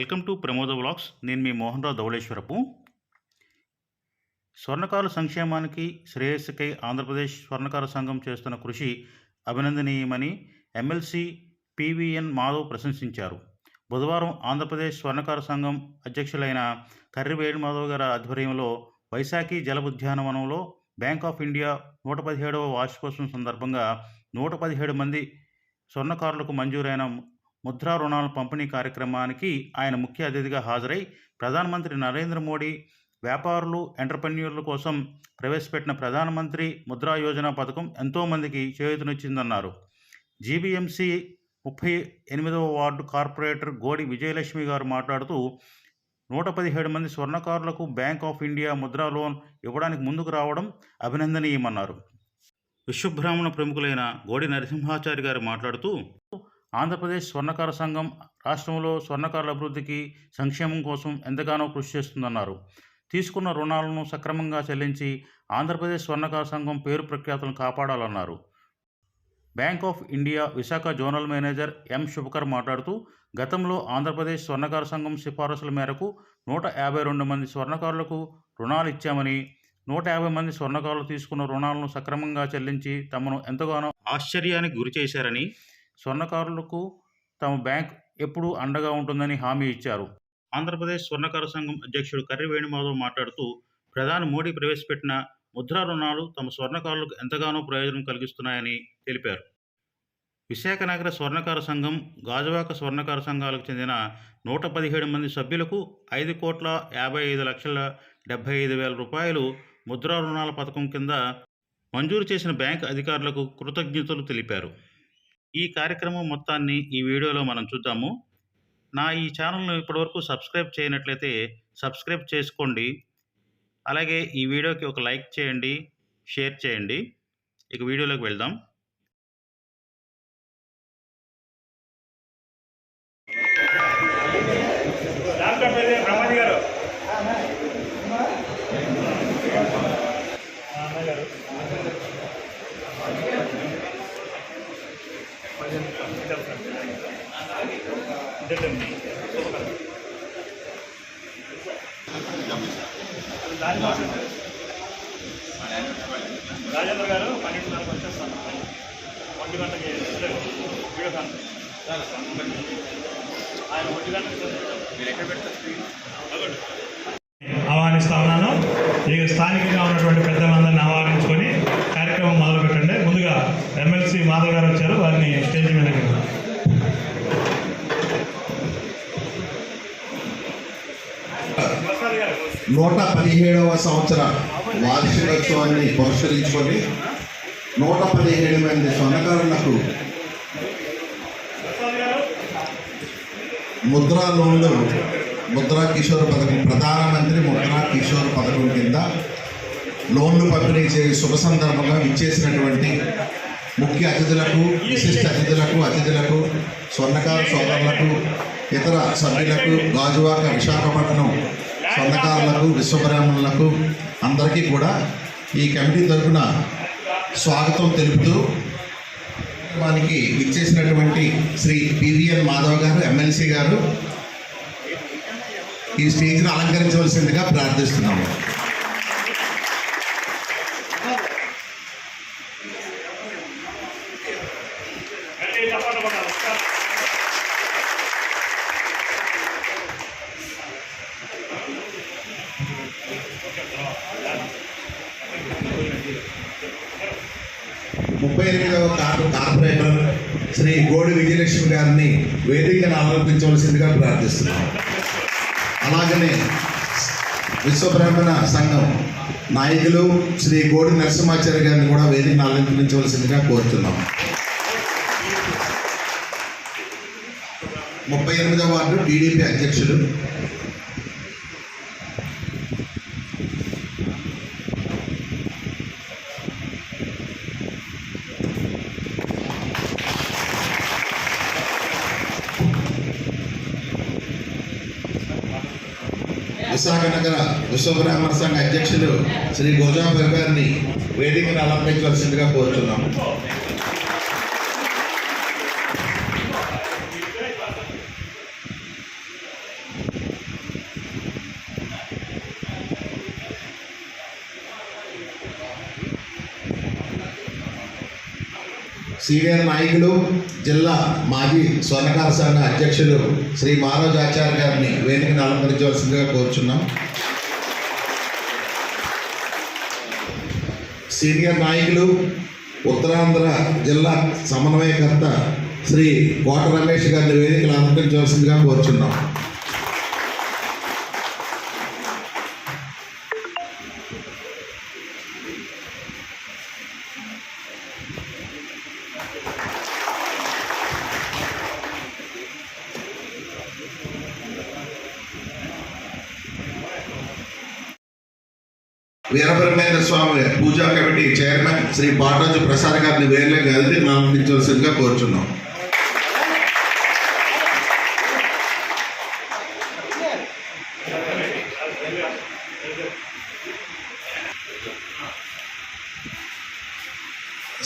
Welcome to Pramoda vlogs. నేను మీ మోహన్ రావు ధవళేశ్వరపు. స్వర్ణకారుల సంక్షేమానికి శ్రేయస్సుకై ఆంధ్రప్రదేశ్ స్వర్ణకార సంఘం చేస్తున్న కృషి అభినందనీయమని ఎమ్మెల్సీ పివిఎన్ మాధవ్ ప్రశంసించారు. బుధవారం ఆంధ్రప్రదేశ్ స్వర్ణకార సంఘం అధ్యక్షులైన కర్రి వేణుమాధవ్ గారి ఆధ్వర్యంలో వైశాఖి జల ఉద్యానవనంలో బ్యాంక్ ఆఫ్ ఇండియా 117వ వార్షికోత్సవం సందర్భంగా 117 మంది స్వర్ణకారులకు మంజూరైన ముద్రా రుణాల పంపిణీ కార్యక్రమానికి ఆయన ముఖ్య అతిథిగా హాజరై ప్రధానమంత్రి నరేంద్ర మోడీ వ్యాపారులు, ఎంటర్‌ప్రెన్యూర్ల కోసం ప్రవేశపెట్టిన ప్రధానమంత్రి ముద్రా యోజన పథకం ఎంతోమందికి చేయూతనిచ్చిందన్నారు. జీవీఎంసీ 38వ వార్డు కార్పొరేటర్ గోడి విజయలక్ష్మి గారు మాట్లాడుతూ 117 మంది స్వర్ణకారులకు Bank of India Mudra loan ఇవ్వడానికి ముందుకు రావడం అభినందనీయమన్నారు. విశ్వబ్రాహ్మణ ప్రముఖులైన గోడి నరసింహాచారి గారు మాట్లాడుతూ ఆంధ్రప్రదేశ్ స్వర్ణకార సంఘం రాష్ట్రంలో స్వర్ణకారుల అభివృద్ధికి, సంక్షేమం కోసం ఎంతగానో కృషి చేస్తుందన్నారు. తీసుకున్న రుణాలను సక్రమంగా చెల్లించి ఆంధ్రప్రదేశ్ స్వర్ణకార సంఘం పేరు ప్రఖ్యాతులను కాపాడాలన్నారు. Bank of India Visakha zonal manager M Subhakar మాట్లాడుతూ గతంలో ఆంధ్రప్రదేశ్ స్వర్ణకార సంఘం సిఫారసుల మేరకు 152 మంది స్వర్ణకారులకు రుణాలు ఇచ్చామని, 150 మంది స్వర్ణకారులు తీసుకున్న రుణాలను సక్రమంగా చెల్లించి తమను ఎంతగానో ఆశ్చర్యానికి గురిచేశారని, స్వర్ణకారులకు తమ బ్యాంక్ ఎప్పుడూ అండగా ఉంటుందని హామీ ఇచ్చారు. ఆంధ్రప్రదేశ్ స్వర్ణకార సంఘం అధ్యక్షుడు కర్రి వేణుమాధవ్ మాట్లాడుతూ ప్రధాని మోడీ ప్రవేశపెట్టిన ముద్రా రుణాలు తమ స్వర్ణకారులకు ఎంతగానో ప్రయోజనం కలిగిస్తున్నాయని తెలిపారు. విశాఖ నగర స్వర్ణకార సంఘం, గాజువాక స్వర్ణకార సంఘాలకు చెందిన 117 మంది సభ్యులకు 5,55,75,000 రూపాయలు ముద్రా రుణాల పథకం కింద మంజూరు చేసిన బ్యాంక్ అధికారులకు కృతజ్ఞతలు తెలిపారు. ఈ కార్యక్రమం మొత్తాన్ని ఈ వీడియోలో మనం చూద్దాము. నా ఈ ఛానల్ను ఇప్పటివరకు సబ్స్క్రైబ్ చేయనట్లయితే సబ్స్క్రైబ్ చేసుకోండి. అలాగే ఈ వీడియోకి ఒక లైక్ చేయండి, షేర్ చేయండి. ఇక వీడియోలోకి వెళ్దాం. రాజేంద్ర గారు 12:30 వచ్చేస్తాను. 1 గంటకి వీడియో కాన్ఫరెన్స్ ఆయన 1 గంటకి ఆహ్వానిస్తా ఉన్నాను. ఇక స్థానికంగా ఉన్నటువంటి పెద్దలందరినీ ఆహ్వానించుకొని కార్యక్రమం మొదలుపెట్టండి. ముందుగా ఎమ్మెల్సీ మాధవ్ గారు వచ్చారు, వారిని స్టేజ్ మీదకి 117వ సంవత్సర వార్షికోత్సవాన్ని పురస్కరించుకొని 117 మంది స్వర్ణకారులకు ముద్రా లోన్లు, ముద్రా కిషోర్ పథకం, ప్రధానమంత్రి ముద్రా కిషోర్ పథకం కింద లోన్లు పంపిణీ చేసే శుభ సందర్భంగా విచ్చేసినటువంటి ముఖ్య అతిథులకు, విశిష్ట అతిథులకు, స్వర్ణకార సోదరులకు, ఇతర సభ్యులకు, గాజువాక విశాఖపట్నం స్వర్ణకారులకు, విశ్వబ్రాహ్మణులకు అందరికీ కూడా ఈ కమిటీ తరఫున స్వాగతం తెలుపుతూ మనకి విచ్చేసినటువంటి శ్రీ పివిఎన్ మాధవ్ గారు, ఎమ్మెల్సీ గారు ఈ స్టేజ్ను అలంకరించవలసిందిగా ప్రార్థిస్తున్నాము. ముప్పై 38వ కార్పొరేటర్ శ్రీ గోడి విజయలక్ష్మి గారిని వేదికను ఆలోచించవలసిందిగా ప్రార్థిస్తున్నాం. అలాగనే విశ్వబ్రాహ్మణ సంఘం నాయకులు శ్రీ గోడి నరసింహాచారి గారిని కూడా వేదికను ఆలోచించవలసిందిగా కోరుతున్నాం. 38వ వార్డు టీడీపీ అధ్యక్షులు విశాఖ నగర విశ్వబ్రాహ్మణ సంఘ అధ్యక్షులు శ్రీ గోజాబాబు గారిని వేదికను అలంకరించవలసిందిగా కోరుతున్నాం. సీనియర్ నాయకులు జిల్లా మాజీ స్వర్ణకార సంఘ అధ్యక్షులు శ్రీ మానోజ్ ఆచార్య గారిని వేదికను అలంకరించవలసిందిగా కోరుచున్నాం. సీనియర్ నాయకులు ఉత్తరాంధ్ర జిల్లా సమన్వయకర్త శ్రీ కోట రమేష్ గారిని వేదికను అలంకరించవలసిందిగా కోరుచున్నాం. వీరబ్రహ్మేంద్ర స్వామి పూజా కమిటీ చైర్మన్ శ్రీ పాటరాజు ప్రసాద్ గారిని వేదికగా వేదికను అలంకరించవలసిందిగా కోరుచున్నాం.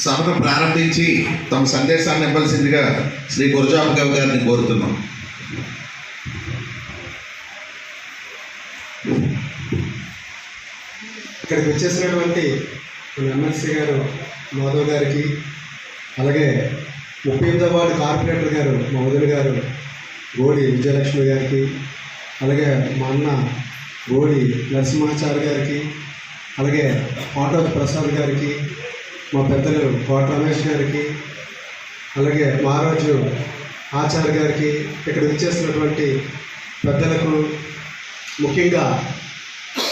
సభను ప్రారంభించి తమ సందేశాన్ని ఇవ్వాల్సిందిగా శ్రీ గురజాబు గారిని కోరుతున్నాం. ఇక్కడికి వచ్చేసినటువంటి మన ఎమ్మెల్సీ గారు మాధవ్ గారికి, అలాగే 38వ వార్డు కార్పొరేటర్ గారు మా వదిన గారు గోడి విజయలక్ష్మి గారికి, అలాగే మా అన్న గోడి నరసింహాచారి గారికి, అలాగే పాటరాజు ప్రసాద్ గారికి, మా పెద్దలు కోట రమేష్ గారికి, అలాగే మహారాజు ఆచార్య గారికి, ఇక్కడ వచ్చేసినటువంటి పెద్దలకు, ముఖ్యంగా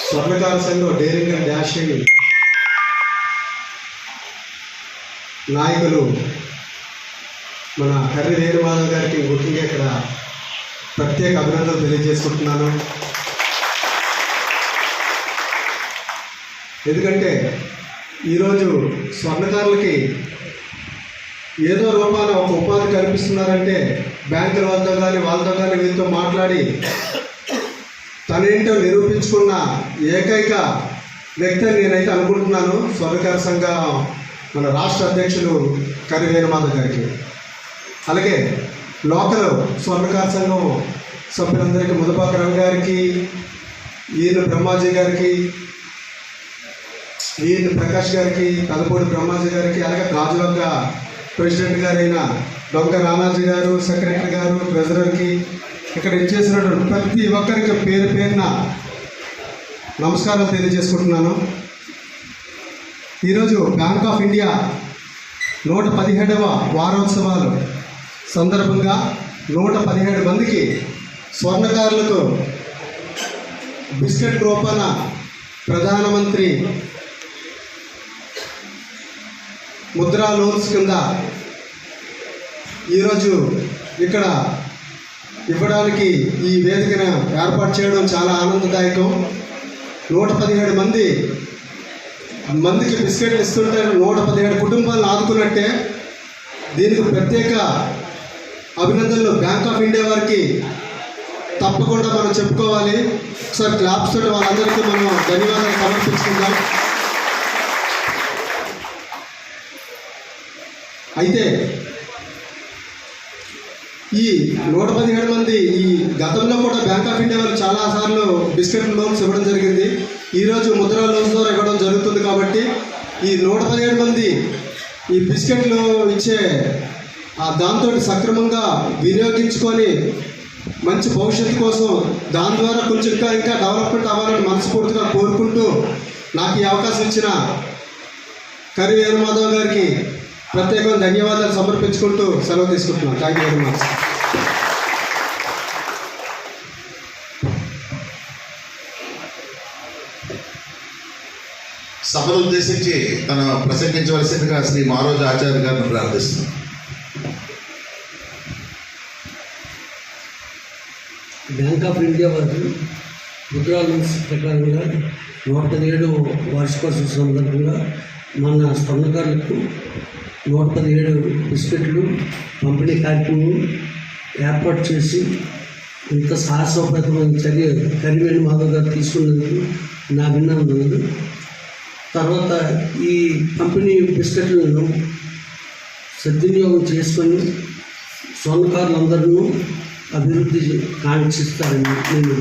స్వర్ణకార సంఘం డేరింగ్ అండ్ డాషింగ్ నాయకులు మన కర్రి వీరమాధవ్ గారికి ముఖ్యంగా ఇక్కడ ప్రత్యేక అభినందనలు తెలియజేసుకుంటున్నాను. ఎందుకంటే ఈరోజు స్వర్ణకారులకి ఏదో రూపాన ఒక ఉపాధి కల్పిస్తున్నారంటే బ్యాంకుల వాళ్ళతో కానీ వాళ్ళతో కానీ వీళ్ళతో మాట్లాడి తనేంటో నిరూపించుకున్న ఏకైక వ్యక్తి అని నేనైతే అనుకుంటున్నాను స్వర్ణకార సంఘ మన రాష్ట్ర అధ్యక్షులు కర్రి వీరమాధవ్ గారికి. అలాగే లోకల్ స్వర్ణకార సంఘం సభ్యులందరికీ ముదపాక రవి గారికి, ఈయన బ్రహ్మాజీ గారికి, ఈయన ప్రకాష్ గారికి, పెదపూడి బ్రహ్మాజీ గారికి, అలాగే గాజువాక ప్రెసిడెంట్ గారైన డొంక రామాజీ గారు, సెక్రటరీ గారు, ట్రెజరర్కి, ఇక్కడ ఇచ్చేసినటువంటి ప్రతి ఒక్కరికి పేరు పేరున నమస్కారాలు తెలియజేసుకుంటున్నాను. ఈరోజు బ్యాంక్ ఆఫ్ ఇండియా 117వ వారోత్సవాలు సందర్భంగా 117 మందికి స్వర్ణకారులకు బిస్కెట్ రూపాన ప్రధానమంత్రి ముద్రా లోన్స్ కింద ఈరోజు ఇక్కడ ఇవ్వడానికి ఈ వేదికను ఏర్పాటు చేయడం చాలా ఆనందదాయకం. 117 మందికి బిస్కెట్లు ఇస్తుంటే 117 కుటుంబాలను ఆదుకున్నట్టే. దీనికి ప్రత్యేక అభినందనలు బ్యాంక్ ఆఫ్ ఇండియా వారికి తప్పకుండా మనం చెప్పుకోవాలి. ఒకసారి క్లాప్స్ తోటి వాళ్ళందరికీ మనం ధన్యవాదాలు సమర్పించుకుందాం. అయితే ఈ 117 మంది ఈ గతంలో కూడా బ్యాంక్ ఆఫ్ ఇండియా వాళ్ళు చాలాసార్లు బిస్కెట్ లోన్స్ ఇవ్వడం జరిగింది. ఈరోజు ముద్రా లోన్స్ ద్వారా ఇవ్వడం జరుగుతుంది. కాబట్టి ఈ 117 మంది ఈ బిస్కెట్లు ఇచ్చే దాంతో సక్రమంగా వినియోగించుకొని మంచి భవిష్యత్తు కోసం దాని ద్వారా కొంచెం ఇంకా డెవలప్మెంట్ అవ్వాలని మనస్ఫూర్తిగా కోరుకుంటూ నాకు ఈ అవకాశం ఇచ్చిన కర్రి వీరమాధవ్ గారికి ప్రత్యేకంగా ధన్యవాదాలు సమర్పించుకుంటూ సెలవు తీసుకుంటున్నాను. Thank you very much. సభను ఉద్దేశించి తన ప్రసంగించవలసిందిగా శ్రీ మారోజు ఆచార్య గారిని ప్రార్థిస్తున్నాం. బ్యాంక్ ఆఫ్ ఇండియా వారు ముద్రా లోన్స్ ప్రకారంగా 117 వార్షికోత్సవం సందర్భంగా మన స్వర్ణకారులకు 117 బిస్కెట్లు పంపిణీ కార్యక్రమం ఏర్పాటు చేసి ఇంత సాహసోపేతమైన చర్య కర్రి వీరమాధవ్ గారు తీసుకున్నందుకు నా అభినందనలు. తర్వాత ఈ పంపిణీ బిస్కెట్లను సద్వినియోగం చేసుకొని స్వర్ణకారులందరూ అభివృద్ధి కాంక్షిస్తారని నేను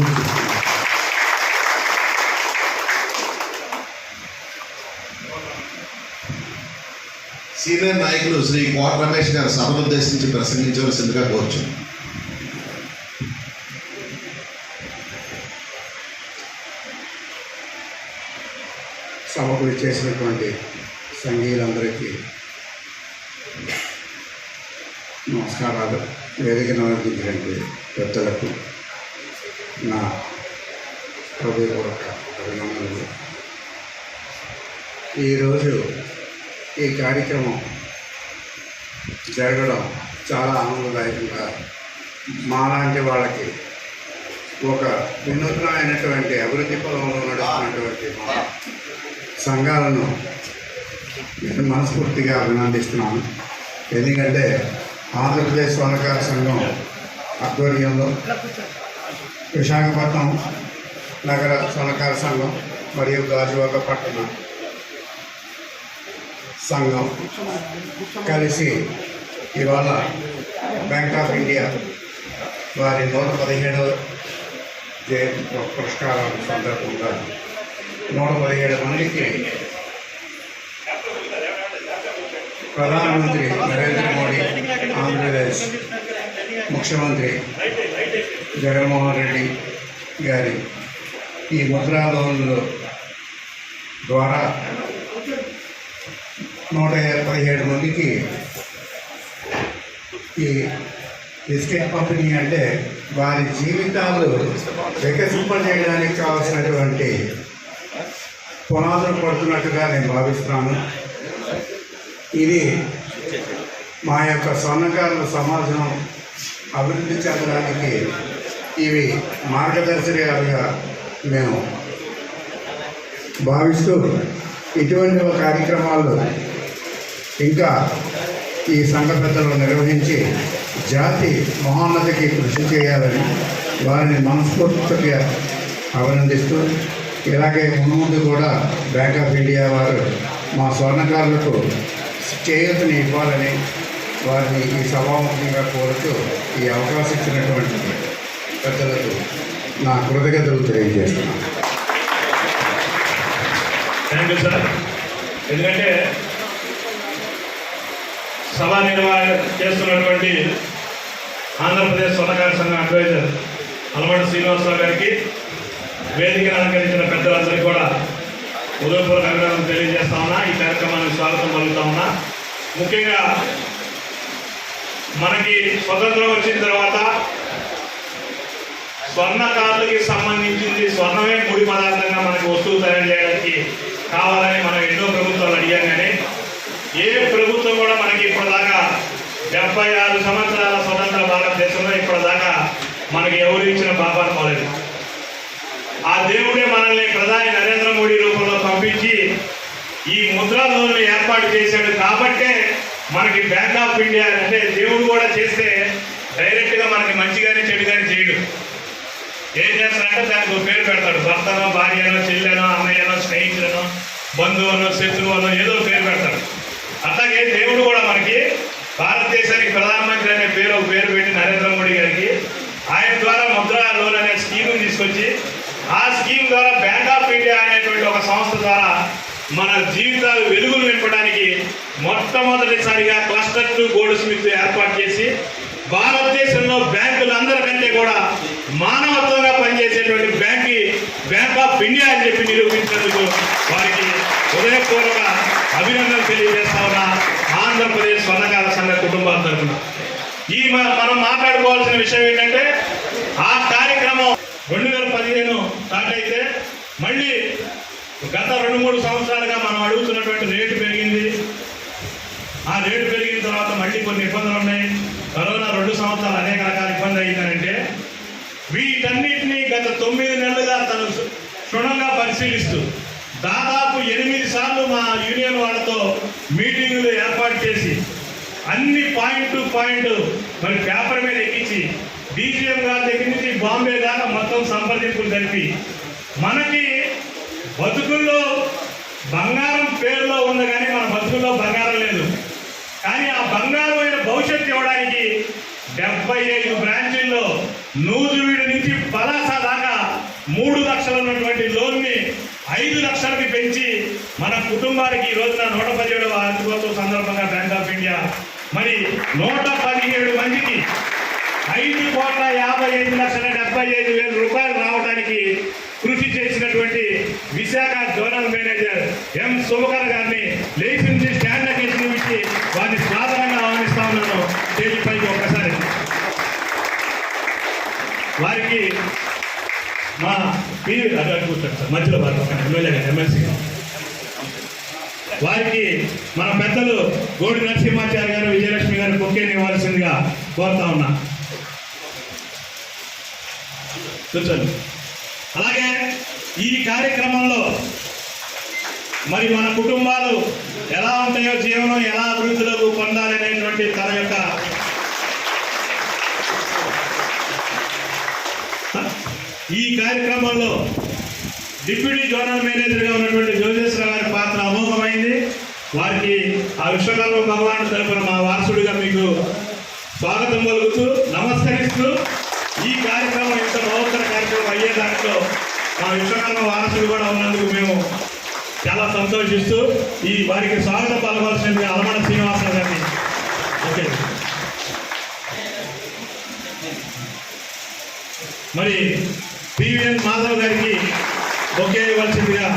సీనియర్ నాయకులు శ్రీ కోట రమేష్ గారు సభను ఉద్దేశించి ప్రసంగించవలసిందిగా కోరుచున్నాను. సభకు చేసినటువంటి సంఘీయులందరికీ నమస్కారాలు. వేదికను అలంకరించినటువంటి పెద్దలకు నా హృదయపూర్వక అభినందనలు. ఈరోజు ఈ కార్యక్రమం జరగడం చాలా ఆనందదాయకంగా మాలాంటి వాళ్ళకి ఒక వినూత్నమైనటువంటి అభివృద్ధి పదంలో నడుస్తున్నటువంటి మా సంఘాలను నేను మనస్ఫూర్తిగా అభినందిస్తున్నాను. ఎందుకంటే ఆంధ్రప్రదేశ్ స్వర్ణకార సంఘం ఆధ్వర్యంలో విశాఖపట్నం నగర స్వర్ణకార సంఘం మరియు గాజువాక పట్టణ సంఘం కలిసి ఇవాళ బ్యాంక్ ఆఫ్ ఇండియా వారి 117వ జయంతి పురస్కారాల సందర్భంగా 117 మందికి ప్రధానమంత్రి నరేంద్ర మోడీ, ఆంధ్రప్రదేశ్ ముఖ్యమంత్రి జగన్మోహన్ రెడ్డి గారి ఈ ముద్రా లోన్ల ద్వారా 117 మందికి ఈ బిస్కెట్ పంపిణీ అంటే వారి జీవితాలు వికసింపజేయడానికి కావాల్సినటువంటి పునాదులు పడుతున్నట్టుగా నేను భావిస్తున్నాను. ఇది మా యొక్క స్వర్ణకారుల సమాజం అభివృద్ధి చెందడానికి ఇవి మార్గదర్శకాలుగా మేము భావిస్తూ ఇటువంటి కార్యక్రమాలు ఇంకా ఈ సంఘ పెద్దలు నిర్వహించి జాతి మహోన్నతికి కృషి చేయాలని వారిని మనస్ఫూర్తిగా అభినందిస్తూ, ఇలాగే ముందు కూడా బ్యాంక్ ఆఫ్ ఇండియా వారు మా స్వర్ణకారులకు చేయూతని ఇవ్వాలని వారిని ఈ సభాముఖంగా కోరుతూ ఈ అవకాశం ఇచ్చినటువంటి పెద్దలకు నా కృతజ్ఞతలు తెలియజేస్తున్నాను. Thank you sir. ఎందుకంటే సభా నిర్వహణ చేస్తున్నటువంటి ఆంధ్రప్రదేశ్ స్వర్ణకార సంఘం అడ్వైజర్ అలవాడు శ్రీనివాసరావు గారికి, వేదికను అలంకరించిన పెద్దలందరికీ కూడా ఉదయపూర్వక అభినందనలు తెలియజేస్తా ఉన్నా. ఈ కార్యక్రమానికి స్వాగతం పలుకుతా ఉన్నా. ముఖ్యంగా మనకి స్వతంత్రం వచ్చిన తర్వాత స్వర్ణకారులకి సంబంధించింది స్వర్ణమే ముడి పదార్థంగా మనకి వస్తువు తయారు చేయడానికి కావాలని మనం ఎన్నో ప్రభుత్వాలు అడిగాం. కానీ ఏ ప్రభుత్వం కూడా మనకి ఇప్పటిదాకా 76 సంవత్సరాల స్వతంత్ర భారతదేశంలో ఇప్పటిదాకా మనకి ఎవరు ఇచ్చిన పాపాలు పోలేదు. ఆ దేవుడే మనల్ని ప్రధాని నరేంద్ర మోడీ రూపంలో పంపించి ఈ ముద్రా లోన్లు ఏర్పాటు చేశాడు. కాబట్టే మనకి బ్యాంక్ ఆఫ్ ఇండియా అంటే దేవుడు కూడా చేస్తే డైరెక్ట్గా మనకి మంచిగానే చెడుగానే చేయడు. ఏం చేస్తాడంటే దానికి ఒక పేరు పెడతాడు. భర్తనో, భార్యనో, చెల్లెనో, అన్నయ్యనో, స్నేహితులనో, బంధువునో, శత్రువునో ఏదో పేరు పెడతాడు. అట్లాగే దేవుడు కూడా మనకి భారతదేశానికి ప్రధానమంత్రి అనే పేరు పెట్టి నరేంద్ర మోడీ గారికి ఆయన ద్వారా ముద్రా లోన్ అనే స్కీమ్ని తీసుకొచ్చి ఆ స్కీమ్ ద్వారా బ్యాంక్ ఆఫ్ ఇండియా అనేటువంటి ఒక సంస్థ ద్వారా మన జీవితాలు వెలుగులు నింపడానికి మొట్టమొదటిసారిగా క్లస్టర్ 2 గోల్డ్ స్మిత్ ఏర్పాటు చేసి భారతదేశంలో బ్యాంకులందరికంటే కూడా మానవత్వంగా పనిచేసేటువంటి బ్యాంక్ ఆఫ్ ఇండియా అని చెప్పి నిరూపించినందుకు వారికి హృదయపూర్వక అభినందనలు తెలియజేస్తా ఉన్నా ఆంధ్రప్రదేశ్ స్వర్ణకార సంఘ కుటుంబాల తరఫున. మనం మాట్లాడుకోవాల్సిన విషయం ఏంటంటే ఆ కార్యక్రమం 2015 స్టార్ట్ అయితే మళ్ళీ గత 2-3 సంవత్సరాలుగా మనం అడుగుతున్నటువంటి రేటు పెరిగింది. ఆ రేటు పెరిగిన తర్వాత మళ్ళీ కొన్ని ఇబ్బందులు ఉన్నాయి. కరోనా 2 సంవత్సరాలు అనేక రకాల ఇబ్బంది అయిందనంటే వీటన్నిటినీ గత 9 నెలలుగా తను క్షుణ్ణంగా పరిశీలిస్తూ దాదాపు 8 సార్లు మా యూనియన్ వాళ్ళతో మీటింగులు ఏర్పాటు చేసి అన్ని పాయింట్ టు పాయింట్ మరి పేపర్ మీద ఎక్కించి డీజీఎం గారి దగ్గర నుంచి బాంబే దాకా మొత్తం సంప్రదింపులు జరిపి మనకి బతుకుల్లో బంగారం పేరులో ఉంది కానీ మన బతుకుల్లో బంగారం లేదు. కానీ ఆ బంగారమైన భవిష్యత్తు ఇవ్వడానికి 75 బ్రాంచీల్లో నూజివీడు నుంచి పలాస దాకా 3 లక్షలు ఉన్నటువంటి లోన్ని 5 లక్షలకి పెంచి మన కుటుంబ కుటుంబాలకి ఈ రోజున 117వ వార్షికోత్సవం సందర్భంగా బ్యాంక్ ఆఫ్ ఇండియా మరి 117 మందికి 5,55,75,000 రూపాయలు రావడానికి కృషి చేసినటువంటి Visakha zonal manager M Shubhakar గారిని లేచి స్టాండ్ అకేషన్ ఇచ్చి వారిని సాధారణంగా ఆహ్వానిస్తా ఉన్నాను స్టేజ్ పైకి ఒక్కసారి. వారికి మా కూర్చోండి సార్ మధ్యలో వారు ఎమ్మెల్యే గారు ఎమ్మెల్సీ వారికి మన పెద్దలు గోడి నరసింహాచారి గారు విజయలక్ష్మి గారు బొకేని ఇవ్వాల్సిందిగా కోరుతా ఉన్నా. కూర్చోండి. అలాగే ఈ కార్యక్రమంలో మరి మన కుటుంబాలు ఎలా ఉంటాయో, జీవనం ఎలా అభివృద్ధిలోకి పొందాలి అనేటువంటి తన యొక్క ఈ కార్యక్రమంలో డిప్యూటీ జోనల్ మేనేజర్గా ఉన్నటువంటి జోజేశ్వర గారి పాత్ర అమోఘమైంది. వారికి ఆ విశ్వకర్మ భగవాను తరపున మా వారసుడిగా మీకు స్వాగతం పలుకుతూ నమస్కరిస్తూ ఈ కార్యక్రమం ఇంత మహోత్తర కార్యక్రమం అయ్యే దాంట్లో మా విశ్వకర్మ వారసుడు కూడా ఉన్నందుకు మేము చాలా సంతోషిస్తూ ఈ వారికి స్వాగతం పలకాల్సింది అలమడ శ్రీనివాసరావు గారిని. ఓకే, మరి పివిఎన్ మాధవ్ గారికి బొకే ఇవ్వాల్సిందిగా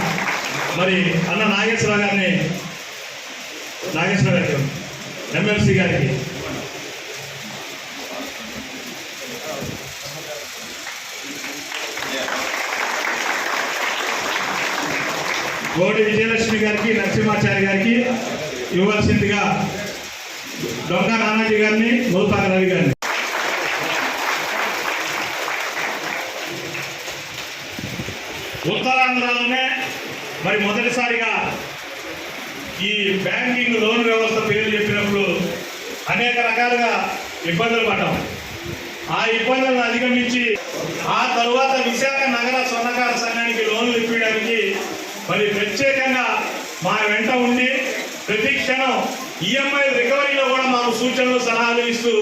మరి అన్న నాగేశ్వరరావు గారిని ఎమ్మెల్సీ గారికి గోడి విజయలక్ష్మి గారికి నరసింహాచారి గారికి ఇవ్వాల్సిందిగా దొంగ నానాజీ గారిని మోతాక రవి గారిని. ఉత్తరాంధ్రలోనే మరి మొదటిసారిగా ఈ బ్యాంకింగ్ లోన్ వ్యవస్థ పేరు చెప్పినప్పుడు అనేక రకాలుగా ఇబ్బందులు పడ్డాం. ఆ ఇబ్బందులను అధిగమించి ఆ తరువాత విశాఖ నగర స్వర్ణకార సంఘానికి లోన్లు ఇప్పించడానికి మరి ప్రత్యేకంగా మా వెంట ఉండి ప్రతి క్షణం ఈఎంఐ రికవరీలో కూడా మాకు సూచనలు సలహాలు ఇస్తూ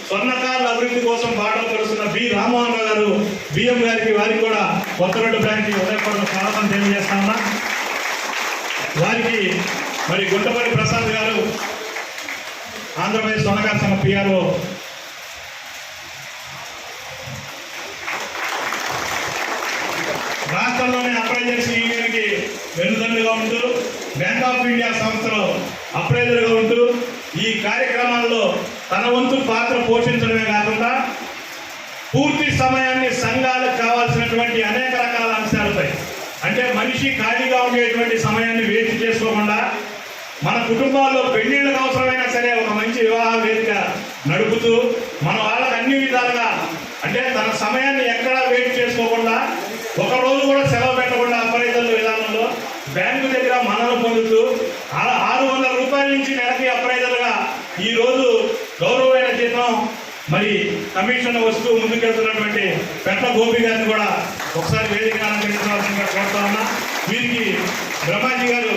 స్వర్ణకారుల అభివృద్ధి కోసం బాటలు పడుతున్న బి రామ్మోహన్ రావు గారు బిఎం గారికి వారికి కూడా కొత్త రోడ్డు బ్యాంక్కి ఉదయపూర్వక స్వాగతం తెలియజేస్తా ఉన్నా. వారికి మరి గుంటపల్లి ప్రసాద్ గారు ఆంధ్రప్రదేశ్ స్వర్ణకార సంఘ పిఆర్ఓ, రాష్ట్రంలోని అప్రైజర్స్ యూనియన్కి వెన్నుదన్నుగా ఉంటూ బ్యాంక్ ఆఫ్ ఇండియా సంస్థలో అప్రైజర్గా ఉంటూ ఈ కార్యక్రమాల్లో తన వంతు పాత్ర పోషించడమే కాకుండా పూర్తి సమయాన్ని సంఘాలకు కావాల్సినటువంటి అనేక రకాల అంశాలపై, అంటే మనిషి ఖాళీగా ఉండేటువంటి సమయాన్ని వేస్ట్ చేసుకోకుండా మన కుటుంబాల్లో పెళ్లిళ్ళకు అవసరమైనా సరే ఒక మంచి వివాహ వేదిక నడుపుతూ మన వాళ్ళకి అన్ని విధాలుగా, అంటే తన సమయాన్ని ఎక్కడా వేస్ట్ చేసుకోకుండా ఒక రోజు కూడా సెలవు పెట్టకుండా అప్రైజర్ల విధానంలో బ్యాంకు దగ్గర మనలు పొందుతూ 600 రూపాయల నుంచి నెలకి అప్రైజర్గా ఈరోజు గౌరవమైన జీతం మరి కమిషన్ వస్తూ ముందుకెళ్తున్నటువంటి పెట్ల గోపి గారిని కూడా ఒకసారి వేదిక అలంకరించవలసిందిగా కోరుతా ఉన్నా. వీరికి బ్రహ్మాజీ గారు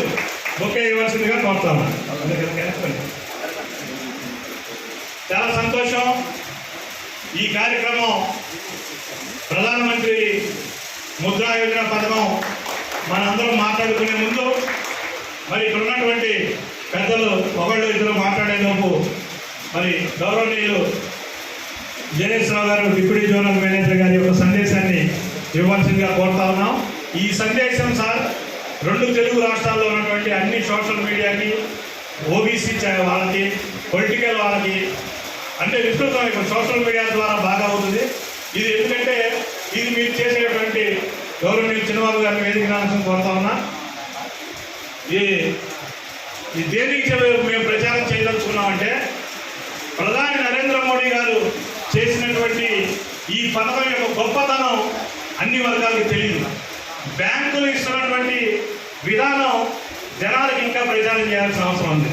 బొకే ఇవ్వాల్సిందిగా కోరుతా ఉన్నా. చాలా సంతోషం. ఈ కార్యక్రమం ప్రధానమంత్రి ముద్రా యోజన పథకం మనందరం మాట్లాడుకునే ముందు మరి ఇక్కడ ఉన్నటువంటి పెద్దలు ఒకళ్ళు ఇద్దరు మాట్లాడేలోపు మరి గౌరవనీయులు జయేశ్వరరావు గారు డిప్యూటీ జోనల్ మేనేజర్ గారి యొక్క సందేశాన్ని ఇవ్వాల్సిందిగా కోరుతా ఉన్నాం. ఈ సందేశం సార్ 2 తెలుగు రాష్ట్రాల్లో ఉన్నటువంటి అన్ని సోషల్ మీడియాకి, ఓబీసీ వాళ్ళకి, పొలిటికల్ వాళ్ళకి, అంటే విస్తృతం ఇప్పుడు సోషల్ మీడియా ద్వారా బాగా అవుతుంది. ఇది ఎందుకంటే ఇది మీరు చేసేటువంటి గౌరవనీయులు చిన్నబాబు గారిని వేదిక రావాల్సింది కోరుతా ఉన్నా. ఈ దేనికి మేము ప్రచారం చేయదలుచుకున్నామంటే ప్రధాని నరేంద్ర మోడీ గారు చేసినటువంటి ఈ పథకం యొక్క గొప్పతనం అన్ని వర్గాలకు తెలియదు. బ్యాంకులు ఇస్తున్నటువంటి విధానం జనాలకు ఇంకా ప్రచారం చేయాల్సిన అవసరం ఉంది.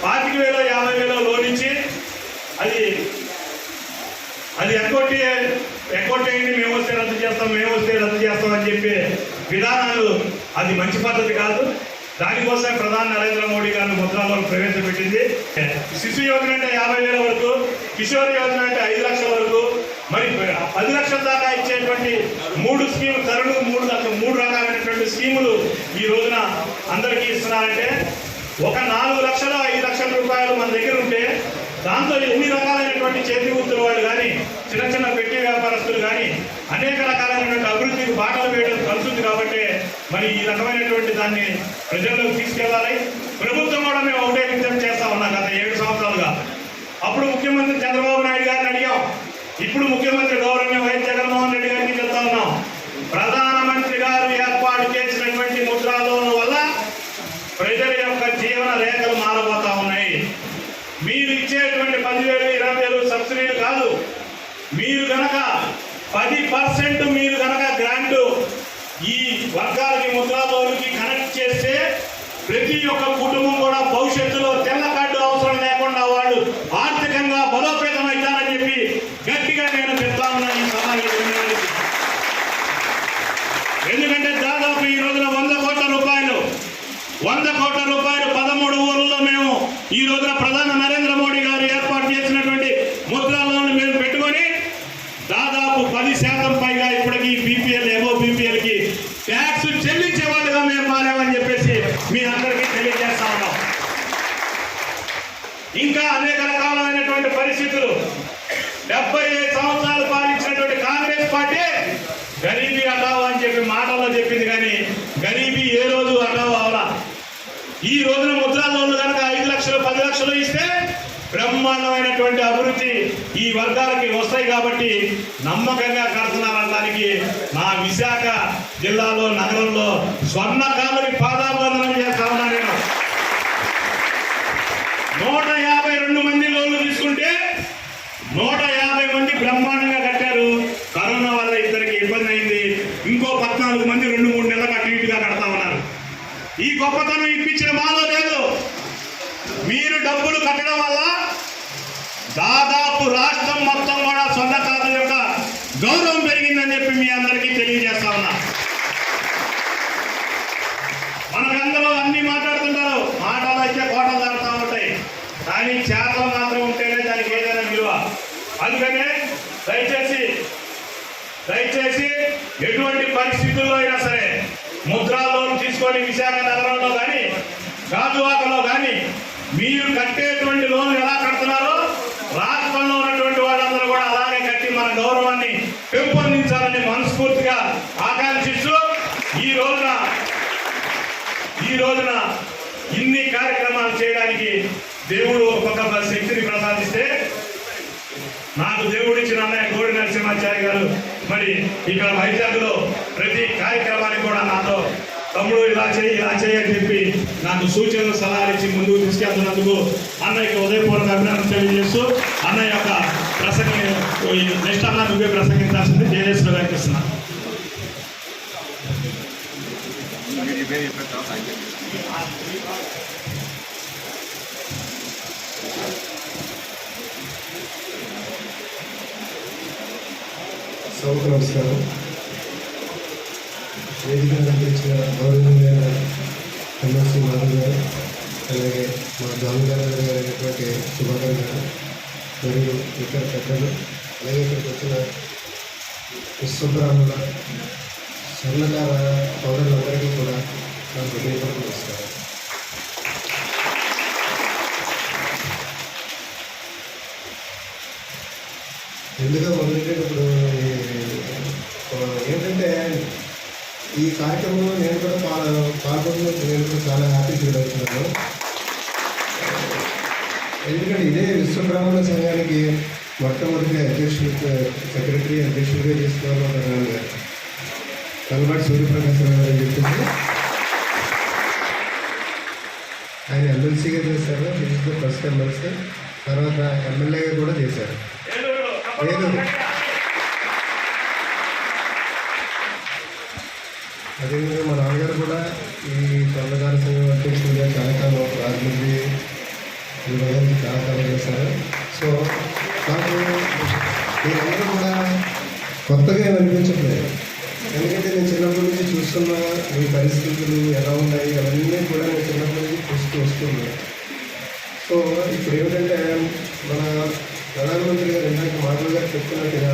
25,000 50,000 లోన్ ఇచ్చి అది ఎక్కొట్టేయండి, మేము వస్తే రద్దు చేస్తాం అని చెప్పే విధానాలు అది మంచి పద్ధతి కాదు. దానికోసం ప్రధాని నరేంద్ర మోడీ గారు ముద్రాలను ప్రవేశపెట్టింది. శిశు యోజన అంటే 50,000 వరకు, కిషోర్ యోజన అంటే 5 లక్షల వరకు, మరి 10 లక్షల దాకా ఇచ్చేటువంటి 3 స్కీములు తరుణు 3 రకాలైనటువంటి స్కీములు ఈ రోజున అందరికీ ఇస్తున్నారంటే ఒక 4 లక్షలు 5 లక్షల రూపాయలు మన దగ్గర ఉంటే దాంతో ఎన్ని రకాలైనటువంటి చేతి వృత్తుల వాళ్ళు కానీ చిన్న చిన్న పెట్టి వ్యాపారస్తులు కానీ అనేక రకాలైనటువంటి అభివృద్ధికి బాటలు వేయడం కలుస్తుంది కాబట్టి మరి ఈ రకమైనటువంటి దాన్ని ప్రజల్లోకి తీసుకెళ్ళాలి. ప్రభుత్వం కూడా మేము ఒకటే విజ్ఞప్తి చేస్తా ఉన్నాం గత 7 సంవత్సరాలుగా. అప్పుడు ముఖ్యమంత్రి చంద్రబాబు నాయుడు గారిని అడిగాం, ఇప్పుడు ముఖ్యమంత్రి గౌరవనీయ వైఎస్ జగన్మోహన్ రెడ్డి గారికి చెప్తా ఉన్నాం. ప్రధానమంత్రి గారు ఏర్పాటు చేసినటువంటి ముద్రా లోన్ వల్ల ప్రజల యొక్క జీవన రేఖలు మారబోతా ఉన్నాయి. మీరు ఇచ్చేటువంటి 10,000 20,000 సబ్సిడీలు కాదు, మీరు గనక 10% మీరు గనక గ్రాంట్ ఈ వర్గాలకి ముద్రా లోన్కి కనెక్ట్ చేస్తే ప్రతి ఒక్క కుటుంబం కూడా భవిష్యత్తులో తెల్ల కార్డు అవసరం లేకుండా వాళ్ళు ఆర్థికంగా బలోపేతం అవుతారని చెప్పి గట్టిగా నేను చెప్తా ఉన్నాను ఈ సమావేశం. ఎందుకంటే దాదాపు ఈ రోజున 100 కోట్ల రూపాయలు 13 ఊర్లలో మేము ఈ రోజున ప్రధాని నరేంద్ర మోడీ గారు ఏర్పాటు చేసినటువంటి ముద్రా లోన్ మేము పెట్టుకొని దాదాపు 10% పైగా ఇప్పటికీ బీపీఎల్ ఎబో బీపీఎల్కి ట్యాక్స్ చెల్లించే వాళ్ళుగా మేము మారామని చెప్పేసి మీ అందరికీ తెలియజేస్తా ఉన్నాం. ఇంకా అనేక రకాలైనటువంటి పరిస్థితులు 75 సంవత్సరాలు పాలించినటువంటి కాంగ్రెస్ పార్టీ గరీబీ హటావో అని చెప్పి మాటల్లో చెప్పింది, కానీ గరీబీ ఏ రోజు హటావో అవలా. ఈ రోజున ముద్రా లోన్లు కనుక 5 లక్షలు 10 లక్షలు ఇస్తే బ్రహ్మాండమైనటువంటి అభివృద్ధి ఈ వర్గాలకి వస్తాయి కాబట్టి నమ్మకంగా కడుతున్నారనడానికి నా విశాఖ జిల్లాలో నగరంలో స్వర్ణకారులకి పాదాభివందనం చేస్తా ఉన్నా. నేను 152 మంది లోన్లు తీసుకుంటే 150 మంది బ్రహ్మాండంగా కట్టారు. కరోనా వల్ల ఇద్దరికి ఇబ్బంది అయింది. ఇంకో 14 మంది 2-3 నెలలకు అటు ఇటుగా కడతా ఉన్నారు. ఈ గొప్పతనం ఇప్పించిన మాలో లేదు. మీరు డబ్బులు కట్టడం వల్ల దాదాపు రాష్ట్రం మొత్తం కూడా స్వర్ణకారుల యొక్క గౌరవం పెరిగిందని చెప్పి మీ అందరికీ తెలియజేస్తా ఉన్నా. మనకందరూ అన్ని మాట్లాడుతుంటారు, మాటలు అయితే కోటలు దాడుతూ ఉంటాయి, కానీ చేతలు మాత్రం ఉంటేనే దానికి ఏదైనా విలువ. అందుకనే దయచేసి ఎటువంటి పరిస్థితుల్లో అయినా సరే ముద్రా లోన్ తీసుకొని విశాఖ నగరంలో కానీ గాజువాకలో కానీ మీరు కట్టేటువంటి లోన్ ఎలా కడుతున్నారో రాష్ట్రంలో ఉన్నటువంటి వాళ్ళందరూ కూడా అలాగే కట్టి మన గౌరవాన్ని పెంపొందించాలని మనస్ఫూర్తిగా ఆకాంక్షిస్తూ ఈ రోజున ఇన్ని కార్యక్రమాలు చేయడానికి దేవుడు ఒక్కొక్క శక్తిని ప్రసాదిస్తే నాకు దేవుడు ఇచ్చిన అన్నయ్య గోడి నరసింహాచారి గారు మరి ఇక్కడ వైజాగ్లో ప్రతి కార్యక్రమానికి కూడా నాతో తమ్ముడు ఇలా చేయి అని చెప్పి నాకు సూచనలు సలహాలు ఇచ్చి ముందుకు తీసుకెళ్తున్నందుకు అన్నయ్యకి ఉదయపూర్వక అభినందన తెలియజేస్తూ అన్నయ్య యొక్క నెక్స్ట్ అన్న నువ్వే ప్రసంగించాల్సింది జయదేశ్వర గారికి ఇస్తున్నాను. సభకు నమస్కారం. వేదిక కనిపించిన గౌరవనీయులైన ఎమ్మెల్సీ మాధవ్ గారు, అలాగే మా జామీదారు గారు అయినటువంటి సుభాకర్ గారు మరియు ఇతర పెద్దలు, అలాగే ఇక్కడికి వచ్చిన విశ్వబ్రాహ్మణ స్వర్ణకార పౌరులందరికీ కూడా నా హృదయపూర్వక నమస్కారం. ఎందుకు మొదలెట్టేటప్పుడు ఏంటంటే ఈ కార్యక్రమంలో నేను కూడా పాల్గొన్నప్పుడు నేను కూడా చాలా హ్యాపీ ఫీల్ అవుతున్నాను. ఎందుకంటే ఇదే విశ్వబ్రాహ్మణ సంఘానికి మొట్టమొదటి సెక్రటరీ అధ్యక్షుడిగా చేసుకోవాలన్నారు గారు కలవాటి సూర్యప్రకాశ్ రావు గారు అని చెప్పేసి ఆయన ఎమ్మెల్సీగా చేశారు. This the first MLC. తర్వాత ఎమ్మెల్యేగా కూడా చేశారు. అదేవిధంగా మా నాన్నగారు కూడా ఈ స్వర్ణకార సంఘం అధ్యక్షుడిగా చాలా కాలం రాజమండ్రి విభాగానికి చాలా కాలం చేశారు. సో నాకు మీరందరూ కూడా కొత్తగా అనిపించట్లేదు. ఎందుకంటే నేను చిన్నప్పటి నుంచి చూస్తున్న మీ పరిస్థితులు ఎలా ఉన్నాయి అవన్నీ కూడా నేను చిన్నప్పటి నుంచి చూస్తూ వస్తున్నాను. సో ఇప్పుడు ఏమిటంటే మన ప్రధానమంత్రి గారు ఇందాక మాధవ్ గారు చెప్తున్నట్టుగా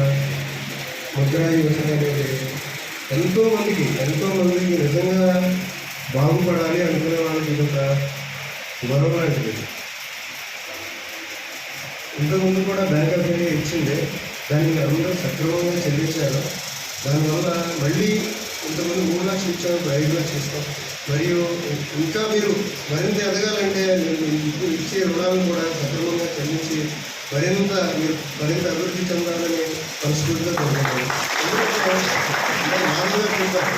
ముద్రా యోజన అనేది ఎంతోమందికి నిజంగా బాగుపడాలి అనుకునే వాళ్ళకి ఇదొక గొడవ లాంటిది. ఇంతకుముందు కూడా బ్యాంక్ ఆఫ్ ఇండియా ఇచ్చింది, దాన్ని అందరూ సక్రమంగా చెల్లించారు. దానివల్ల మళ్ళీ ఇంతకుముందు 3 లక్షలు ఇచ్చాము, 5 లక్షలు ఇస్తాం. మరియు ఇంకా మీరు మరింత ఎదగాలంటే ఇప్పుడు ఇచ్చే రుణాలను కూడా సక్రమంగా చెల్లించి మీరు మరింత అభివృద్ధి చెందాలని మనస్ఫూర్తిగా కోరుకుంటున్నాను. ఎందుకంటే మామూలుగా చెప్పారు,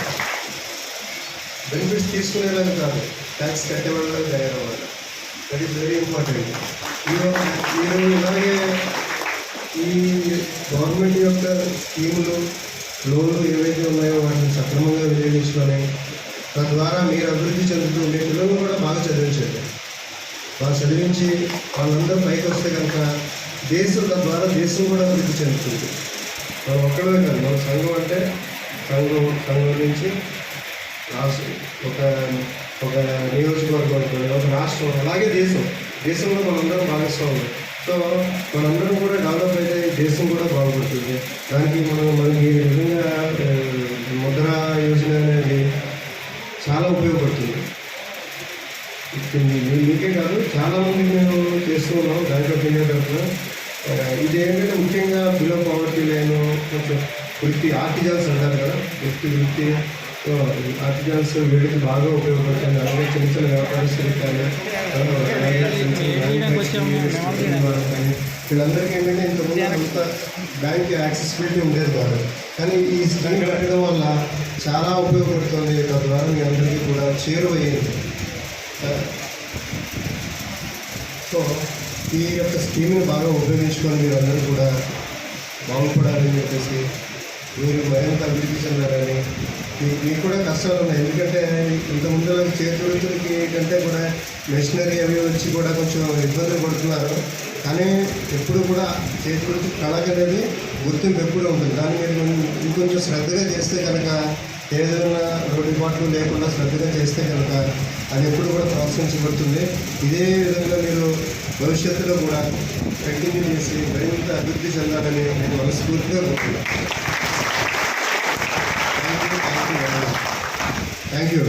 బెనిఫిట్స్ తీసుకునేలాగా కాదు, ట్యాక్స్ కట్టేవాళ్ళగా తయారవ్వాలి. That is very important. మీరు ఇలాగే ఈ గవర్నమెంట్ యొక్క స్కీములు, లోన్లు ఏవైతే ఉన్నాయో వాటిని సక్రమంగా వినియోగించుకొని తద్వారా మీరు అభివృద్ధి చెందుతూ మీ పిల్లలను కూడా బాగా చదివించండి. బాగా చదివించి వాళ్ళందరూ పైకి వస్తే కనుక తద్వారా దేశం కూడా అభివృద్ధి చెందుతుంది. మనం ఒక్కడే కాదు, మన సంఘం అంటే సంఘం నుంచి ఒక నియోజకవర్గం అనుకోండి, ఒక రాష్ట్రం, అలాగే దేశంలో మనందరం భాగస్వాములు. సో మనందరం కూడా డెవలప్ అయితే దేశం కూడా బాగుపడుతుంది. దానికి మనకి నిజంగా ముద్రా యోజన అనేది చాలా ఉపయోగపడుతుంది. మీకే కాదు, చాలామంది మేము చేస్తూ ఉన్నాం బ్యాంక్ ఆఫ్ ఇండియా తరఫున. ఇది ఏంటంటే ముఖ్యంగా బిలో పవర్టీ లైన్, కొంచెం వృత్తి ఆర్టిజన్స్ అంటారు కదా, వృత్తి ఆర్టిజన్స్ వీళ్ళకి బాగా ఉపయోగపడుతుంది. అలాగే చిన్న చిన్న వ్యాపారస్తులకు కానీ వీళ్ళందరికీ ఏంటంటే ఇంతకుముందు అంత బ్యాంక్ యాక్సెసిబిలిటీ ఉండేది కాదు, కానీ ఈ స్కీమ్ పెట్టడం వల్ల చాలా ఉపయోగపడుతుంది. తద్వారా మీ అందరికీ కూడా చేరువయ్యింది. సో ఈ యొక్క స్కీమ్ని బాగా ఉపయోగించుకొని మీరు అందరూ కూడా బాగుపడాలని చెప్పేసి, మీరు మరింత అభివృద్ధి చెందాలని. మీకు కూడా కష్టాలు ఉన్నాయి, ఎందుకంటే ఇంతకుముందు చేతి వృత్తులకి కంటే కూడా మెషినరీ అవి వచ్చి కూడా కొంచెం ఇబ్బందులు పడుతున్నారు. కానీ ఎప్పుడు కూడా చేతి వృత్తి కళకు అనేది గుర్తింపు ఎప్పుడు ఉంటుంది. దాన్ని మీరు ఇంకొంచెం శ్రద్ధగా చేస్తే కనుక, ఏదైనా లోటుపాట్లు లేకుండా శ్రద్ధగా చేస్తే కనుక అది ఎప్పుడు కూడా ప్రోత్సహించబడుతుంది. ఇదే విధంగా మీరు భవిష్యత్తులో కూడా కంటిన్యూ చేసి మరింత అభివృద్ధి చెందాలని నేను మనస్ఫూర్తిగా కోరుతున్నాను. Thank you.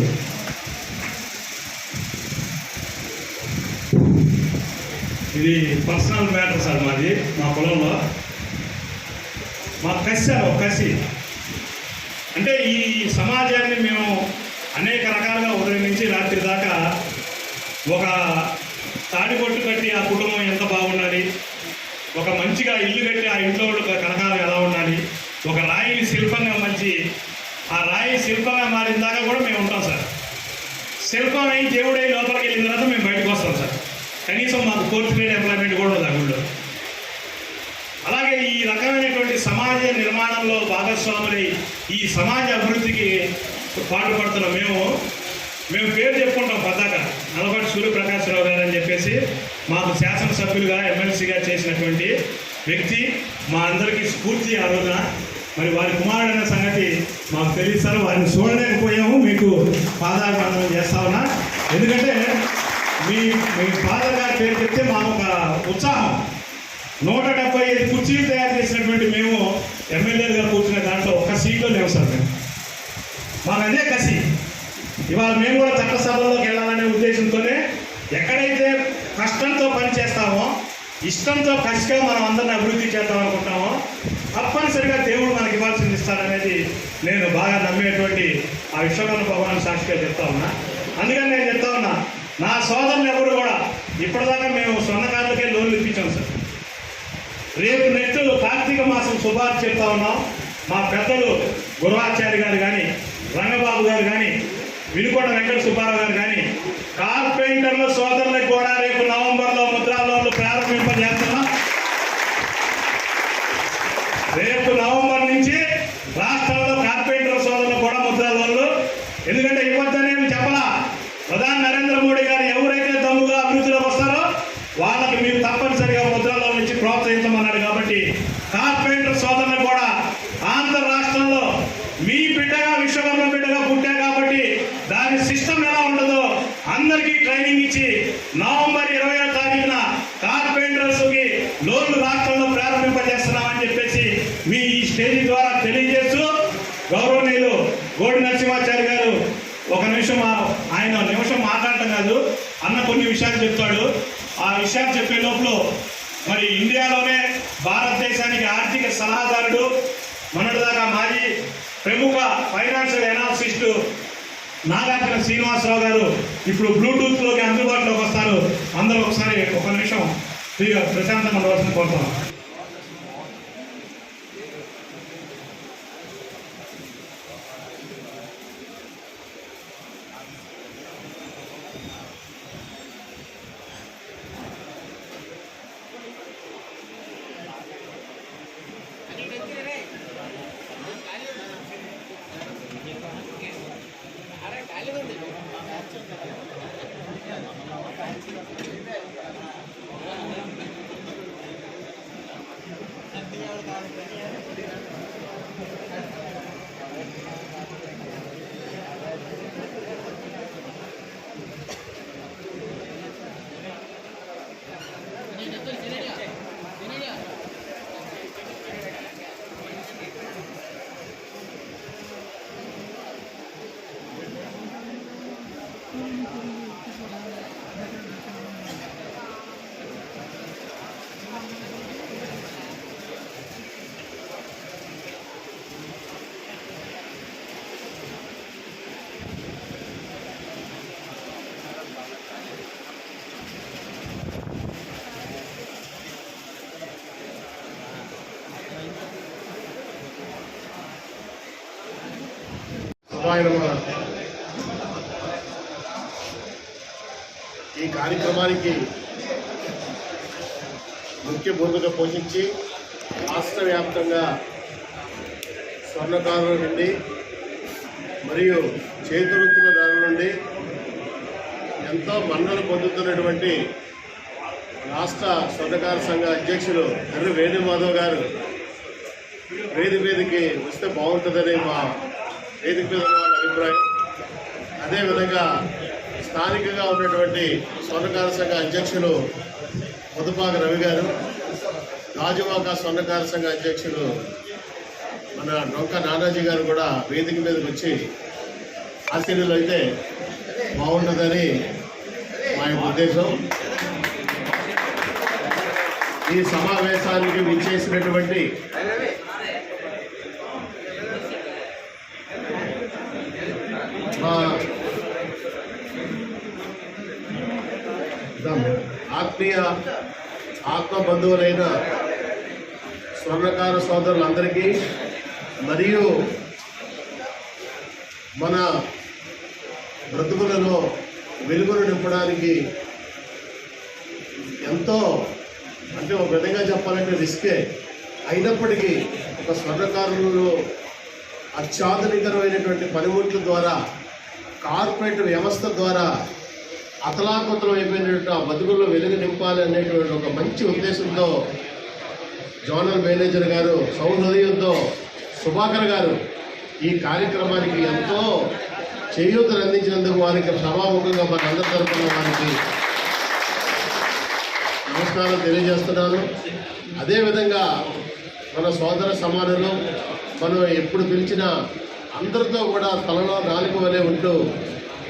ఇది పర్సనల్ మ్యాటర్ సార్. మాది మా పొలంలో మా కసి అంటే ఈ సమాజాన్ని మేము అనేక రకాలుగా ఉదయం నుంచి రాత్రి దాకా ఒక తాడిపొట్టు కట్టి ఆ కుటుంబం ఎంత బాగుండాలి, ఒక మంచిగా ఇల్లు కట్టి ఆ ఇంట్లో కనకాలు ఎలా ఉండాలి, ఒక రాయి శిల్పంగా మంచి ఆ రాయి శిల్పంగా మారిన దాకా కూడా మేము ఉంటాం సార్. శిల్పం అయి దేవుడై లోపలికి వెళ్ళిన తర్వాత మేము బయటకు వస్తాం సార్. కనీసం మాకు కోర్టులేని ఎంప్లాయ్మెంట్ కూడా ఉండదు అగుళ్ళు. అలాగే ఈ రకమైనటువంటి సమాజ నిర్మాణంలో భాగస్వాములై ఈ సమాజ అభివృద్ధికి పాటుపడుతున్న మేము పేరు చెప్పుకుంటాం పద్దాక, నల్లపాటి సూర్యప్రకాశ్రావు గారు అని చెప్పేసి మాకు శాసనసభ్యులుగా ఎమ్మెల్సీగా చేసినటువంటి వ్యక్తి మా అందరికీ స్ఫూర్తి. ఆ రోజున మరి వారి కుమారుడైన సంగతి మాకు తెలియస్తారు. వారిని చూడలేకపోయాము. మీకు పాదాభివందనం చేస్తా ఉన్నా. ఎందుకంటే మీ ఫాదర్ గారి పేరు చెప్తే మాకు ఒక ఉత్సాహం. 175 కుర్చీలు తయారు చేసినటువంటి మేము ఎమ్మెల్యేలుగా కూర్చునే దాంట్లో ఒక్క సీట్లో లేవు సార్. మాకు అదే కసి. ఇవాళ మేము కూడా చట్టసభల్లోకి వెళ్ళాలనే ఉద్దేశంతోనే ఎక్కడైతే కష్టంతో పనిచేస్తామో, ఇష్టంతో కసిగా మనం అందరిని అభివృద్ధి చేద్దాం అనుకుంటామో తప్పనిసరిగా దేవుడు మనకి ఇవ్వాల్సింది ఇస్తారనేది నేను బాగా నమ్మేటువంటి ఆ విశ్వకర్మ భగవాన్ సాక్షిగా చెప్తా ఉన్నా. అందుకని నేను చెప్తా ఉన్నా, నా సోదరులు ఎవరు కూడా ఇప్పటిదాకా మేము స్వర్ణకారులకే లోన్లు ఇప్పించాం సార్. రేపు నెక్స్ట్ కార్తీక మాసం శుభార్త చెప్తా ఉన్నాం. మా పెద్దలు గురువాచార్య గారు కానీ, రంగబాబు గారు కానీ, వినుకొండ వెంకట సుబ్బారావు గారు కానీ, కార్పెంటర్ల సోదరులకు కూడా రేపు నవంబర్లో ముద్రా లోన్లు ప్రారంభింపజేస్తున్నాం. రేపు నవంబర్ నుంచి రాష్ట్రంలో కార్పెంటర్ల సోదరులకు కూడా ముద్రా లోన్లు. ఎందుకంటే ఇవ్వద్దనేమి చెప్పలా. ప్రధాని నరేంద్ర మోడీ గారు ఎవరైతే దమ్ముగా అభివృద్ధిలోకి వస్తారో వాళ్ళకి మీరు తప్పనిసరిగా ముద్రా లోన్లు ఇచ్చి ప్రోత్సహించమన్నాడు. కాబట్టి కార్పెంటర్ సోదరులకు కూడా ఆంధ్ర రాష్ట్రంలో మీ బిడ్డగా విశ్వకర్మ బిడ్డగా పుట్టా కాబట్టి దాని సిస్టమ్ ఎలా ఉంటుందో అందరికీ ట్రైనింగ్ ఇచ్చి విషయాలు చెప్తాడు. ఆ విషయాలు చెప్పే లోపల మరి ఇండియాలోనే భారతదేశానికి ఆర్థిక సలహాదారుడు, మొన్నటిదాకా మాజీ ప్రముఖ ఫైనాన్షియల్ ఎనాలిసిస్టు నాగార్జున శ్రీనివాసరావు గారు ఇప్పుడు బ్లూటూత్లోకి అందుబాటులోకి వస్తారు. అందరూ ఒకసారి ఒక నిమిషం ఫ్రీగా ప్రశాంతంగా ఉండవలసిన కోరుతున్నాం. ఈ కార్యక్రమానికి ముఖ్య భూమిక పోషించి రాష్ట్ర వ్యాప్తంగా స్వర్ణకారుల నుండి మరియు చేతివృత్తులదారుల నుండి ఎంతో మన్నలు పొందుతున్నటువంటి రాష్ట్ర స్వర్ణకార సంఘ అధ్యక్షులు కర్రి వేణుమాధవ్ గారు వేదిక మీదకి వస్తే బాగుంటుందని మా వేదిక మీద వాళ్ళ అభిప్రాయం. అదేవిధంగా స్థానికంగా ఉన్నటువంటి స్వర్ణకార సంఘ అధ్యక్షులు ముదపాక రవి గారు, గాజువాక స్వర్ణకార సంఘ అధ్యక్షులు మన డొంక నానాజీ గారు కూడా వేదిక మీదకి వచ్చి ఆశీర్వాదాలు అయితే బాగుంటుందని మా యొక్క ఉద్దేశం. ఈ సమావేశానికి విచ్చేసినటువంటి ఆత్మీయ ఆత్మబంధువులైన స్వర్ణకార సోదరులందరికీ మరియు మన బ్రతుకులలో వెలుగును నింపడానికి ఎంతో అంటే ఒక విధంగా చెప్పాలంటే రిస్కే అయినప్పటికీ ఒక స్వర్ణకారులలో అత్యాధునికరమైనటువంటి పనిముట్ల ద్వారా కార్పొరేట్ వ్యవస్థ ద్వారా అతలాకుతలం అయిపోయినటువంటి ఆ బతుకుల్లో వెలుగు నింపాలి అనేటువంటి ఒక మంచి ఉద్దేశంతో జోనల్ మేనేజర్ గారు సౌహృదయంతో సుభాకర్ గారు ఈ కార్యక్రమానికి ఎంతో చేయూతను అందించినందుకు వారికి సభాముఖంగా మన అందరి తరఫున వారికి నమస్కారం తెలియజేస్తున్నాను. అదేవిధంగా మన సోదర సమానులు మనం ఎప్పుడు పిలిచినా అందరితో కూడా తలలో నాలుగు వలె ఉంటూ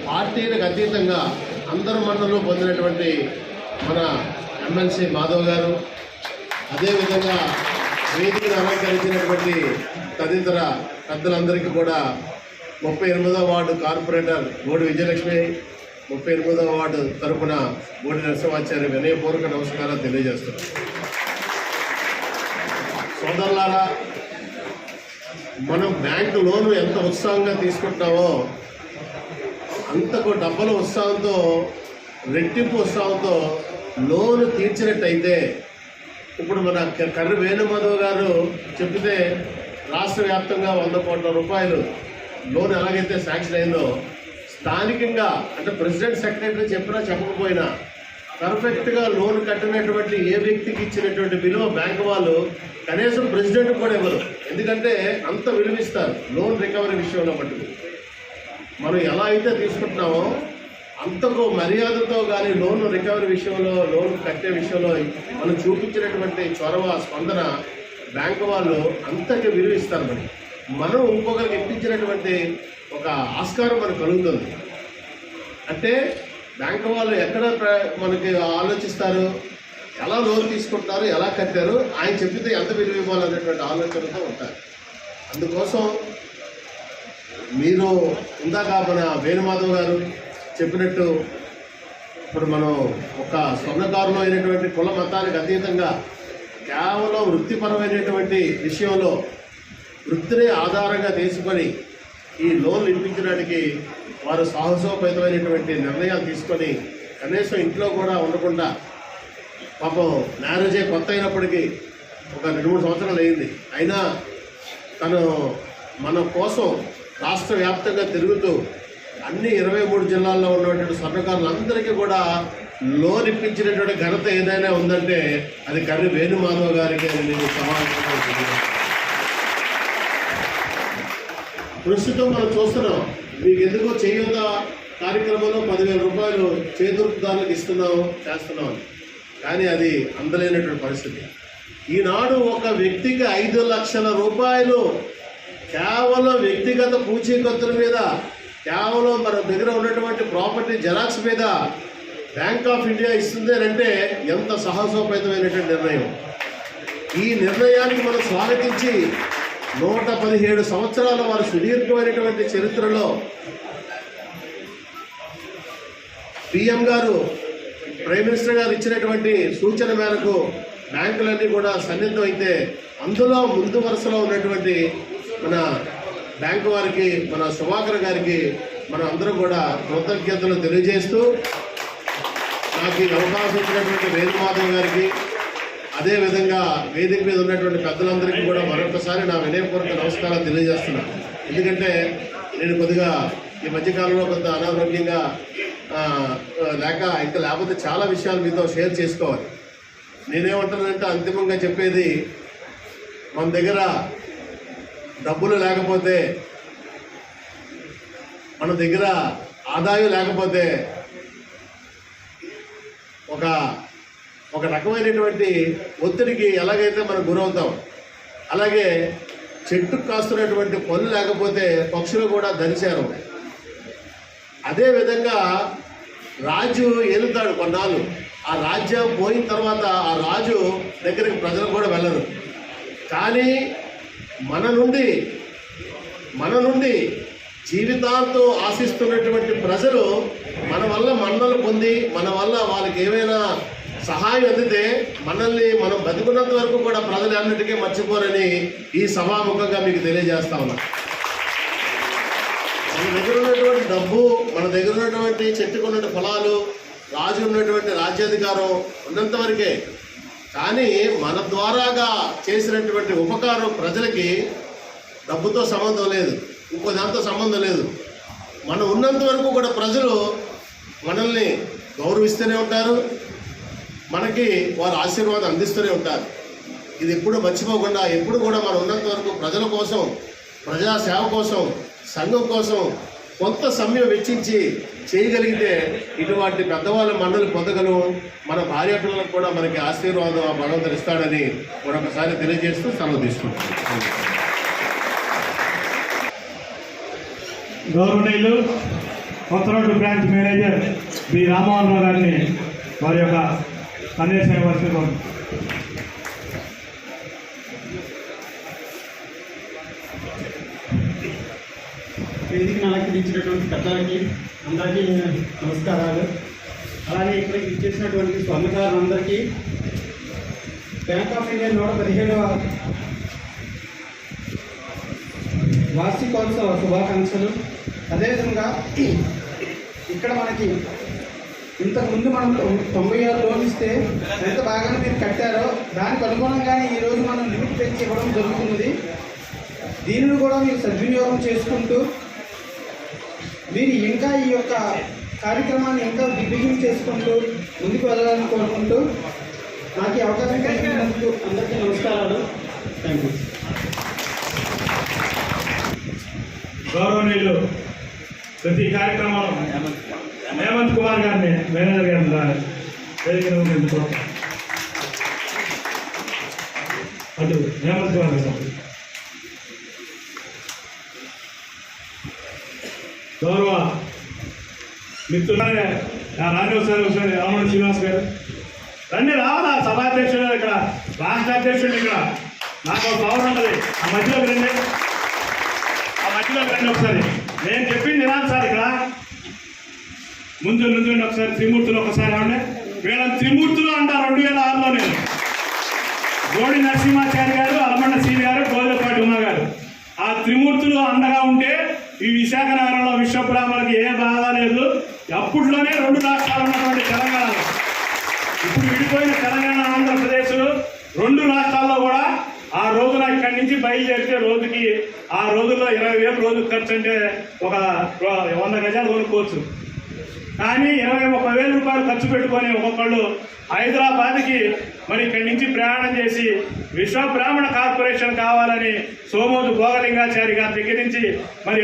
పార్టీలకు అతీతంగా అందరి మన్నలు పొందినటువంటి మన ఎమ్మెల్సీ మాధవ్ గారు, అదేవిధంగా వేదికను అలంకరించినటువంటి తదితర పెద్దలందరికీ కూడా 38వ వార్డు కార్పొరేటర్ బోడి విజయలక్ష్మి, 38వ వార్డు తరఫున బోడి నరసింహాచార్య వినయపూర్వక నమస్కారాలు తెలియజేస్తున్నాను. సోదరులారా, మనం బ్యాంకు లోను ఎంత ఉత్సాహంగా తీసుకుంటున్నామో అంతకు డబ్బుల ఉత్సాహంతో రెట్టింపు ఉత్సాహంతో లోను తీర్చినట్టయితే ఇప్పుడు మన కర్రి వేణుమాధవ్ గారు చెప్తే రాష్ట్ర వ్యాప్తంగా 100 కోట్ల రూపాయలు లోన్ ఎలాగైతే శాంక్షన్ అయిందో స్థానికంగా అంటే ప్రెసిడెంట్ సెక్రటరీ చెప్పినా చెప్పకపోయినా పర్ఫెక్ట్గా లోన్ కట్టినటువంటి ఏ వ్యక్తికి ఇచ్చినటువంటి విలువ బ్యాంకు వాళ్ళు కనీసం ప్రెసిడెంట్ కూడా ఇవ్వరు. ఎందుకంటే అంత విలువిస్తారు లోన్ రికవరీ విషయంలో మటుకు. మనం ఎలా అయితే తీసుకుంటున్నామో అంతకు మర్యాదతో కానీ లోన్ రికవరీ విషయంలో లోన్ కట్టే విషయంలో మనం చూపించినటువంటి చొరవ స్పందన బ్యాంకు వాళ్ళు అంతకి విలువిస్తారు. మనం ఇంకొకరికి ఇప్పించినటువంటి ఒక ఆస్కారం మనకు కలుగుతుంది. అంటే బ్యాంకు వాళ్ళు ఎక్కడ మనకి ఆలోచిస్తారు, ఎలా లోన్ తీసుకుంటారు, ఎలా కట్టారు, ఆయన చెప్పితే ఎంత విలువ ఇవ్వాలనేటువంటి ఆలోచనతో ఉంటారు. అందుకోసం మీరు ఇందాక మన వేణుమాధవ్ గారు చెప్పినట్టు ఇప్పుడు మనం ఒక స్వర్ణకారులు అయినటువంటి కుల మతానికి అతీతంగా కేవలం వృత్తిపరమైనటువంటి విషయంలో వృత్తిని ఆధారంగా తీసుకొని ఈ లోన్లు ఇప్పించడానికి వారు సాహసోపేతమైనటువంటి నిర్ణయాలు తీసుకొని కనీసం ఇంట్లో కూడా ఉండకుండా, పాపం మ్యారేజే కొత్త అయినప్పటికీ ఒక 2-3 సంవత్సరాలు అయింది, అయినా తను మన కోసం రాష్ట్ర వ్యాప్తంగా తిరుగుతూ అన్ని 23 జిల్లాల్లో ఉన్నటువంటి స్వర్ణకారులందరికీ కూడా లోన్ ఇప్పించినటువంటి ఘనత ఏదైనా ఉందంటే అది కర్రి వేణుమాధవ్ గారికి అని నేను సమావేశంగా తెలియజేస్తాను. ప్రస్తుతం మనం చూస్తున్నాం, మీకు ఎందుకో చేయూత కార్యక్రమంలో 10,000 రూపాయలు చేతుదారులకు ఇస్తున్నాం చేస్తున్నాం, కానీ అది అందలేనటువంటి పరిస్థితి. ఈనాడు ఒక వ్యక్తికి 5 లక్షల రూపాయలు కేవలం వ్యక్తిగత పూచీకత్తుల మీద, కేవలం మన దగ్గర ఉన్నటువంటి ప్రాపర్టీ జెరాక్స్ మీద బ్యాంక్ ఆఫ్ ఇండియా ఇస్తుంది అంటే ఎంత సాహసోపేతమైనటువంటి నిర్ణయం. ఈ నిర్ణయానికి మనం స్వాగతించి 117 సంవత్సరాల వారి సుదీర్ఘమైనటువంటి చరిత్రలో పిఎం గారు, ప్రైమ్ మినిస్టర్ గారు ఇచ్చినటువంటి సూచన మేరకు బ్యాంకులన్నీ కూడా సన్నిహితం అయితే అందులో ముందు వరుసలో ఉన్నటువంటి మన బ్యాంకు వారికి, మన సుభాకర్ గారికి మనం అందరం కూడా కృతజ్ఞతలు తెలియజేస్తూ, నాకు ఈ అవకాశం ఇచ్చినటువంటి వేణుమాధవ్ గారికి, అదేవిధంగా వేదిక మీద ఉన్నటువంటి పెద్దలందరికీ కూడా మరొకసారి నా వినయపూర్వక నమస్కారాలు తెలియజేస్తున్నాను. ఎందుకంటే నేను కొద్దిగా ఈ మధ్యకాలంలో కొంత అనారోగ్యంగా లేకపోతే చాలా విషయాలు మీతో షేర్ చేసుకోవాలి. నేనేమంటానంటే అంతిమంగా చెప్పేది, మన దగ్గర డబ్బులు లేకపోతే, మన దగ్గర ఆదాయం లేకపోతే ఒక రకమైనటువంటి ఒత్తిడికి ఎలాగైతే మనం గురవుతాం, అలాగే చెట్టుకు కాస్తున్నటువంటి పళ్ళు లేకపోతే పక్షులు కూడా దరిచేరం. అదేవిధంగా రాజు ఏలుతాడు కొన్నాళ్ళు, ఆ రాజ్యం పోయిన తర్వాత ఆ రాజు దగ్గరికి ప్రజలు కూడా వెళ్ళరు. కానీ మన నుండి జీవితాంతం ఆశిస్తున్నటువంటి ప్రజలు మన వల్ల మన్నలు పొంది, మన వల్ల వాళ్ళకి ఏమైనా సహాయం అందితే మనల్ని మనం బతుకున్నంత వరకు కూడా ప్రజలు అన్నిటికీ మర్చిపోరని ఈ సభాముఖంగా మీకు తెలియజేస్తా ఉన్నా. మన దగ్గర ఉన్నటువంటి డబ్బు, మన దగ్గర ఉన్నటువంటి చెట్టుకున్న ఫలాలు, రాజు ఉన్నటువంటి రాజ్యాధికారం ఉన్నంత వరకే. కానీ మన ద్వారాగా చేసినటువంటి ఉపకారం ప్రజలకి డబ్బుతో సంబంధం లేదు, ఇంకో దాంతో సంబంధం లేదు. మనం ఉన్నంత వరకు కూడా ప్రజలు మనల్ని గౌరవిస్తూనే ఉంటారు, మనకి వారు ఆశీర్వాదం అందిస్తూనే ఉంటారు. ఇది ఎప్పుడు మర్చిపోకుండా ఎప్పుడు కూడా మనం ఉన్నంత వరకు ప్రజల కోసం, ప్రజాసేవ కోసం, సంఘం కోసం కొంత సమయం వెచ్చించి చేయగలిగితే ఇటువంటి పెద్దవాళ్ళ మన్నలు పొందగలం. మన భార్యాపిల్లలకు కూడా మనకి ఆశీర్వాదం ఆ భగవంతుడు ఇస్తాడని మరొకసారి తెలియజేస్తూ సెలవు తీసుకుంటాం. గౌరవనీయులు కొత్త road branch manager B Ramamohan Rao గారిని వారి యొక్క సందేశం ఇవ్వాల్సింది. వేదికను అలంకరించినటువంటి పెద్దలకి అందరికీ నమస్కారాలు. అలాగే ఇక్కడికి ఇచ్చేసినటువంటి స్వర్ణకారులందరికీ బ్యాంక్ ఆఫ్ ఇండియా 117వ వార్షికోత్సవ శుభాకాంక్షలు. అదేవిధంగా ఇక్కడ మనకి ఇంతకుముందు మనం 96 లోన్ ఇస్తే ఎంత బాగానే మీరు కట్టారో దానికి అనుగుణంగానే ఈరోజు మనం లిమిట్ పెంచి ఇవ్వడం జరుగుతున్నది. దీనిని కూడా మీరు సద్వినియోగం చేసుకుంటూ మీరు ఇంకా ఈ యొక్క కార్యక్రమాన్ని ఇంకా దిగ్విజయం చేసుకుంటూ ముందుకు వెళ్ళాలని కోరుకుంటూ నాకు ఈ అవకాశం కలిగినందుకు అందరికీ నమస్కారాలు. Thank you. గౌరవనీయులు ప్రతి కార్యక్రమంలో హేమంత్ కుమార్ గారిని మేనేజర్ గారిని వేదిక అటు హేమంత్ కుమార్ గారు. గౌరవ మిత్రులనే రాని ఒకసారి రామణ శ్రీనివాస్ గారు రండి, రావాలా సభాధ్యక్షుడు ఇక్కడ, రాష్ట్ర అధ్యక్షుడు ఇక్కడ, నాకు ఒక పవర్ ఉంటుంది. ఆ మధ్యలోకి రండి, ఒకసారి నేను చెప్పింది వినాలి సార్. ఇక్కడ ముందు ఒకసారి త్రిమూర్తులు ఒకసారి ఏమండి, వీళ్ళని త్రిమూర్తులు అంటారు. 2006లో నేను గోడి నరసింహాచారి గారు, అలమండ శ్రీ గారు, గోదలపాటి ఉమా గారు, ఆ త్రిమూర్తులు అండగా ఉంటే ఈ విశాఖ నగరంలో విశ్వబ్రాహ్మణులకి ఏ బాధ లేదు. అప్పట్లోనే 2 రాష్ట్రాలు ఉన్నటువంటి తెలంగాణలో, ఇప్పుడు విడిపోయిన తెలంగాణ ఆంధ్రప్రదేశ్ 2 రాష్ట్రాల్లో కూడా ఆ రోజున ఇక్కడి నుంచి బయలుదేరితే రోజుకి ఆ రోజుల్లో 20,000 రోజుకి ఖర్చు అంటే ఒక 100 గజాలు కొనుక్కోవచ్చు. కానీ 20-30,000 రూపాయలు ఖర్చు పెట్టుకొని ఒక్కొక్కళ్ళు హైదరాబాద్కి మరి ఇక్కడి నుంచి ప్రయాణం చేసి విశ్వబ్రాహ్మణ కార్పొరేషన్ కావాలని సోమోజు భోగలింగాచారి గారి దగ్గర నుంచి మరి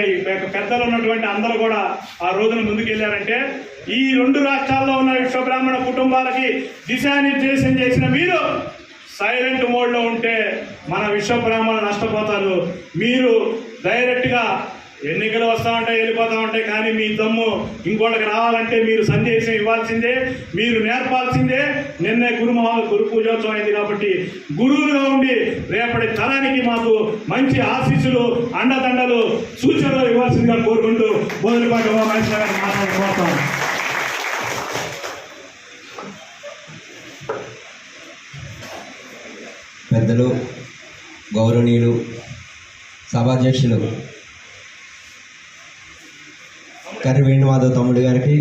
పెద్దలు ఉన్నటువంటి అందరూ కూడా ఆ రోజున ముందుకెళ్లారంటే ఈ 2 రాష్ట్రాల్లో ఉన్న విశ్వబ్రాహ్మణ కుటుంబాలకి దిశానిర్దేశం చేసిన మీరు సైలెంట్ మోడ్లో ఉంటే మన విశ్వబ్రాహ్మణులు నష్టపోతారు. మీరు డైరెక్ట్గా ఎన్నికలు వస్తూ ఉంటాయి, వెళ్ళిపోతూ ఉంటాయి, కానీ మీ దమ్ము ఇంకోళ్ళకి రావాలంటే మీరు సందేశం ఇవ్వాల్సిందే, మీరు నేర్పాల్సిందే. నిన్నే గురు పూజోత్సవం అయింది కాబట్టి గురువులుగా ఉండి రేపటి తరానికి మాకు మంచి ఆశీస్సులు, అండదండలు, సూచనలు ఇవ్వాల్సిందిగా కోరుకుంటూ బోధనపాటి ఉమామహేశ్వర గారిని మాట్లాడుకోతాం. పెద్దలు, గౌరవనీయులు, సభాధ్యక్షులు కర్రి వేణుమాధవ్ తమ్ముడు గారికి,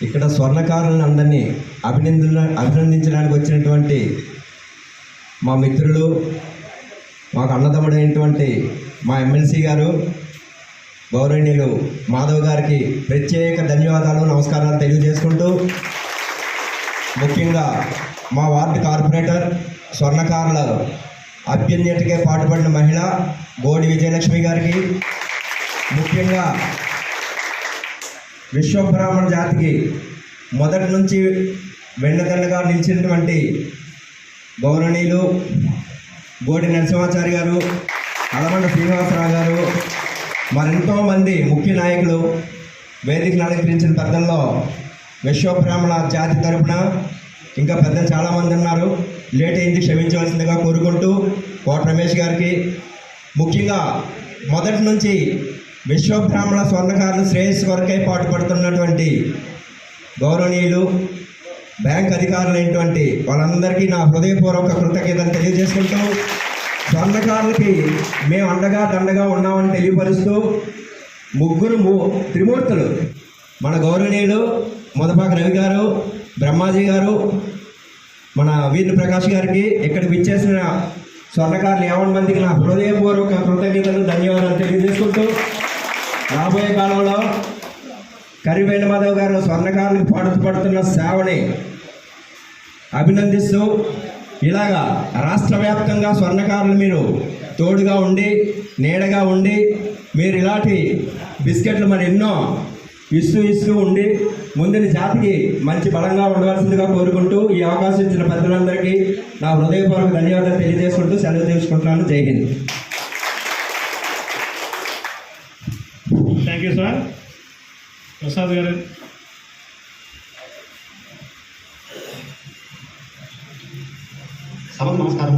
ఇక్కడ స్వర్ణకారులను అందరినీ అభినందించడానికి వచ్చినటువంటి మా మిత్రులు, మాకు అన్నదమ్ముడైనటువంటి మా ఎమ్మెల్సీ గారు గౌరవనీయులు మాధవ్ గారికి ప్రత్యేక ధన్యవాదాలు, నమస్కారాలు తెలియజేసుకుంటూ, ముఖ్యంగా మా వార్డు కార్పొరేటర్ స్వర్ణకారుల అభ్యున్నతికే పాటుపడిన మహిళ గోడి విజయలక్ష్మి గారికి, ముఖ్యంగా విశ్వబ్రాహ్మణ జాతికి మొదటి నుంచి వెన్నదండగా నిలిచినటువంటి గౌరవనీయులు గోడి నరసింహాచారి గారు, అలమండ శ్రీనివాసరావు గారు, మరెంతోమంది ముఖ్య నాయకులు వేదికను అలంకరించిన పెద్దల్లో విశ్వబ్రాహ్మణ జాతి తరపున ఇంకా పెద్దలు చాలామంది ఉన్నారు. లేట్ అయింది, క్షమించవలసిందిగా కోరుకుంటూ కోట రమేష్ గారికి, ముఖ్యంగా మొదటి నుంచి విశ్వబ్రాహ్మణ స్వర్ణకారులు శ్రేయస్సు కొరకై పాటుపడుతున్నటువంటి గౌరవనీయులు బ్యాంక్ అధికారులైనటువంటి వాళ్ళందరికీ నా హృదయపూర్వక కృతజ్ఞతలు తెలియజేసుకుంటూ, స్వర్ణకారులకి మేము అండగా దండగా ఉన్నామని తెలియపరుస్తూ, త్రిమూర్తులు మన గౌరవనీయులు మొదపాక రవి గారు, బ్రహ్మాజీ గారు, మన వీర్ని ప్రకాష్ గారికి, ఇక్కడికి విచ్చేసిన స్వర్ణకారులు 50 మందికి నా హృదయపూర్వక కృతజ్ఞతలు, ధన్యవాదాలు తెలియజేసుకుంటూ, రాబోయే కాలంలో కర్రి వేణుమాధవ్ గారు స్వర్ణకారులకు పడుతున్న సేవని అభినందిస్తూ, ఇలాగా రాష్ట్ర వ్యాప్తంగా స్వర్ణకారులు మీరు తోడుగా ఉండి నీడగా ఉండి మీరు ఇలాంటి బిస్కెట్లు మరి ఎన్నో ఇస్తూ ఉండి ముందుని జాతికి మంచి బలంగా ఉండవలసిందిగా కోరుకుంటూ, ఈ అవకాశం ఇచ్చిన పెద్దలందరికీ నా హృదయపూర్వక ధన్యవాదాలు తెలియజేసుకుంటూ సెలవు తీసుకుంటున్నాను. జై Hind. Thank you sir. Prasad గారు. సభకు నమస్కారం.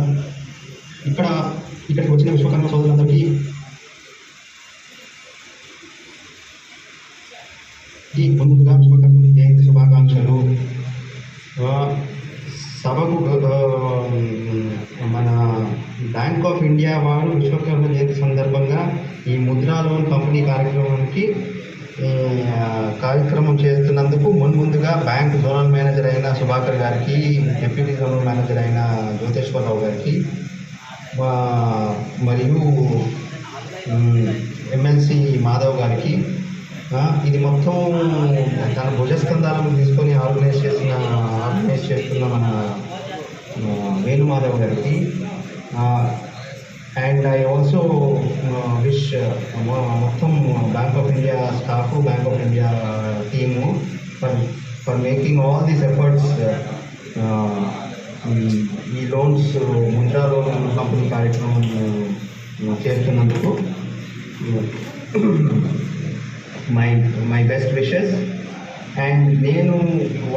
ఇక్కడికి వచ్చిన విశ్వకర్మ సోదరులందరికీ ముందుగా విశ్వకర్మ జయంతి శుభాకాంక్షలు. సభకు మన బ్యాంక్ ఆఫ్ ఇండియా వారు విశ్వకర్మ జయంతి సందర్భంగా ఈ ముద్రా లోన్ పంపిణీ కార్యక్రమం చేస్తున్నందుకు ముందుగా బ్యాంక్ జోనల్ మేనేజర్ అయిన సుభాకర్ గారికి, డిప్యూటీ జోనల్ మేనేజర్ అయిన జ్యోతేశ్వరరావు గారికి, మరియు ఎమ్మెల్సీ మాధవ్ గారికి, ఇది మొత్తం తన భుజస్కంధాలను తీసుకొని ఆర్గనైజ్ చేస్తున్న మన వేణుమాధవ్ గారికి, అండ్ ఐ ఆల్సో విష్ మొత్తం bank of India staff, bank of India team for making all these efforts. ఈ లోన్స్ ముద్రా లోన్ కంపెనీ కార్యక్రమం చేస్తున్నందుకు my best wishes. అండ్ నేను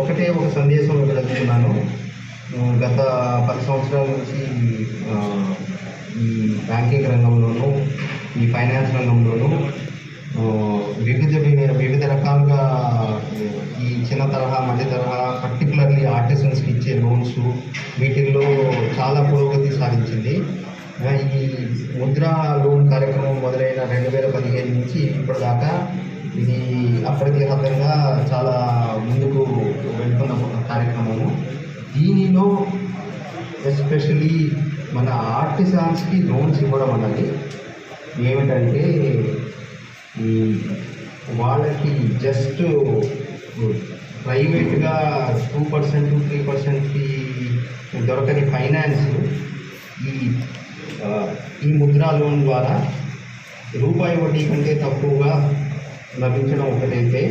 ఒక సందేశం ఇవ్వదలుచుకున్నాను. గత 10 సంవత్సరాల నుంచి ఈ బ్యాంకింగ్ రంగంలోనూ ఈ ఫైనాన్స్ రంగంలోనూ వివిధ రకాలుగా ఈ చిన్న తరహా మధ్య తరహా పర్టికులర్లీ ఆర్టిసన్స్కి ఇచ్చే లోన్స్ వీటిల్లో చాలా పురోగతి సాధించింది. ఈ ముద్రా లోన్ కార్యక్రమం మొదలైన 2015 నుంచి ఇప్పటిదాకా ఇది అప్రతిహతంగా చాలా ముందుకు వెళ్తున్న కార్యక్రమము. దీనిలో ఎస్పెషలీ మన ఆర్టిసాన్స్కి లోన్స్ ఇవ్వడం అన్నది ఏమిటంటే వాళ్ళకి జస్ట్ ప్రైవేట్గా 2% 3%కి దొరకని ఫైనాన్స్ ఈ ముద్రా లోన్ ద్వారా రూపాయి వడ్డీ కంటే తక్కువగా లభించడం ఒకటైతే,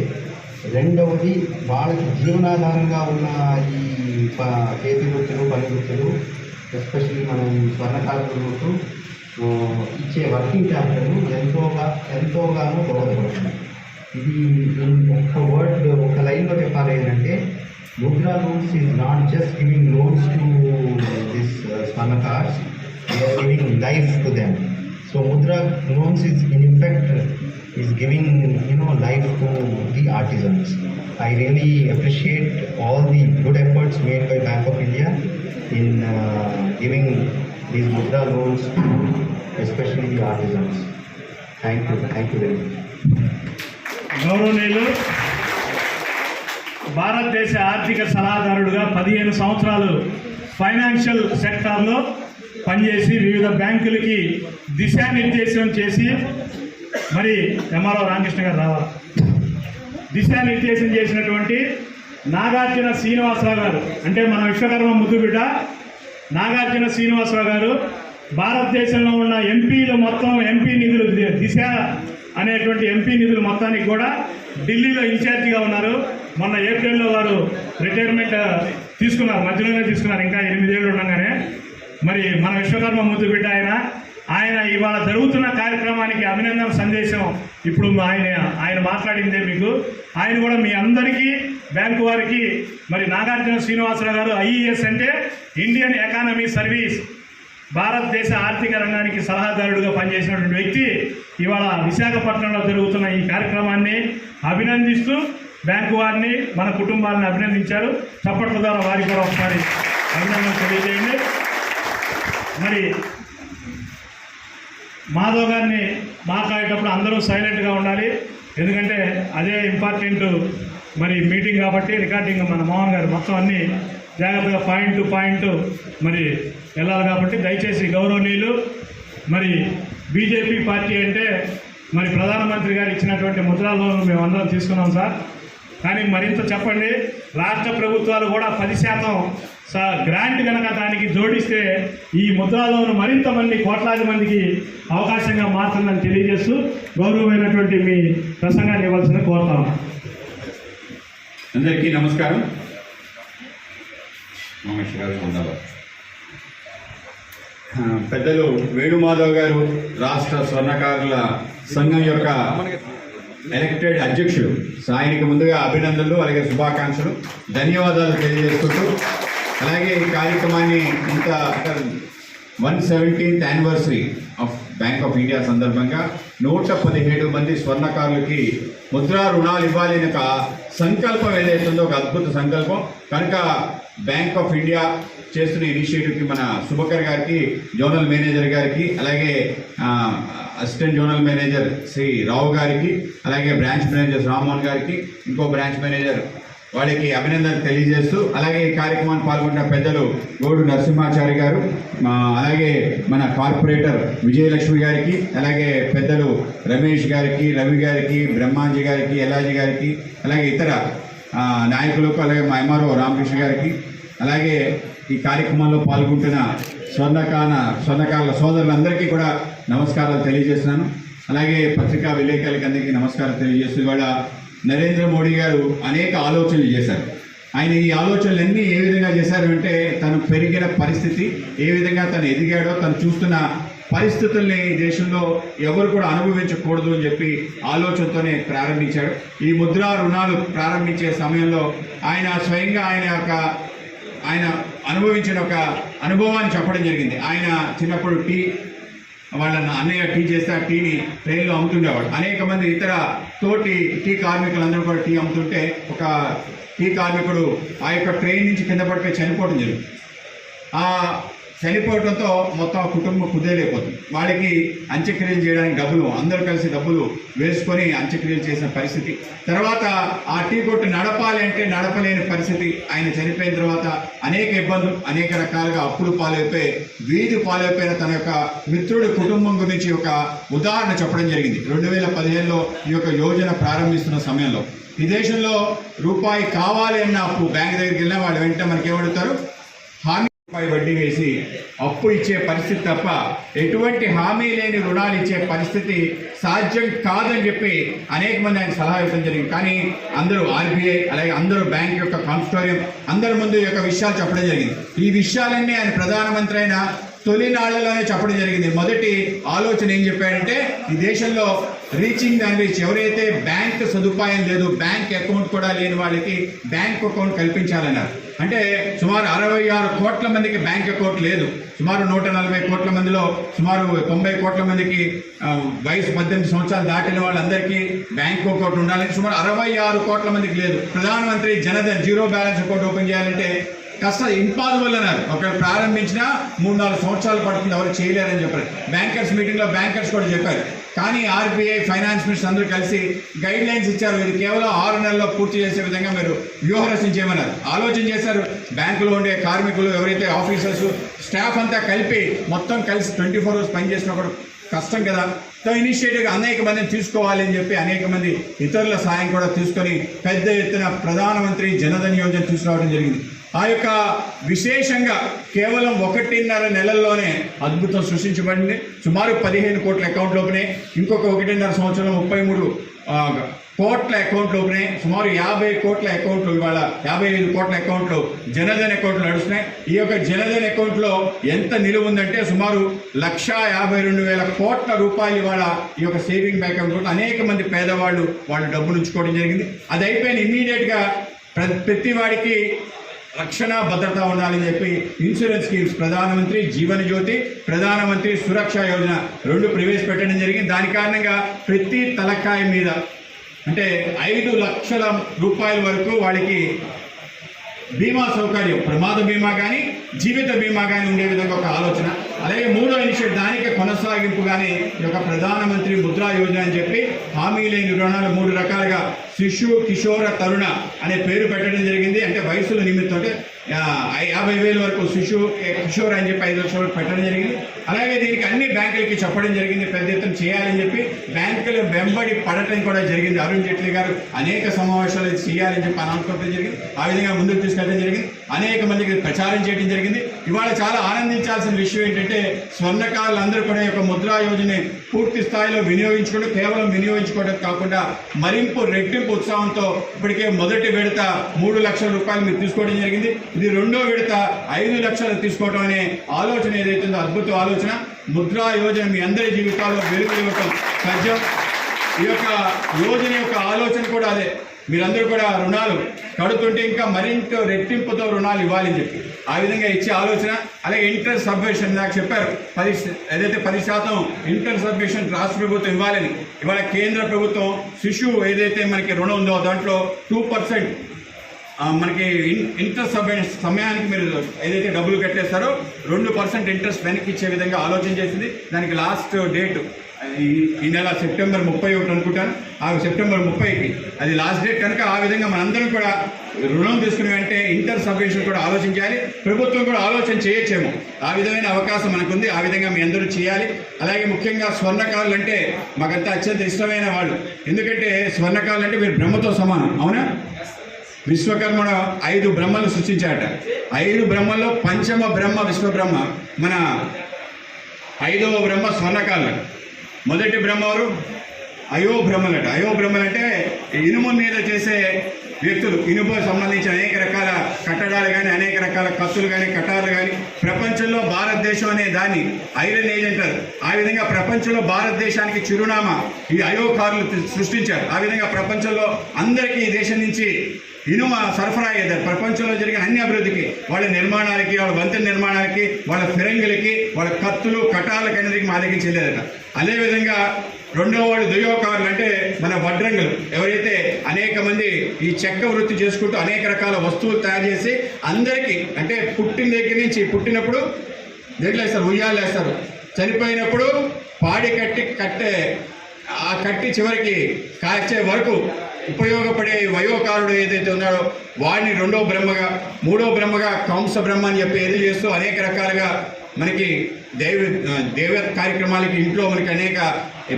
రెండవది వాళ్ళకి జీవనాధారంగా ఉన్న ఈ చేతి వృత్తులు పని వృత్తులు ఎస్పెషల్లీ మనం స్వర్ణకారులకు ఇచ్చే వర్కింగ్ క్యాపిటల్ ఎంతోగానో దోహదపడుతుంది. ఇది ఒక లైన్లో చెప్పాలి ఏంటంటే Mudra loans is not just giving loans to this స్వర్ణకార్స్, they are giving life to them. So Mudra loans is in effect is giving life to the artisans. I really appreciate all the good efforts made by Bank of India in giving these Mudra loans to especially the artisans. Thank you very much. గౌరవనీయులు, భారతదేశ ఆర్థిక సలహాదారుడుగా 15 సంవత్సరాలు financial సెక్టార్లో పనిచేసి వివిధ బ్యాంకులకి దిశానిర్దేశం చేసి, మరి ఎంఆర్ఓ రామకృష్ణ గారు రావాలి, దిశానిర్దేశం చేసినటువంటి నాగార్జున శ్రీనివాసరావు గారు, అంటే మన విశ్వకర్మ ముద్దుబిడ్డ నాగార్జున శ్రీనివాసరావు గారు భారతదేశంలో ఉన్న ఎంపీలు మొత్తం ఎంపీ నిధులు దిశ అనేటువంటి ఎంపీ నిధులు మొత్తానికి కూడా ఢిల్లీలో ఇన్ఛార్జిగా ఉన్నారు. మొన్న ఏప్రిల్లో వారు రిటైర్మెంట్ తీసుకున్నారు, మధ్యలోనే తీసుకున్నారు, ఇంకా 8 ఏళ్ళు ఉండగానే. మరి మన విశ్వకర్మ ముద్దు బిడ్డ ఆయన ఇవాళ జరుగుతున్న కార్యక్రమానికి అభినందన సందేశం ఇప్పుడు ఆయన మాట్లాడిందే మీకు. ఆయన కూడా మీ అందరికీ బ్యాంకు వారికి మరి నాగార్జున శ్రీనివాసరావు గారు ఐఈఎస్ అంటే ఇండియన్ ఎకానమీ సర్వీస్, భారతదేశ ఆర్థిక రంగానికి సలహాదారుడుగా పనిచేసినటువంటి వ్యక్తి ఇవాళ విశాఖపట్నంలో జరుగుతున్న ఈ కార్యక్రమాన్ని అభినందిస్తూ బ్యాంకు వారిని మన కుటుంబాలను అభినందించారు. చప్పట్ల ద్వారా వారికి కూడా ఒకసారి అభినందనలు తెలియజేయండి. మరి మాధవ్ గారిని మాట్లాడేటప్పుడు అందరూ సైలెంట్గా ఉండాలి, ఎందుకంటే అదే ఇంపార్టెంట్ మరి మీటింగ్ కాబట్టి రికార్డింగ్ మన మోహన్ గారు మొత్తం అన్నీ జాగ్రత్తగా పాయింట్ టు పాయింట్ మరి వెళ్ళాలి కాబట్టి దయచేసి గౌరవనీయులు, మరి బీజేపీ పార్టీ అంటే మరి ప్రధానమంత్రి గారు ఇచ్చినటువంటి ముద్రా లోన్ మేము అందరం తీసుకున్నాం సార్. కానీ మరింత చెప్పండి, రాష్ట్ర ప్రభుత్వాలు కూడా 10% గ్రాంట్ కనుక దానికి జోడిస్తే ఈ ముద్రా లోన్ మరింత మంది కోట్లాది మందికి అవకాశంగా మారుతుందని తెలియజేస్తూ గౌరవమైనటువంటి మీ ప్రసంగాన్ని ఇవ్వాల్సిన కోరుతాము. అందరికీ నమస్కారం. నమస్కారం. పెద్దలు వేణుమాధవ్ గారు రాష్ట్ర స్వర్ణకారుల సంఘం యొక్క ఎలక్టెడ్ అధ్యక్షుడు, ఆయనకి ముందుగా అభినందనలు అలాగే శుభాకాంక్షలు ధన్యవాదాలు తెలియజేసుకుంటూ, అలాగే ఈ కార్యక్రమాన్ని ఇంత 117th anniversary of bank of India సందర్భంగా 117 మంది స్వర్ణకారులకి ముద్రా రుణాలు ఇవ్వాలి అనే ఒక సంకల్పం ఏదైతుందో, ఒక అద్భుత సంకల్పం కనుక బ్యాంక్ ఆఫ్ ఇండియా చేస్తున్న ఇనిషియేటివ్కి మన సుభకర్ గారికి, జోనల్ మేనేజర్ గారికి, అలాగే అసిస్టెంట్ జోనల్ మేనేజర్ శ్రీ రావు గారికి, అలాగే బ్రాంచ్ మేనేజర్ రామ్మోహన్ గారికి, ఇంకో బ్రాంచ్ మేనేజర్ వాళ్ళకి అభినందనలు తెలియజేస్తూ, అలాగే ఈ కార్యక్రమాన్ని పాల్గొన్న పెద్దలు గోడు నరసింహాచారి గారు, అలాగే మన కార్పొరేటర్ విజయలక్ష్మి గారికి, అలాగే పెద్దలు రమేష్ గారికి, రవి గారికి, బ్రహ్మాంజీ గారికి, ఎల్లాజీ గారికి, అలాగే ఇతర నాయకులకు, అలాగే మా ఎంఆర్ఓ రామకృష్ణ గారికి, అలాగే ఈ కార్యక్రమంలో పాల్గొంటున్న స్వర్ణకారుల సోదరులందరికీ కూడా నమస్కారాలు తెలియజేస్తున్నాను. అలాగే పత్రికా విలేకరులకి అందరికీ నమస్కారం తెలియజేస్తూ, ఇవాళ నరేంద్ర మోడీ గారు అనేక ఆలోచనలు చేశారు. ఆయన ఈ ఆలోచనలన్నీ ఏ విధంగా చేశారు అంటే, తను పెరిగిన పరిస్థితి, ఏ విధంగా తను ఎదిగాడో, తను చూస్తున్న పరిస్థితుల్ని దేశంలో ఎవరు కూడా అనుభవించకూడదు అని చెప్పి ఆలోచనతోనే ప్రారంభించాడు. ఈ ముద్రా రుణాలు ప్రారంభించే సమయంలో ఆయన స్వయంగా ఆయన అనుభవించిన ఒక అనుభవాన్ని చెప్పడం జరిగింది. ఆయన చిన్నప్పుడు వాళ్ళ అన్నయ్య టీ చేస్తే ఆ టీని ట్రైన్లో అమ్ముతుండేవాడు. అనేక మంది ఇతర తోటి టీ కార్మికులందరూ కూడా టీ అమ్ముతుంటే ఒక టీ కార్మికుడు ఆ యొక్క ట్రైన్ నుంచి కింద పడిపోయి చనిపోవడం జరిగింది. ఆ చనిపోవడంతో మొత్తం కుటుంబం కుదేలైపోతుంది. వాళ్ళకి అంత్యక్రియలు చేయడానికి అందరూ కలిసి డబ్బులు వేసుకొని అంత్యక్రియలు చేసిన పరిస్థితి. తర్వాత ఆ టీ కొట్టు నడపాలి అంటే నడపలేని పరిస్థితి. ఆయన చనిపోయిన తర్వాత అనేక ఇబ్బందులు, అనేక రకాలుగా అప్పులు పాలైపోయి వీధి పాలైపోయిన తన యొక్క మిత్రుడి కుటుంబం గురించి ఒక ఉదాహరణ చెప్పడం జరిగింది. 2015లో ఈ యొక్క యోజన ప్రారంభిస్తున్న సమయంలో ఈ దేశంలో రూపాయి కావాలి అన్న అప్పు బ్యాంక్ దగ్గరికి వెళ్ళినా వాళ్ళు వెంటనే మనకి ఏమడుగుతారు, హామీ రూపాయి వడ్డీ వేసి అప్పు ఇచ్చే పరిస్థితి తప్ప ఎటువంటి హామీ లేని రుణాలు ఇచ్చే పరిస్థితి సాధ్యం కాదని చెప్పి అనేక మంది ఆయన సలహా ఇవ్వడం జరిగింది. కానీ అందరూ ఆర్బీఐ అలాగే అందరూ బ్యాంక్ యొక్క కాన్స్టోరియం అందరి ముందు ఈ యొక్క విషయాలు చెప్పడం జరిగింది. ఈ విషయాలన్నీ ఆయన ప్రధానమంత్రి అయిన తొలినాళ్లలోనే చెప్పడం జరిగింది. మొదటి ఆలోచన ఏం చెప్పాడంటే ఈ దేశంలో రీచింగ్ అండ్ రీచ్ ఎవరైతే బ్యాంక్ సదుపాయం లేదు, బ్యాంక్ అకౌంట్ కూడా లేని వాళ్ళకి బ్యాంక్ అకౌంట్ కల్పించాలన్నారు. అంటే సుమారు 66 కోట్ల మందికి బ్యాంక్ అకౌంట్ లేదు. సుమారు 140 కోట్ల మందిలో సుమారు 90 కోట్ల మందికి వయసు 18 సంవత్సరాలు దాటిన వాళ్ళందరికీ బ్యాంక్ అకౌంట్ ఉండాలని సుమారు 66 కోట్ల మందికి లేదు. ప్రధానమంత్రి Jandhan zero balance account open చేయాలంటే ఇంపాసిబుల్ అన్నారు. ఒకవేళ ప్రారంభించినా 3-4 సంవత్సరాలు పడుతుంది, ఎవరు చేయలేరని చెప్పారు. బ్యాంకర్స్ మీటింగ్లో బ్యాంకర్స్ కూడా చెప్పారు. కానీ ఆర్బీఐ ఫైనాన్స్ మినిస్టర్ అందరూ కలిసి గైడ్ లైన్స్ ఇచ్చారు. ఇది కేవలం 6 నెలల్లో పూర్తి చేసే విధంగా మీరు వ్యూహరచన చేయమన్నారు. ఆలోచన చేశారు. బ్యాంకులో ఉండే కార్మికులు ఎవరైతే ఆఫీసర్స్ స్టాఫ్ అంతా కలిపి మొత్తం కలిసి 24 hours పనిచేసినా కూడా కష్టం కదా. ఇనిషియేటివ్గా అనేక మందిని తీసుకోవాలి అని చెప్పి అనేక మంది ఇతరుల సాయం కూడా తీసుకొని పెద్ద ఎత్తున ప్రధానమంత్రి జనధన్ యోజన తీసుకురావడం జరిగింది. ఆ యొక్క విశేషంగా కేవలం 1.5 నెలల్లోనే అద్భుతం సృష్టించబడింది. సుమారు 15 కోట్ల అకౌంట్లు ఓపెనాయి. ఇంకొక 1.5 సంవత్సరంలో 33 కోట్ల అకౌంట్లు ఓపెనాయి. సుమారు 50 కోట్ల అకౌంట్లు, ఇవాళ 55 కోట్ల అకౌంట్లు జనధన్ అకౌంట్లు నడుస్తున్నాయి. ఈ యొక్క జనధన్ అకౌంట్లో ఎంత నిలువ ఉందంటే సుమారు 1,52,000 కోట్ల రూపాయలు ఇవాళ ఈ యొక్క సేవింగ్ బ్యాంక్ అకౌంట్ అనేక మంది పేదవాళ్ళు వాళ్ళు డబ్బులు ఉంచుకోవడం జరిగింది. అది అయిపోయిన ఇమ్మీడియట్గా ప్రతి వాడికి రక్షణ భద్రత ఉండాలని చెప్పి ఇన్సూరెన్స్ స్కీమ్స్ ప్రధానమంత్రి జీవన జ్యోతి, ప్రధానమంత్రి సురక్ష యోజన 2 ప్రవేశపెట్టడం జరిగింది. దాని కారణంగా ప్రతి తలకాయ మీద అంటే 5 లక్షల రూపాయల వరకు వాళ్ళకి బీమా సౌకర్యం, ప్రమాద బీమా కానీ జీవిత బీమా కానీ ఉండే విధంగా ఒక ఆలోచన. అలాగే 3వ ఇనిషియేటివ్ దానికి కొనసాగింపుగానే ఈ యొక్క ప్రధానమంత్రి ముద్రా యోజన అని చెప్పి హామీ లేని రుణాలు 3 రకాలుగా శిశు కిషోర తరుణ అనే పేరు పెట్టడం జరిగింది. అంటే వయసుల నిమిత్తం అంటే 50,000 వరకు శిశు కిషోర్ అని చెప్పి 5 లక్షల వరకు పెట్టడం జరిగింది. అలాగే దీనికి అన్ని బ్యాంకులకి చెప్పడం జరిగింది పెద్ద ఎత్తున చేయాలని చెప్పి. బ్యాంకులు వెంబడి పడటం కూడా జరిగింది. అరుణ్ జైట్లీ గారు అనేక సమావేశాలు చేయాలని చెప్పి అనౌన్స్ చేయడం జరిగింది. ఆ విధంగా ముందుకు తీసుకెళ్ళడం జరిగింది. అనేక మందికి ప్రచారం చేయడం జరిగింది. ఇవాళ చాలా ఆనందించాల్సిన విషయం ఏంటంటే స్వర్ణకారులందరూ కూడా ఈ యొక్క ముద్రా యోజన పూర్తి స్థాయిలో వినియోగించుకుంటూ కేవలం వినియోగించుకోవడం కాకుండా మరింపు రెట్టింపు ఉత్సాహంతో ఇప్పటికే మొదటి విడత 3 లక్షల రూపాయలు మీరు తీసుకోవడం జరిగింది. ఇది 2వ విడత 5 లక్షలు తీసుకోవడం అనే ఆలోచన ఏదైతుందో అద్భుత ఆలోచన. ముద్రా యోజన మీ అందరి జీవితాల్లో వెలుగు ఇవ్వటం సాధ్యం. ఈ యొక్క యోజన యొక్క ఆలోచన కూడా అదే. మీరందరూ కూడా రుణాలు కడుతుంటే ఇంకా మరింత రెట్టింపుతో రుణాలు ఇవ్వాలని చెప్పి ఆ విధంగా ఇచ్చే ఆలోచన. అలాగే ఇంట్రెస్ట్ సబ్వెన్షన్ నాకు చెప్పారు 10% ఇంట్రెస్ట్ సబ్వెన్షన్ రాష్ట్ర ప్రభుత్వం ఇవ్వాలని. ఇవాళ కేంద్ర ప్రభుత్వం శిశువు ఏదైతే మనకి రుణం ఉందో దాంట్లో 2% మనకి ఇంట్రెస్ట్ సమయానికి మీరు ఏదైతే డబ్బులు కట్టేస్తారో 2% ఇంట్రెస్ట్ వెనక్కి ఇచ్చే విధంగా ఆలోచన చేసింది. దానికి లాస్ట్ డేట్ ఈ నెల సెప్టెంబర్ 31 అనుకుంటాను. ఆ సెప్టెంబర్ 30కి అది లాస్ట్ డేట్ కనుక ఆ విధంగా మనందరం కూడా రుణం తీసుకునే అంటే ఇంటర్ సబ్వెన్షన్ కూడా ఆలోచించాలి. ప్రభుత్వం కూడా ఆలోచన చేయొచ్చేమో. ఆ విధమైన అవకాశం మనకుంది. ఆ విధంగా మీ అందరూ చేయాలి. అలాగే ముఖ్యంగా స్వర్ణకారులు అంటే మాకంతా అత్యంత ఇష్టమైన వాళ్ళు. ఎందుకంటే స్వర్ణకారులు అంటే మీరు బ్రహ్మతో సమానం, అవునా? విశ్వకర్మ 5 బ్రహ్మలు సృష్టించాట. 5 బ్రహ్మల్లో పంచమ బ్రహ్మ విశ్వబ్రహ్మ, మన 5వ బ్రహ్మ స్వర్ణకారులు. మొదటి బ్రహ్మ ఎవరు? అయోబ్రహ్మలట. అయోబ్రహ్మలు అంటే ఇనుము మీద చేసే వ్యక్తులు ఇనుప సంబంధించిన అనేక రకాల కట్టడాలు కానీ అనేక రకాల కత్తులు కానీ కటార్లు కానీ ప్రపంచంలో భారతదేశం అనే దాన్ని ఐరన్ ఏజ్ అంటారు. ఆ విధంగా ప్రపంచంలో భారతదేశానికి చిరునామా ఈ అయోకారులు సృష్టించారు. ఆ విధంగా ప్రపంచంలో అందరికీ ఈ దేశం నుంచి ఇనుమ సరఫరా అయ్యేదారు. ప్రపంచంలో జరిగిన అన్ని అభివృద్ధికి, వాళ్ళ నిర్మాణాలకి, వాళ్ళ వంతెన నిర్మాణాలకి, వాళ్ళ ఫిరంగులకి, వాళ్ళ కత్తులు కటార్లకి అన్నిటికీ మా దగ్గర చెల్లేదట. అదేవిధంగా రెండో వాళ్ళు దుయోకారులు అంటే మన వడ్రంగులు, ఎవరైతే అనేక మంది ఈ చెక్క వృత్తి చేసుకుంటూ అనేక రకాల వస్తువులు తయారు చేసి అందరికీ, అంటే పుట్టిన దగ్గర నుంచి పుట్టినప్పుడు దేంట్లో వేస్తారు, ఉయ్యాలు వేస్తారు, చనిపోయినప్పుడు పాడి ఆ కట్టి చివరికి కాల్చే వరకు ఉపయోగపడే వయోకారుడు ఏదైతే ఉన్నాడో వాడిని రెండో బ్రహ్మగా, మూడో బ్రహ్మగా కంస బ్రహ్మ అని చెప్పి ఎదురు చేస్తూ అనేక రకాలుగా మనకి దైవ కార్యక్రమాలకి ఇంట్లో మనకి అనేక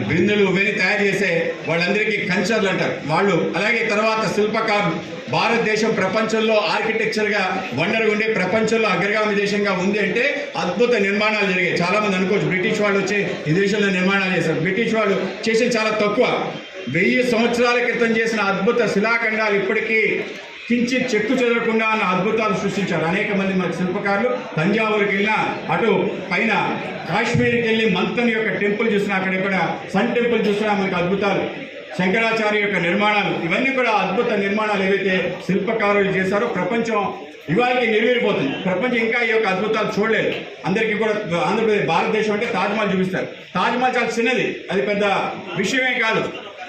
బిందులు ఇవన్నీ తయారు చేసే వాళ్ళందరికీ కంచర్లు అంటారు వాళ్ళు. అలాగే తర్వాత శిల్పకారులు, భారతదేశం ప్రపంచంలో ఆర్కిటెక్చర్గా వండర్గా ఉండే ప్రపంచంలో అగ్రగామి దేశంగా ఉంది అంటే అద్భుత నిర్మాణాలు జరిగాయి. చాలామంది అనుకోవచ్చు బ్రిటిష్ వాళ్ళు వచ్చి ఈ దేశంలో నిర్మాణాలు చేశారు. బ్రిటిష్ వాళ్ళు చేసిన చాలా తక్కువ. 1000 సంవత్సరాల క్రితం చేసిన అద్భుత శిలాఖండాలు ఇప్పటికీ కించిత్ చెక్కు చెదరకుండా అన్న అద్భుతాలు సృష్టించారు అనేక మంది మన శిల్పకారులు. తంజావూరుకి వెళ్ళినా, అటు పైన కాశ్మీర్కి వెళ్ళి మంతన్ యొక్క టెంపుల్ చూసినా, అక్కడెక్కడ సన్ టెంపుల్ చూసినా మనకు అద్భుతాలు, శంకరాచార్య యొక్క నిర్మాణాలు, ఇవన్నీ కూడా అద్భుత నిర్మాణాలు ఏవైతే శిల్పకారులు చేశారో ప్రపంచం ఇవాళకి నిర్వీరిపోతుంది. ప్రపంచం ఇంకా ఈ యొక్క అద్భుతాలు చూడలేదు. అందరికీ కూడా ఆంధ్రప్రదేశ్ భారతదేశం అంటే తాజ్మహల్ చూపిస్తారు. తాజ్మహల్ చాలా చిన్నది, అది పెద్ద విషయమే కాదు.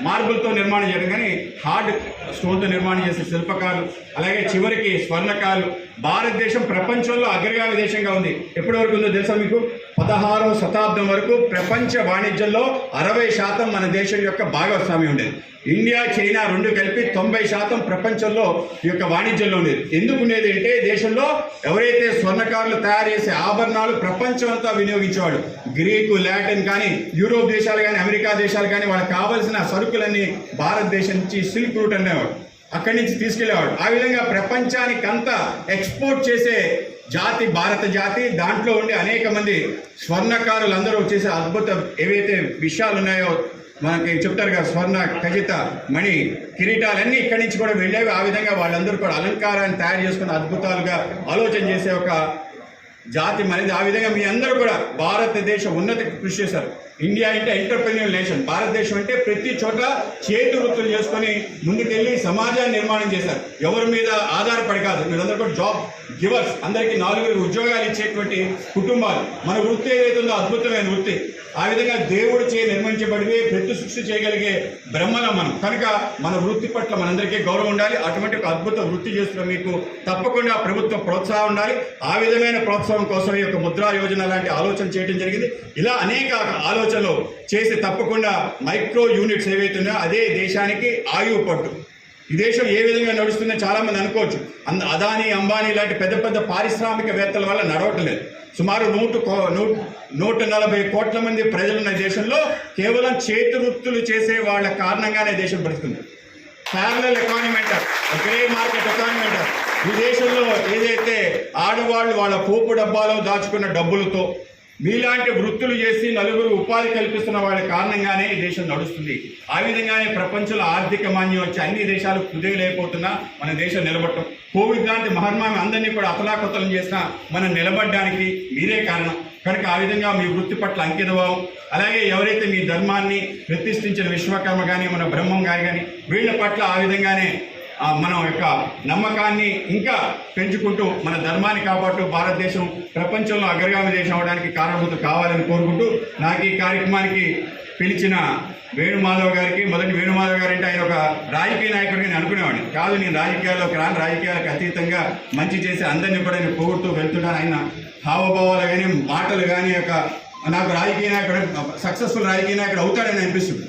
మార్బుల్తో నిర్మాణం చేయడం, కానీ హార్డ్ స్టోన్తో నిర్మాణం చేసే శిల్పకారులు, అలాగే చివరికి స్వర్ణకారులు. భారతదేశం ప్రపంచంలో అగ్రగామి దేశంగా ఉంది. ఎప్పటి వరకు ఉందో తెలుసా మీకు? 16వ శతాబ్దం వరకు ప్రపంచ వాణిజ్యంలో 60% మన దేశం యొక్క భాగస్వామ్యం ఉండేది. ఇండియా, చైనా రెండు కలిపి 90% ప్రపంచంలో ఈ యొక్క వాణిజ్యంలో ఉండేది. ఎందుకు ఉండేది అంటే దేశంలో ఎవరైతే స్వర్ణకారులు తయారు చేసే ఆభరణాలు ప్రపంచం అంతా వినియోగించేవాడు. గ్రీకు, లాటిన్ కానీ, యూరోప్ దేశాలు కానీ, అమెరికా దేశాలు కానీ వాళ్ళకి కావాల్సిన సరుకులన్నీ భారతదేశం నుంచి సిల్క్ రూట్ అనేవాడు, అక్కడి నుంచి తీసుకెళ్లేవాడు. ఆ విధంగా ప్రపంచానికి అంతా ఎక్స్పోర్ట్ చేసే జాతి భారత జాతి. దాంట్లో ఉండే అనేక మంది స్వర్ణకారులు అందరూ చేసే అద్భుత ఏవైతే విషయాలు ఉన్నాయో మనకి చెప్తారు కదా, స్వర్ణ ఖచ్చిత మణి కిరీటాలన్నీ ఇక్కడి నుంచి కూడా వెళ్ళేవి. ఆ విధంగా వాళ్ళందరూ కూడా అలంకారాన్ని తయారు చేసుకుని అద్భుతాలుగా ఆలోచన చేసే ఒక జాతి మనది. ఆ విధంగా మీ అందరూ కూడా భారతదేశ ఉన్నతికి కృషి చేశారు. ఇండియా అంటే ఎంటర్ప్రెన్యూర్ నేషన్. భారతదేశం అంటే ప్రతి చోట చేతి వృత్తులు చేసుకొని ముందుకెళ్ళి సమాజాన్ని నిర్మాణం చేశారు. ఎవరి మీద ఆధారపడి కాదు. మీరందరూ కూడా జాబ్ గివర్స్, అందరికీ 4 ఉద్యోగాలు ఇచ్చేటువంటి కుటుంబాలు. మన వృత్తి ఏదైతే ఉందో అద్భుతమైన వృత్తి. ఆ విధంగా దేవుడు నిర్మించబడి ప్రతి సృష్టి చేయగలిగే బ్రహ్మలం మనం. కనుక మన వృత్తి పట్ల మనందరికీ గౌరవం ఉండాలి. అటువంటి ఒక అద్భుత వృత్తి చేస్తున్న మీకు తప్పకుండా ప్రభుత్వ ప్రోత్సాహం ఉండాలి. ఆ విధమైన ప్రోత్సాహం కోసం ఈ యొక్క ముద్రా యోజన లాంటి ఆలోచన చేయడం జరిగింది. ఇలా అనేక ఆలోచనలు చేసి తప్పకుండా మైక్రో యూనిట్స్ ఏవైతే ఉన్నాయో అదే దేశానికి ఆయువు పట్టు. ఈ దేశం ఏ విధంగా నడుస్తుందో చాలామంది అనుకోవచ్చు. అదానీ, అంబానీ లాంటి పెద్ద పెద్ద పారిశ్రామికవేత్తల వల్ల నడవట్లేదు. సుమారు 140 కోట్ల మంది ప్రజలున్న దేశంలో కేవలం చేతి వృత్తులు చేసే వాళ్ళ కారణంగానే దేశం బ్రతుకుంది. ప్యారలల్ ఎకానమీ అంటారు, ఒకే మార్కెట్ ఎకానమీ అంటారు. ఈ దేశంలో ఏదైతే ఆడవాళ్ళు వాళ్ళ పోపు డబ్బాలో దాచుకున్న డబ్బులతో మీలాంటి వృత్తులు చేసి నలుగురు ఉపాధి కల్పిస్తున్న వాళ్ళ కారణంగానే ఈ దేశం నడుస్తుంది. ఆ విధంగానే ప్రపంచంలో ఆర్థిక మాన్యం వచ్చి అన్ని దేశాలు కుదేలైపోతున్నా మన దేశం నిలబడటం, కోవిడ్ లాంటి మహమ్మారి అందరినీ కూడా అతలాకుతలం చేసినా మనం నిలబడడానికి మీరే కారణం. కనుక ఆ విధంగా మీ వృత్తి పట్ల అంకితభావం, అలాగే ఎవరైతే మీ ధర్మాన్ని ప్రతిష్ఠించిన విశ్వకర్మ కానీ, మన బ్రహ్మం గారి కానీ, వీళ్ళ పట్ల ఆ విధంగానే మనం యొక్క నమ్మకాన్ని ఇంకా పెంచుకుంటూ మన ధర్మాన్ని కాపాడుతూ భారతదేశం ప్రపంచంలో అగ్రగామి దేశం అవడానికి కారణభూతం కావాలని కోరుకుంటూ నాకు ఈ కార్యక్రమానికి పిలిచిన వేణుమాధవ్ గారికి, మొదటి వేణుమాధవ్ గారు అంటే ఆయన ఒక రాజకీయ నాయకుడిగా నేను అనుకునేవాడిని కాదు. నేను రాజకీయాల్లోకి రాను, రాజకీయాలకు అతీతంగా మంచి చేసి అందరినీ కూడా నేను పొగుడుతూ వెళ్తున్నాను. ఆయన హావభావాలు కానీ, మాటలు కానీ నాకు రాజకీయ నాయకుడు, సక్సెస్ఫుల్ రాజకీయ నాయకుడు అవుతాడని అనిపిస్తుంది.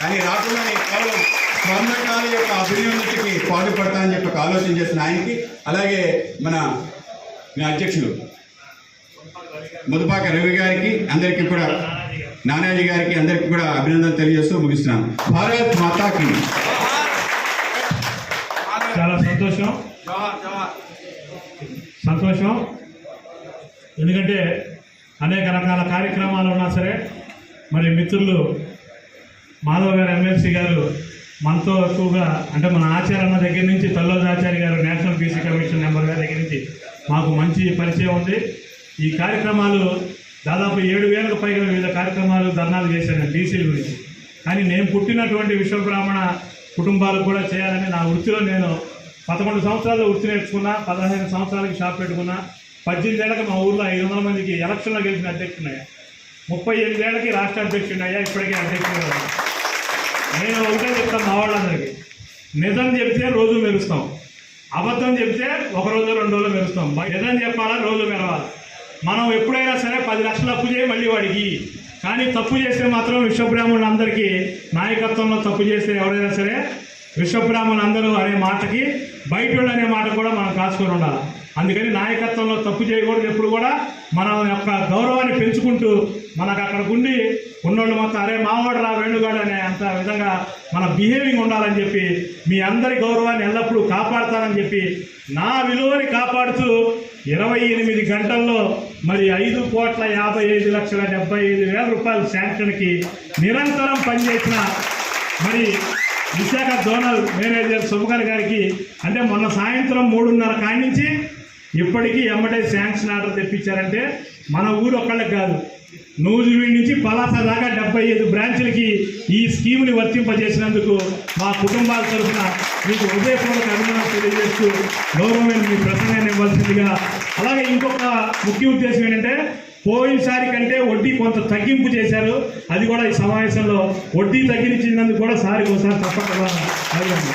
కానీ రాకుండా నేను కేవలం స్వర్ణకాల యొక్క అభివృద్ధికి పాటుపడతానని చెప్పి ఒక ఆలోచన చేసిన ఆయనకి, అలాగే మన అధ్యక్షులు ముదుపాక రవి గారికి, అందరికీ కూడా నానాజీ గారికి అందరికీ కూడా అభినందనలు తెలియజేస్తూ ముగిస్తున్నాను. భారత్ మాతాకి. చాలా సంతోషం. ఎందుకంటే అనేక రకాల కార్యక్రమాలు ఉన్నా సరే మరి మిత్రులు మాధవ్ గారు, ఎమ్మెల్సీ గారు మనతో ఎక్కువగా అంటే మన ఆచార్య దగ్గర నుంచి తల్లోజు ఆచార్య గారు నేషనల్ బీసీ కమిషన్ మెంబర్ గారి దగ్గర నుంచి మాకు మంచి పరిచయం ఉంది. ఈ కార్యక్రమాలు దాదాపు 7,000కు పైగా వివిధ కార్యక్రమాలు ధర్నాలు చేశాను బీసీల గురించి. కానీ నేను పుట్టినటువంటి విశ్వబ్రాహ్మణ కుటుంబాలకు కూడా చేయాలని నా వృత్తిలో నేను 11 సంవత్సరాల్లో వృత్తి నేర్చుకున్నా, 15 సంవత్సరాలకి షాప్ పెట్టుకున్నా, 18 ఏళ్ళకి మా ఊళ్ళో 500 మందికి ఎలక్షన్లో గెలిచిన అధ్యక్షుడయ్యా, 38 ఏళ్ళకి రాష్ట్ర అధ్యక్షుడయ్యా, ఇప్పటికీ అధ్యక్షుడు. నేను ఒకటే చెప్తాను మా వాళ్ళందరికీ, నిజం చెప్తే రోజు మెరుస్తాం, అబద్ధం చెప్తే ఒక రోజు 2 రోజులు మెరుస్తాం. నిజం చెప్పాలా, రోజు మెరవాలి. మనం ఎప్పుడైనా సరే 10 లక్షలు అప్పు చేయి మళ్ళీ వాడికి, కానీ తప్పు చేస్తే మాత్రం విశ్వబ్రాహ్మణులందరికీ నాయకత్వంలో తప్పు చేస్తే ఎవరైనా సరే విశ్వబ్రాహ్మణులందరూ అనే మాటకి బయట అనే మాట కూడా మనం కాచుకొని ఉండాలి. అందుకని నాయకత్వంలో తప్పు చేయకూడదు. ఎప్పుడు కూడా మన యొక్క గౌరవాన్ని పెంచుకుంటూ మనకు అక్కడ ఉండి ఉన్నోళ్ళు మొత్తం అరే మావాడు రా వేణుగాడు అనే అంత విధంగా మన బిహేవింగ్ ఉండాలని చెప్పి మీ అందరి గౌరవాన్ని ఎల్లప్పుడూ కాపాడుతానని చెప్పి నా విలువని కాపాడుతూ 28 గంటల్లో మరి 5,55,75,000 రూపాయల శాంక్షన్కి నిరంతరం పనిచేసిన మరి విశాఖ జోనల్ మేనేజర్ సుబ్బగారి గారికి అంటే మొన్న సాయంత్రం 3:30 కాడి నుంచి ఇప్పటికీ ఎమ్మటే శాంక్షన్ ఆర్డర్ తెప్పించారంటే మన ఊరు ఒక్కళ్ళకి కాదు, నూజివీడి నుంచి పలాస దాకా 75 బ్రాంచులకి ఈ స్కీమ్ని వర్తింపజేసినందుకు మా కుటుంబాల తరఫున మీకు హృదయపూర్వక అభినందనలు తెలియజేస్తూ గౌరవమైన మీ ప్రసంగాన్ని ఇవ్వాల్సిందిగా. అలాగే ఇంకొక ముఖ్య ఉద్దేశం ఏంటంటే పోయినసారి కంటే వడ్డీ కొంత తగ్గింపు చేశారు, అది కూడా ఈ సమావేశంలో వడ్డీ తగ్గించినందుకు కూడా సారికి ఒకసారి తప్పకుండా అడగండి.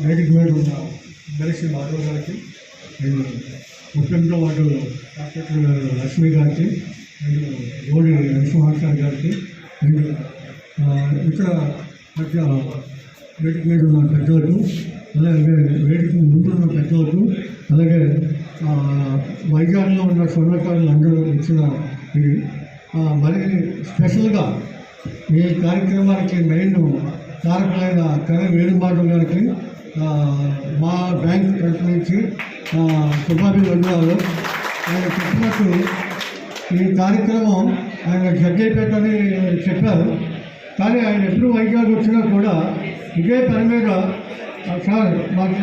వేదిక మీద ఉన్న దర్శి మాధవ్ గారికి అండ్ ముఖ్యంగా వాడు డాక్టర్ లక్ష్మి గారికి అండ్ గోడి నరసింహాచార్య గారికి అండ్ ఇతర వేదిక మీద ఉన్న పెద్దలకు, అలాగే వేదిక ముందు ఉన్న పెద్దలకు, అలాగే వైజాగ్లో ఉన్న స్వర్ణకారులు అందరూ ఇచ్చిన ఇది మరి స్పెషల్గా ఈ కార్యక్రమానికి మెయిన్ కారకులైన కవి వేణుమాధవ్ గారికి మా బ్యాంక్ తరఫు నుంచి శుభాభివందనాలు. ఆయన చెప్పినట్టు ఈ కార్యక్రమం ఆయన జగ్గైపేట అని చెప్పారు, కానీ ఆయన ఎప్పుడు వైజాగ్ వచ్చినా కూడా ఇదే పని మీద సార్ మాకు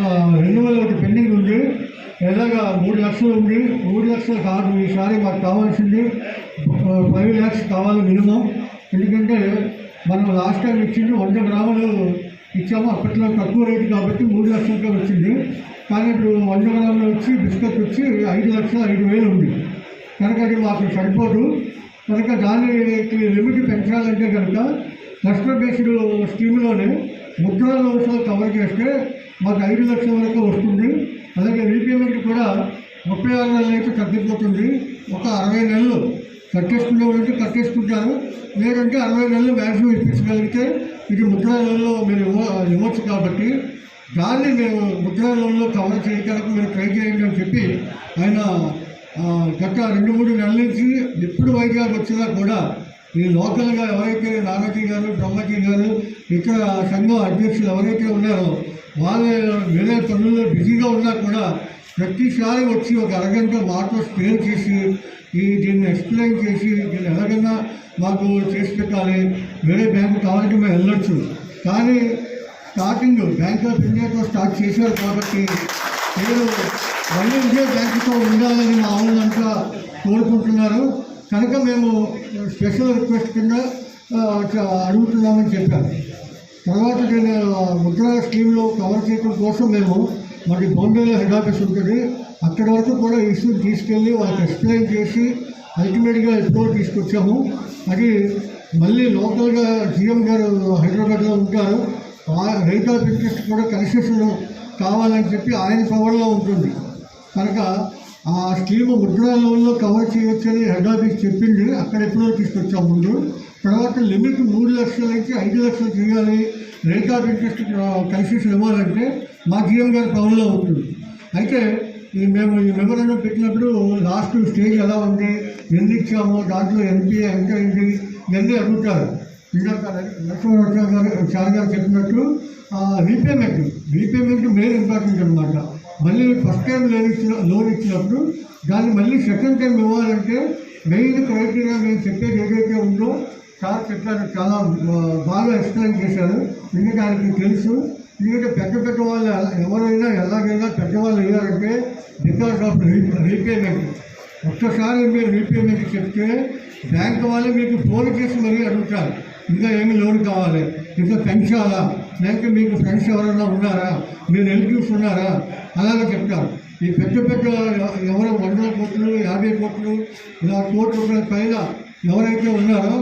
రెన్యువల్ ఒకటి పెండింగ్ ఉంది, ఎలాగా 3 లక్షలు ఉంది, 3 లక్షలు కాదు ఈసారి మాకు కావాల్సింది 5 lakhs కావాలి మినిమం, ఎందుకంటే మనం లాస్ట్ టైం ఇచ్చింది 100 గ్రాములు ఇచ్చాము, అప్పట్లో తక్కువ రేటు కాబట్టి 3 లక్షలకే వచ్చింది, కానీ ఇప్పుడు 100 గ్రాములు వచ్చి బిస్కెట్ వచ్చి 5,05,000 ఉంది కనుక అది మాకు సరిపోదు. కనుక దానికి లిమిట్ పెంచాలంటే కనుక కస్టమర్ బేస్డ్ స్కీమ్లోనే ముద్రా లోన్స్ కవర్ చేస్తే మాకు 5 లక్షల వరకు వస్తుంది. అలాగే రీపేమెంట్ కూడా 36 నెలలు అయితే తగ్గిపోతుంది. ఒక 60 నెలలు కట్టేసుకునే వాళ్ళంటే కట్టేసుకుంటారు, లేదంటే 60 నెలలు మ్యాక్సిమం ఇప్పించగలిగితే ఇది ముద్రా లోన్లో మీరు ఇవ్వచ్చు. కాబట్టి దాన్ని మేము ముద్రా లోన్లో కవర్ చేయడానికి మీరు ట్రై చేయండి అని చెప్పి ఆయన గత 2-3 నెలల నుంచి ఎప్పుడు వైజాగ్ వచ్చినా కూడా ఈ లోకల్గా ఎవరైతే నాగజీ గారు, బ్రహ్మజీ గారు, ఇతర సంఘం అధ్యక్షులు ఎవరైతే ఉన్నారో వాళ్ళు వేరే పనుల్లో బిజీగా ఉన్నా కూడా ప్రతిసారి వచ్చి ఒక అరగంట మాతో స్పేర్ చేసి దీన్ని ఎక్స్ప్లెయిన్ చేసి దీన్ని ఎలాగైనా మాకు చేసి పెట్టాలి, వేరే బ్యాంకు కావాలంటే మేము వెళ్ళొచ్చు, కానీ స్టార్టింగ్ బ్యాంక్ ఆఫ్ ఇండియాతో స్టార్ట్ చేశారు కాబట్టి మీరు మళ్ళీ ఇదే బ్యాంకుతో ఉండాలని మా వాళ్ళంతా కోరుకుంటున్నారు. కనుక మేము స్పెషల్ రిక్వెస్ట్ కింద అడుగుతున్నామని చెప్పారు. తర్వాత నేను ముద్రా స్కీమ్లో కవర్ చేయడం కోసం మేము మాకు బాంబేలో హెడ్ ఆఫీస్ ఉంటుంది, అక్కడి వరకు కూడా ఇష్యూ తీసుకెళ్ళి వాళ్ళకి ఎక్స్ప్లెయిన్ చేసి అల్టిమేట్గా ఎప్పుడు తీసుకొచ్చాము. అది మళ్ళీ లోకల్గా జీఎం గారు హైదరాబాద్లో ఉంటారు, రేట్ ఆఫ్ ఇంట్రెస్ట్ కూడా కన్సెషన్ కావాలని చెప్పి ఆయన పవర్లో ఉంటుంది. కనుక ఆ స్కీమ్ ముద్రా లోన్లో కవర్ చేయొచ్చని హెడ్ ఆఫీస్ చెప్పింది, అక్కడ ఎప్పుడో తీసుకొచ్చాము ముందు. తర్వాత లిమిట్ 3 లక్షల నుంచి 5 లక్షలు చేయాలి, రేట్ ఆఫ్ ఇంట్రెస్ట్ కన్సెషన్ ఇవ్వాలంటే మా జీఎం గారి పవర్లో ఉంటుంది. అయితే మేము ఈ మెమోరాండం పెట్టినప్పుడు లాస్ట్ స్టేజ్ ఎలా ఉంది, ఎన్ని ఇచ్చాము, దాంట్లో ఎన్పిఏ ఎంత అయింది, ఇవన్నీ అడుగుతారు. ఇందాక నరసింహాచార్య గారు చెప్పినట్టు రీపేమెంట్ మెయిన్ ఇంపార్టెంట్ అనమాట. మళ్ళీ ఫస్ట్ టైం లోన్ ఇచ్చినప్పుడు దాన్ని మళ్ళీ సెకండ్ టైం ఇవ్వాలంటే మెయిన్ క్రైటీరియా మేము చెప్పేది ఏదైతే ఉందో సార్ చెప్పారు, చాలా బాగా ఎక్స్ప్లెయిన్ చేశారు. ఎందుకంటే ఆయనకి తెలుసు. ఎందుకంటే పెద్ద వాళ్ళు ఎవరైనా ఎలాగైనా పెద్దవాళ్ళు అయ్యారంటే బికాస్ ఆఫ్ రీపేమెంట్. ఒక్కసారి మీరు రీపేమెంట్ చెప్తే బ్యాంక్ వాళ్ళు మీకు ఫోన్ చేసి మరీ అడుగుతారు, ఇంకా ఏమి లోన్ కావాలి, ఇంకా పెంచాలా, లేకపోతే మీకు ఫ్రెండ్స్ ఎవరైనా ఉన్నారా, మీరు రిలేటివ్స్ ఉన్నారా, అలాగే చెప్తారు. ఈ పెద్ద ఎవరో 100 కోట్లు 50 కోట్లు ఇలా కోట్ల రూపాయల పైన ఎవరైతే ఉన్నారో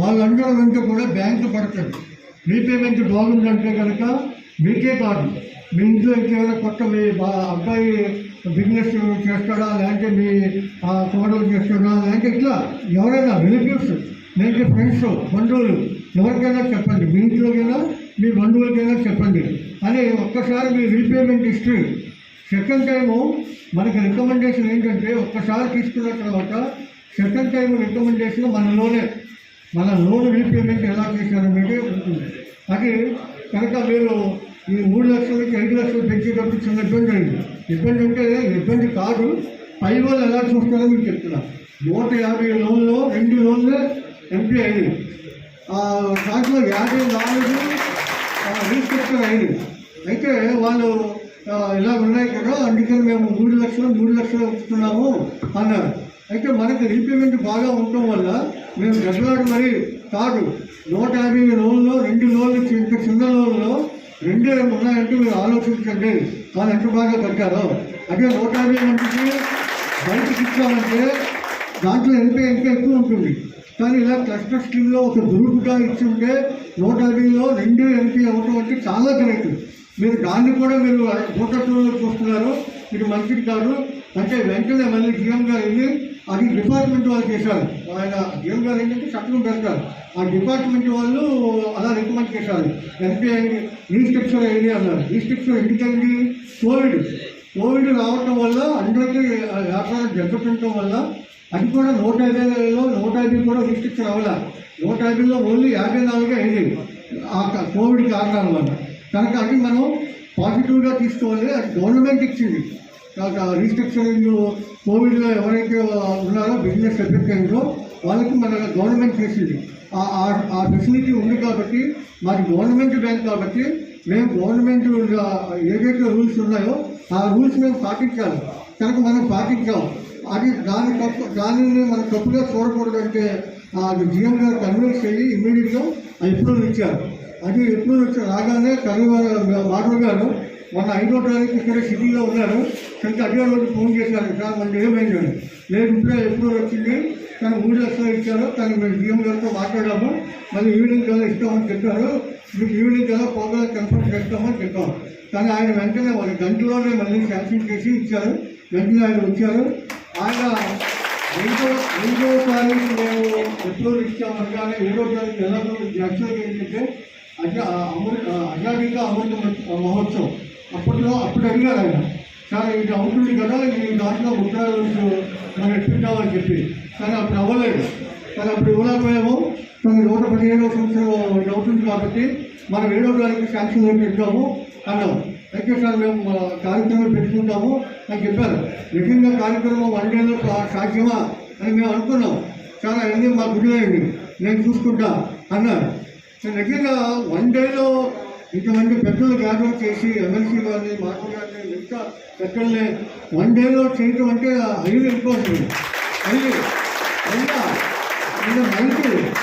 వాళ్ళందరూ వెంట కూడా బ్యాంకు పడతాడు. రీపేమెంట్ బాగుందంటే కనుక మీకే కాదు, మీ ఇంట్లో ఇంకేమైనా కొత్త మీ అబ్బాయి బిజినెస్ చేస్తాడా, లేదంటే మీ కోడలు చేస్తాడా, లేదంటే ఇట్లా ఎవరైనా రిలేటివ్స్, లేదంటే ఫ్రెండ్స్, బంధువులు ఎవరికైనా చెప్పండి, మీ ఇంట్లోకైనా మీ బంధువులకైనా చెప్పండి అని ఒక్కసారి మీ రీపేమెంట్ హిస్టరీ. సెకండ్ టైము మనకి రికమెండేషన్ ఏంటంటే ఒక్కసారి తీసుకున్న తర్వాత సెకండ్ టైం రికమెండేషన్ మన లోన్ రీపేమెంట్ ఎలా చేశారనేది ఉంటుంది. అది కనుక మీరు ఈ 3 లక్షలకి 5 లక్షలు పెంచేటప్పుడు చిన్న ఇబ్బంది అయింది. ఇబ్బంది అంటే ఇబ్బంది కాదు, పై వాళ్ళు ఎలా చూస్తారో మీకు చెప్తున్నా. 150 లోన్లో 2 లోన్లే ఎంపీ అయింది, దాంట్లో 54 రీస్ట్రక్చర్ అయింది. అయితే వాళ్ళు ఇలా ఉన్నాయి కదా, అందుకని మేము 3 లక్షలు ఇస్తున్నాము అన్నారు. అయితే మనకి రీపేమెంట్ బాగా ఉండటం వల్ల మేము గజలాడు మరి కాదు, 150 లోన్లో 2 లోన్లు ఇంకా చిన్న లోన్లో 2 ఉన్నాయంటే మీరు ఆలోచించండి వాళ్ళు ఎంత బాగా కట్టారో. అదే 150 మందికి బయటకి ఇచ్చామంటే దాంట్లో ఎన్పీ ఇంకా ఎక్కువ ఉంటుంది. కానీ ఇలా క్లస్టర్ స్కీమ్లో ఒక దురుపుగా ఇచ్చి ఉంటే 150లో 2 ఎంపీ అవ్వటం అంటే చాలా గ్రేట్. మీరు దాన్ని కూడా మీరు భూతత్వంలో చూస్తున్నారు, ఇది మంచిది కాదు అంటే వెంటనే మళ్ళీ జీఎం గారు వెళ్ళి అది డిపార్ట్మెంట్ వాళ్ళు చేశారు. ఆయన జీఎం గారు ఏంటంటే చట్టం పెడతారు, ఆ డిపార్ట్మెంట్ వాళ్ళు అలా రికమెండ్ చేశారు. ఎంపీ రీస్ట్రక్చర్ అయింది అన్నారు. రీస్ట్రక్చర్ ఎందుకండి, కోవిడ్ రావటం వల్ల అందరికీ వ్యాపారం దెబ్బతింటం వల్ల అది కూడా 150లో 150 కూడా రీస్ట్రక్చర్ అవ్వాలి. 150లో ఓన్లీ 54 అయింది ఆ కోవిడ్ కారణాల వల్ల. కనుక అది మనం పాజిటివ్గా తీసుకోవాలి. అది గవర్నమెంట్ ఇచ్చింది. రీస్ట్రక్చరింగ్ కోవిడ్లో ఎవరైతే ఉన్నారో బిజినెస్ ఎఫెక్ట్ అయిందో వాళ్ళకి మన గవర్నమెంట్ చేసింది. ఆ ఫెసిలిటీ ఉంది కాబట్టి మాది గవర్నమెంట్ బ్యాంక్ కాబట్టి మేము గవర్నమెంట్ ఏదైతే రూల్స్ ఉన్నాయో ఆ రూల్స్ మేము పాటించాలి. కనుక మనం పాటించాం. అది దానిని మనం తప్పుగా చూడకూడదు అంటే అది జీఎం గారు కన్విన్స్ అయ్యి ఇమ్మీడియట్గా అప్రూవల్ ఇచ్చారు. అది అప్రూవల్ వచ్చి రాగానే మాధవ్ గారు మొన్న 5వ తారీఖు ఇక్కడ సిటీలో ఉన్నారు. కనుక అదే రోజు ఫోన్ చేశారు, సార్ మన ఏమైందని. లేదు ఇప్పుడే అప్రూవల్ వచ్చింది, కానీ 3 లక్షలు ఇచ్చారు, కానీ మేము జీఎం గారితో మాట్లాడాము, మళ్ళీ ఈవినింగ్ కల్లా ఇస్తామని చెప్పారు, మీకు ఈవినింగ్ కల్లా ప్రోగ్రామ్ కన్ఫర్మ్ చేస్తామని చెప్పాము. కానీ ఆయన వెంటనే 1 గంటలోనే మళ్ళీ శాంక్షన్ చేసి ఇచ్చారు. వెంటనే ఆయన వచ్చారు. ఆయన 5వ తారీఖు మేము అప్రూవల్ ఇచ్చామనగానే 7వ తారీఖు ఎలాగో యాక్చువల్గా ఏంటంటే అజాదీగా అమృత మహోత్సవం అప్పుడు అడిగారు ఆయన, సార్ ఇది అవుతుంది కదా, ఈ దాంట్లో ముద్రాలు మనం ఎత్తుకుంటామని చెప్పి. కానీ అప్పుడు అవ్వలేదు. కానీ అప్పుడు ఇవ్వలేకపోయాము. కానీ 115వ సంవత్సరం అవుతుంది కాబట్టి మనం 7వ తారీఖు శాంక్షన్ పెడతాము అన్నాము. అయితే సార్ మేము కార్యక్రమాలు పెట్టుకుంటాము అని చెప్పారు. నిజంగా కార్యక్రమం 1 డేలో సాధ్యమా అని మేము అనుకున్నాం. చాలా అవన్నీ మా గుడిలేండి, నేను చూసుకుంటా అన్నారు. నిజంగా 1 డేలో ఇంతమంది పెద్దలు గ్యాదర్ చేసి ఎమ్మెల్సీ గారిని మాధవ్ గారిని ఇంకా పెద్దల్ని 1 డేలో చేయటం అంటే ఐదు ఇంపార్టెంట్. అయినా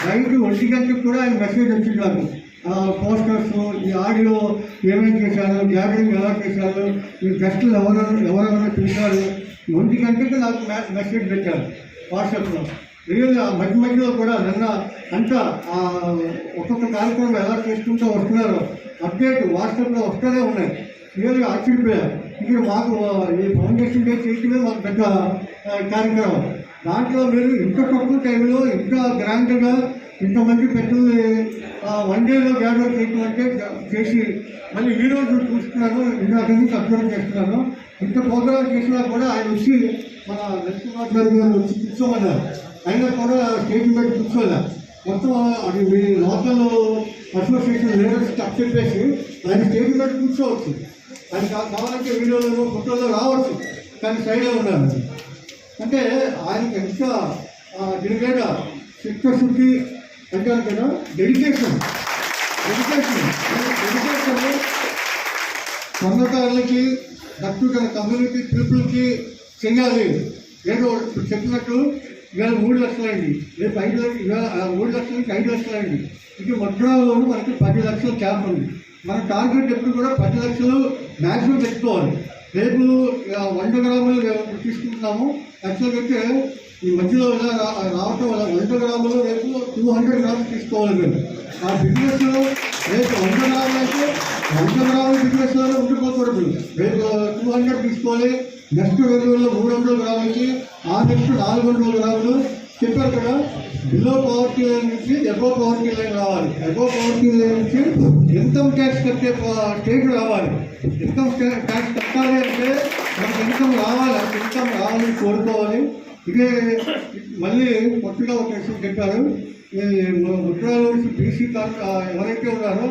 నైట్ 1 గంటకు కూడా ఆయన మెసేజ్ వచ్చింది నాకు. పోస్టర్స్, ఈ ఆడియో ఏమేమి చేశారు, గ్యాదరింగ్ ఎలా చేశారు, ఈ గెస్టులు ఎవరెవరైనా పిలిచారు, 1 గంటకి నాకు మెసేజ్ పెట్టారు వాట్సాప్లో. రియల్గా మధ్యలో కూడా నిన్న అంతా ఒక్కొక్క కార్యక్రమం ఎలా చేసుకుంటూ వస్తున్నారో అప్డేట్ వాట్సాప్లో వస్తూనే ఉన్నాయి. రియల్గా ఆశ్చర్యపోయారు. ఇక్కడ మాకు ఈ ఫౌండేషన్ డే చేయటమే మాకు పెద్ద కార్యక్రమం. దాంట్లో మీరు ఇంత తక్కువ టైంలో ఇంత గ్రాండ్గా ఇంతమంది పెద్దలు 1 డేలో గ్యాదర్ చేయటం అంటే చేసి మళ్ళీ ఈ రోజు చూస్తున్నాను, ఇందాక నుంచి అబ్జర్వ్ చేస్తున్నాను. ఇంత ప్రోగ్రామ్ చేసినా కూడా ఆయన వచ్చి మన నరసింహాచారి గారు వచ్చి కూర్చోమన్నారు. అయినా కూడా స్టేజ్ మీద కూర్చోలే. మొత్తం అది మీ లోకల్ అసోసియేషన్ లీడర్స్కి చెప్పేసి ఆయన స్టేజ్ మీద కూర్చోవచ్చు. అది కావాలంటే వీడియోలో ఫోటోలో రావచ్చు, కానీ సైడ్లో ఉన్నారు. అంటే ఆయనకి ఎంత దీని మీద చిత్తశుద్ధి అంటారు కదా, డెడికేషన్ స్వర్ణకారులకి దట్టు తన కమ్యూనిటీ పీపుల్కి చెయ్యాలి. ఏదో ఇప్పుడు చెప్పినట్టు ఇవాళ 3 లక్షలైంది, రేపు 5 లక్షలు, ఇవాళ 3 లక్షల నుంచి 5 లక్షలైంది. ఇది ముద్రాలోనూ మనకి 10 లక్షల క్యాప్ ఉంది. మన టార్గెట్ ఎప్పుడు కూడా 10 లక్షలు మ్యాక్సిమం పెట్టుకోవాలి. రేపు 100 గ్రాములు తీసుకుంటున్నాము. యాక్చువల్గా అయితే ఈ మధ్యలో ఇలా రావటం వల్ల 100 గ్రాములు రేపు 200 గ్రామ్స్ తీసుకోవాలి. మేము ఆ బిజినెస్లో రేపు 100 గ్రాములు అయితే 100 గ్రాముల బిజినెస్లోనే ఉండిపోకూడదు. రేపు 200 తీసుకోవాలి. నెక్స్ట్ 2 రోజుల్లో 300 గ్రాములకి, ఆ నెక్స్ట్ 400 గ్రాములు చెప్పారు కదా. బిలో పవర్టీ లైన్ నుంచి అబో పవర్టీ లైన్ రావాలి. అబో పవర్టీ లైన్ నుంచి ఇన్కమ్ ట్యాక్స్ కట్టే స్టేజ్ రావాలి. ఇన్కమ్ ట్యాక్స్ కట్టాలి అంటే మనకి ఇన్కమ్ రావాలి. అంత ఇన్కమ్ రావాలని కోరుకోవాలి. ఇదే మళ్ళీ కొత్తగా ఒక విషయం చెప్పారు. ముద్రాలో నుంచి బీసీ ఎవరైతే ఉన్నారో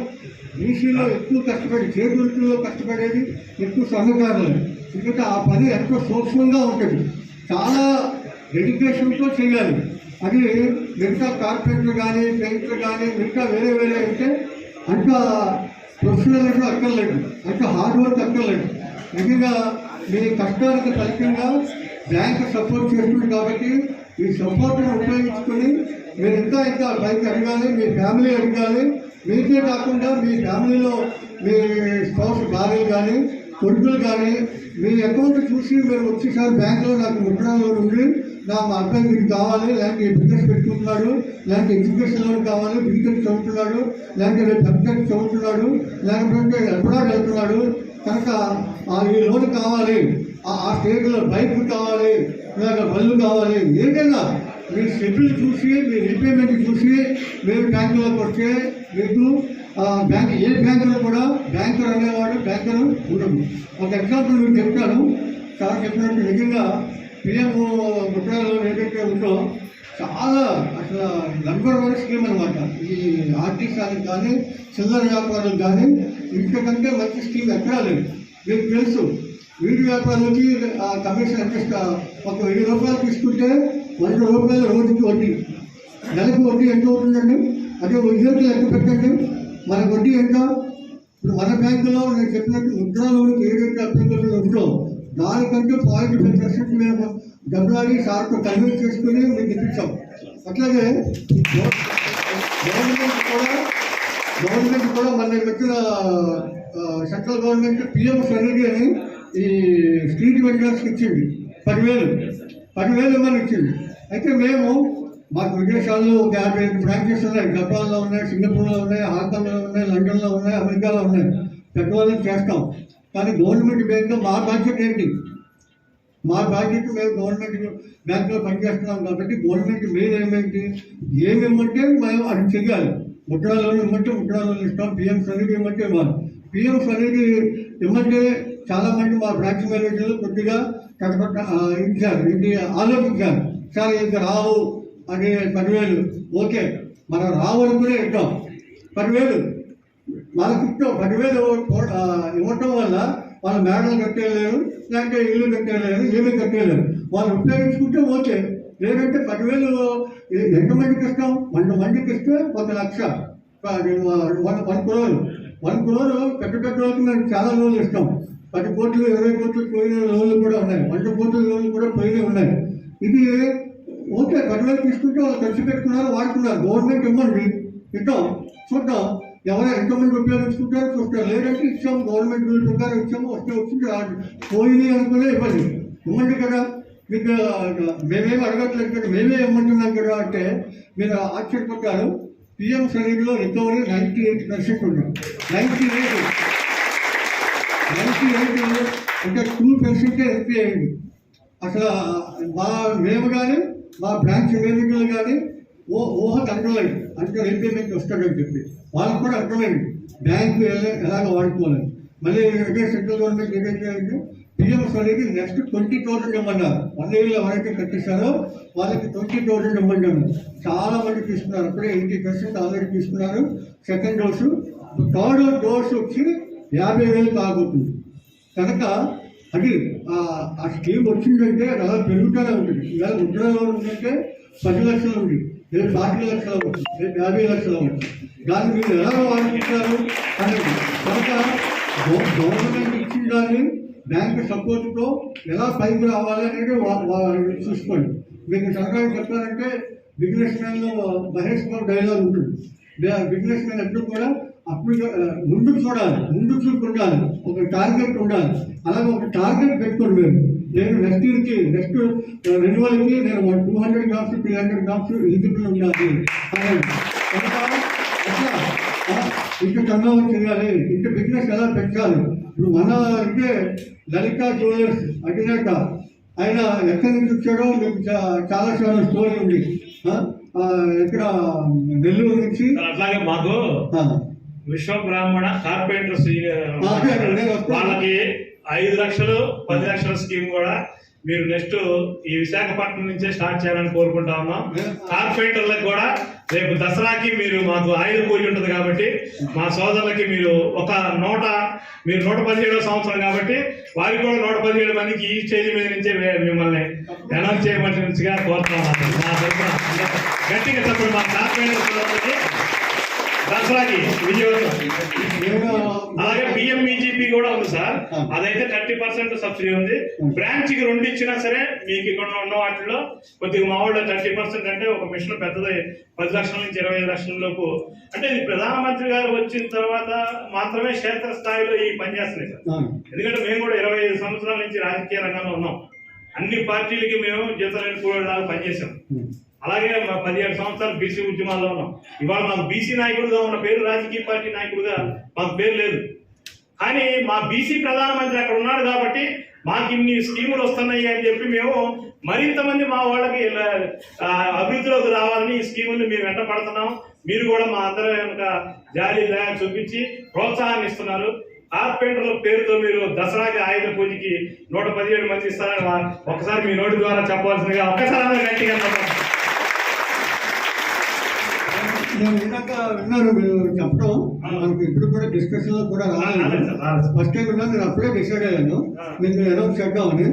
బీసీలో ఎక్కువ కష్టపడి చేతుల్లో కష్టపడేది ఎక్కువ స్వర్ణకారులు. ఎందుకంటే ఆ పని ఎంతో సూక్ష్మంగా ఉంటుంది, చాలా డెడికేషన్తో చేయాలి. అది మిగతా కార్పొరేట్లు కానీ, పెయింట్లు కానీ, మిగతా వేరే అయితే అంత ప్రొఫెషనల్ అక్కర్లేదు, అంత హార్డ్ వర్క్ అక్కర్లేదు. నిజంగా మీ కష్టానికి ఫలితంగా బ్యాంక్ సపోర్ట్ చేస్తుంది. కాబట్టి ఈ సపోర్ట్ని ఉపయోగించుకొని మీరు ఇంకా పైకి ఎదగాలి, మీ ఫ్యామిలీ ఎదగాలి. మీకే కాకుండా మీ ఫ్యామిలీలో మీ స్పౌస్ భార్యలు కానీ, కొడుకులు కానీ మీ అకౌంట్ చూసి మీరు వచ్చేసారి బ్యాంకులో నాకు ముద్రా లోన్ ఉంది, మా అబ్బాయి మీకు కావాలి, లేకపోతే బిజినెస్ పెట్టుకుంటున్నాడు, లేకపోతే ఎడ్యుకేషన్ లోన్ కావాలి, బీటెక్ చదువుతున్నాడు, లేకపోతే ఎంటెక్ చదువుతున్నాడు, లేకపోతే అబ్రాడ్ వెళ్తున్నాడు, కనుక ఈ లోన్ కావాలి, ఆ స్టేట్లో బైక్ కావాలి, లేక బళ్ళు కావాలి, ఏదైనా మీ షెడ్యూల్ చూసి, మీ రీపేమెంట్ చూసి మీరు బ్యాంకులోకి వస్తే మీకు బ్యాంక్ ఏ బ్యాంకులో కూడా బ్యాంకర్ అనేవాడు బ్యాంకర్ ఉండదు. ఒక ఎగ్జాంపుల్ మీకు చెప్తాను. చాలా చెప్పినట్టు నిజంగా పిఎం ముద్రాలో ఏదైతే ఉందో చాలా అసలు నంబర్ 1 స్కీమ్ అనమాట. ఈ ఆర్టీసీలకు కానీ, చిల్లర వ్యాపారులకు కానీ ఇంతకంటే మంచి స్కీమ్ ఎక్కడా లేదు. మీకు తెలుసు, వీధి వ్యాపారులకి కమిషన్ ఎంత, ఒక 1000 రూపాయలు తీసుకుంటే 100 రూపాయలు రోజుకి వడ్డీ, నెలకు వడ్డీ ఎంత అవుతుందండి? అదే ఉద్యోగులు లెక్క పెట్టండి, మన వడ్డీ ఎంత? ఇప్పుడు మన బ్యాంకులో నేను చెప్పినట్టు ముద్రాలోనికి ఏదైతే అప్లికేషన్ ఉందో దానికంటే 0.5% మేము డబ్బులాడి సార్తో కన్విన్స్ చేసుకుని మీకు ఇప్పించాం. అట్లాగే గవర్నమెంట్ కూడా మన వచ్చిన సెంట్రల్ గవర్నమెంట్ పిఎం స్వనిధి అని ఈ స్ట్రీట్ వెండర్స్కి ఇచ్చింది 10,000 మనం ఇచ్చింది. అయితే మేము మాకు విదేశాల్లో ఒక 55 బ్రాంచెస్ ఉన్నాయి. జపాన్లో ఉన్నాయి, సింగపూర్లో ఉన్నాయి, హాంకాంగ్లో ఉన్నాయి, లండన్లో ఉన్నాయి, అమెరికాలో ఉన్నాయి. పెద్దవాళ్ళకి చేస్తాం. కానీ గవర్నమెంట్ బ్యాంక్లో మా బాధ్యత ఏంటి? మా బాధ్యత మేము గవర్నమెంట్ బ్యాంకులో పనిచేస్తున్నాం కాబట్టి గవర్నమెంట్ మీరు ఏమేంటి, ఏమి ఇమ్మంటే మేము అది చెయ్యాలి. ముద్రా లోన్ ఇమ్మంటే ముద్రా లోన్ ఇస్తాం, పిఎం స్వనిధి ఇమ్మంటే ఇవ్వాలి. పిఎం స్వనిధి ఇమ్మంటే చాలామంది మా బ్రాంచ్ మేనేజర్లు కొద్దిగా ఇచ్చారు, ఇది ఆలోచించారు. సార్ ఇంకా రావు అని 10,000 ఓకే, మనం రావు అనుకునే ఇద్దాం. 10,000 మనకి ఇస్తాం. 10,000 ఇవ్వటం వల్ల వాళ్ళు మేడలు కట్టేయలేరు, లేకపోతే ఇల్లు కట్టేయలేరు, ఏమీ కట్టేయలేరు. వాళ్ళు ఉపయోగించుకుంటే ఓకే. లేదంటే 10,000 ఎంతమందికి ఇస్తాం? 100 మందికి ఇస్తే 1,00,000, 1 crore. 1 crore పెద్ద వాళ్ళకి మేము చాలా లోన్లు ఇస్తాం. 10 కోట్లు 20 కోట్లు పోయిన లోన్లు కూడా ఉన్నాయి, 100 కోట్ల లోన్లు కూడా పోయినవి ఉన్నాయి. ఇది ఓకే, 10,000 తీసుకుంటే వాళ్ళు ఖర్చు పెట్టుకున్నారు, వాడుకున్నారు. గవర్నమెంట్ ఇవ్వండి, ఇద్దాం, చూద్దాం ఎవరైనా ఎంతమంది ఉపయోగించుకుంటారో చూస్తారు. లేదంటే ఇచ్చాము, గవర్నమెంట్ రూల్ ప్రకారం ఇచ్చాము, వస్తే వచ్చింది రాదు, పోయింది అనుకునే ఇవ్వండి. ఇవ్వండి కదా, మీకు మేమేమి అడగట్లేదు కదా, మేమే ఇవ్వమంటున్నాం కదా అంటే మీరు ఆశ్చర్యపడ్డారు. పిఎం స్వనిధిలో రికవరీ 98% ఉంది. 98 అంటే 2% ఎంపీ అయింది. అసలు మేము కానీ మా బ్రాంచ్ మేనేజర్లు కానీ ఊహకు అర్థమైంది, అంటే రీపేమెంట్ వస్తాడని చెప్పి వాళ్ళకి కూడా అర్థమైంది బ్యాంకు ఎలాగ వాడుకోవాలి. మళ్ళీ అదే సెంట్రల్ గవర్నమెంట్ ఏదైతే అంటే పిఎం స్వనిధి నెక్స్ట్ 20,000 ఇవ్వమన్నారు. 1 year ఎవరైతే కట్టిస్తారో వాళ్ళకి 20,000 ఇవ్వమన్నారు. చాలా మంది తీసుకున్నారు, అప్పుడే 80% ఆల్రెడీ తీసుకున్నారు సెకండ్ డోసు. థర్డ్ డోసు వచ్చి 50,000 కాబోతుంది. కనుక అది ఆ స్కీమ్ వచ్చిందంటే అలా పెరుగుతూనే ఉంటుంది. ఇవాళ ముద్రా లోన్ ఉందంటే 10 లక్షలు ఉంది, రేపు 40 లక్షలు అవ్వచ్చు, రేపు 50 లక్షలు అవ్వచ్చు. దాన్ని మీరు ఎలా వాడుకుంటారు అనేది కనుక గవర్నమెంట్ ఇచ్చిన దాన్ని బ్యాంక్ సపోర్ట్తో ఎలా పైకి రావాలి అనేది చూసుకోండి. మీకు సరకారు చెప్పాలంటే బిజినెస్ మ్యాన్లో మహేష్ బాబు డైలాగ్ ఉంటుంది. బిజినెస్ మ్యాన్ ఎప్పుడు కూడా అప్పుడు ముందుకు చూడాలి, ముందు చూపు ఉండాలి, ఒక టార్గెట్ ఉండాలి. అలాగే ఒక టార్గెట్ పెట్టుకోండి. నేను నెక్స్ట్ రెన్యువల్కి నేను 200 గ్రామ్స్ 300 గ్రామ్స్ ఎలిజిబుల్ ఉండాలి అనేది. అట్లా ఇంత టర్నోవర్ చేయాలి, ఇంత బిజినెస్ ఎలా పెట్టాలి. ఇప్పుడు మన అంటే లలిత జ్యువెలర్స్ అడిగినట్ట ఆయన ఎక్కడి నుంచి వచ్చాడో మీకు చాలా స్టోరీ ఉంది. ఇక్కడ నెల్లూరు నుంచి. అట్లాగే మాకు విశ్వ బ్రాహ్మణ కార్పొరేటర్స్ వాళ్ళకి 5 లక్షలు 10 లక్షల స్కీమ్ కూడా మీరు నెక్స్ట్ ఈ విశాఖపట్నం నుంచే స్టార్ట్ చేయాలని కోరుకుంటా ఉన్నాం. కార్పొరేటర్లకు కూడా రేపు దసరాకి మీరు మాకు ఆయుధ పూజ ఉంటుంది కాబట్టి మా సోదరులకి మీరు మీరు 117వ సంవత్సరం కాబట్టి వారికి కూడా 117 మందికి ఈ స్టేజ్ మీద నుంచే మిమ్మల్ని అనౌన్స్ చేయవలసిందిగా కోరుతా ఉన్నాను. మా తరఫున గట్టిగా చెప్పండి మా కార్పొరేటర్ సోదరులకి దసరాకి విజయవంతం. అలాగే బిఎంఈజీపీ కూడా ఉంది సార్, అదైతే 30% సబ్సిడీ ఉంది. బ్రాంచ్ కి 2 ఇచ్చినా సరే మీకు ఇక్కడ ఉన్న వాటిలో కొద్దిగా మా వాళ్ళు 30% అంటే ఒక మిషన్ పెద్దది 10 లక్షల నుంచి 25 లక్షల లోపు. అంటే ఇది ప్రధానమంత్రి గారు వచ్చిన తర్వాత మాత్రమే క్షేత్ర స్థాయిలో ఈ పనిచేస్తున్నాయి సార్. ఎందుకంటే మేము కూడా 25 సంవత్సరాల నుంచి రాజకీయ రంగంలో ఉన్నాం. అన్ని పార్టీలకి మేము జీతలేని కూడలాగా పనిచేసాం. అలాగే 17 సంవత్సరాలు బీసీ ఉద్యమాల్లో ఉన్నాం. ఇవాళ మాకు బీసీ నాయకుడుగా ఉన్న పేరు రాజకీయ పార్టీ నాయకుడుగా మాకు పేరు లేదు. కానీ మా బీసీ ప్రధానమంత్రి అక్కడ ఉన్నాడు కాబట్టి మాకు ఇన్ని స్కీములు వస్తున్నాయి అని చెప్పి మేము మరింత మంది మా వాళ్ళకి అభివృద్ధిలోకి రావాలని ఈ స్కీముల్ని మేము వెంట పడుతున్నాం. మీరు కూడా మా అందరూ కనుక జారీ దయా చూపించి ప్రోత్సాహాన్ని ఇస్తున్నారు. కార్పెంటర్ల పేరుతో మీరు దసరాకి ఆయుధ పూజకి 117 మంది ఇస్తారని ఒకసారి మీ నోటి ద్వారా చెప్పవలసిందిగా ఒక్కసారి గట్టిగా నేను ఇందాక విన్నాను మీరు చెప్పడం, మనకి ఇప్పుడు కూడా డిస్కషన్ లో కూడా రాలేదు. ఫస్ట్ టైం విన్నా నేను అప్పుడే డిసైడ్ అయ్యాను మీకు అనౌన్స్ చేద్దామని.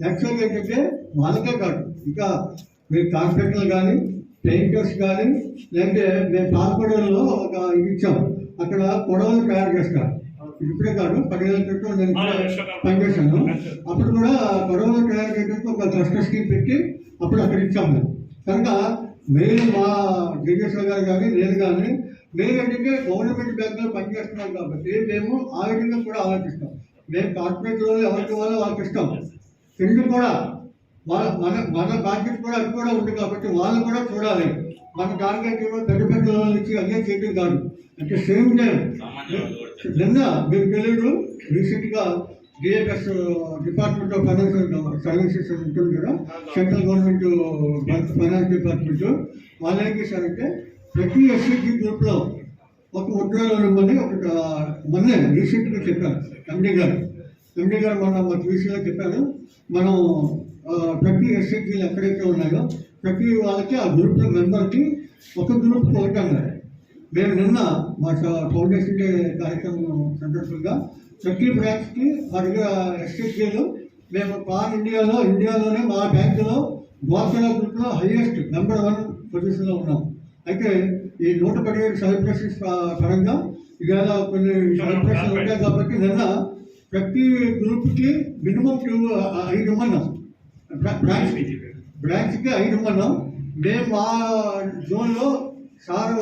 యాక్చువల్గా ఏంటంటే వాళ్ళకే కాదు, ఇంకా మీరు కాంట్రాక్టర్లు కానీ పెయింటర్స్ కానీ లేదంటే మేము పాల్పడలో ఒక ఇది ఇచ్చాం, అక్కడ పొడవలు తయారు చేస్తారు. ఇప్పుడే కాదు 10 ఏళ్ళ క్రితం నేను పనిచేశాను. అప్పుడు కూడా పొడవలు తయారు చేయడానికి ఒక క్లస్టర్ స్కీమ్ పెట్టి అప్పుడు అక్కడ ఇచ్చాము మేము. కనుక మేము మా జగేశ్వర గారు కానీ నేను కానీ ఏంటంటే గవర్నమెంట్ బ్యాంకులో పనిచేస్తున్నాం కాబట్టి మేము ఆ విధంగా కూడా ఆలోచిస్తాం. మేము కార్పొరేట్ వాళ్ళు ఎవరికి వాళ్ళకి ఇస్తాం. ఎందుకు కూడా మన బాధ్యత కూడా అది కూడా ఉంది కాబట్టి వాళ్ళు కూడా చూడాలి. మన టార్గెట్ పెద్ద పెద్ద లోన్లు ఇచ్చి అదే చేయడం కాదు. అంటే సేమ్ టైం నిన్న మీకు తెలియదు, రీసెంట్గా DFS department of financial services ఉంటుంది కదా, సెంట్రల్ గవర్నమెంట్ ఫైనాన్స్ డిపార్ట్మెంట్, వాళ్ళు ఏం చేశారంటే ప్రతి ఎస్సీజీ గ్రూప్లో ఒక ఉద్యోగాలు ఇవ్వమని మొన్నే రీసెంట్గా చెప్పారు ఎండీ గారు మొన్న మా విషయంలో చెప్పారు. మనం ప్రతి ఎస్సీజీలు ఎక్కడైతే ఉన్నాయో ప్రతి వాళ్ళకి ఆ గ్రూప్ మెంబర్కి ఒక గ్రూప్ ఒకటి అన్నారు. మేము నిన్న మా ఫౌండేషన్ డే కార్యక్రమం సందర్భంగా ప్రతి బ్రాంచ్కి వాటిగా ఎస్ఎస్జీలు మేము పాన్ ఇండియాలోనే మా బ్యాంకులో డ్వాక్రా గ్రూప్లో హైయెస్ట్ నెంబర్ 1 పొజిషన్లో ఉన్నాం. అయితే ఈ 117 సెలబ్రేషన్స్ పరంగా ఇవాళ కొన్ని సెలబ్రేషన్లు ఉంటాయి కాబట్టి నిన్న ప్రతి గ్రూప్కి మినిమం 5 ఇమ్మన్నాం. బ్రాంచ్కి 5 ఇమ్మన్నాం. మేము మా జోన్లో sir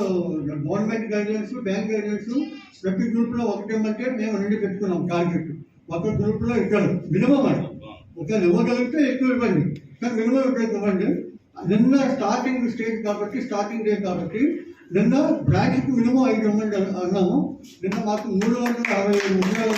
government guidelines bank guidelines ప్రతి గ్రూప్లో ఒకటి ఇవ్వమంటే మేము 2 పెట్టుకున్నాం టార్గెట్. ఒక గ్రూప్లో 2 మినిమం అని, ఒకవేళ ఇవ్వగలిగితే ఎక్కువ ఇవ్వండి కానీ మినిమం ఇవ్వండి. నిన్న స్టార్టింగ్ స్టేజ్ కాబట్టి స్టార్టింగ్ డే కాబట్టి నిన్న బ్రాంచ్కి మినిమం 5 ఇవ్వండి అన్నాము. నిన్న మాకు 367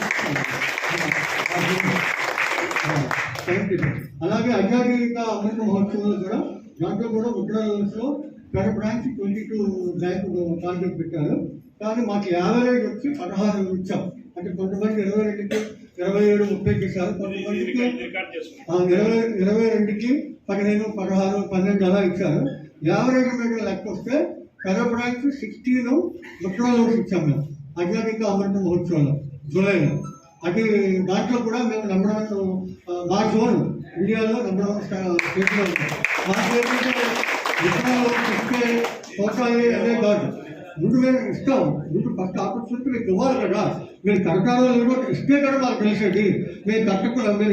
అలాగే అజాదీక అమృత మహోత్సవంలో కూడా దాంట్లో కూడా ఉత్తరాంధ్రలో పెద్ద బ్రాంచ్ 22 బ్యాంకు కాంట్రాక్ట్ పెట్టారు. కానీ మాకు యావరేజ్ వచ్చి 16 ఇచ్చాం. అంటే కొంతమంది 22కి 27 30 చేశారు, కొంతమందికి 22కి 15 16 12 అలా ఇచ్చారు. యావరేజ్ మీద లెక్క వస్తే పెద్ద బ్రాంచ్ 16 ఉత్తరాంధ్రలో ఇచ్చాం మేము అజాదీక అమృత మహోత్సవంలో జూలైలో. అది దాంట్లో కూడా మేము నెంబర్ 1 మా జోన్ ఇండియాలో నెంబర్ 1 స్టేట్లో ఉంటాం. మాకు ఏంటంటే విత్తనాలు ఇస్తే పోతాయి అదే కాదు. ముందు మేము ఇస్తాం, ముందు ఫస్ట్ ఆపర్చునిటీ మీకు ఇవ్వాలి కదా. మీరు కరకాలలో ఇస్తే కదా మాకు తెలిసేది. మేము కట్టకుండా మేము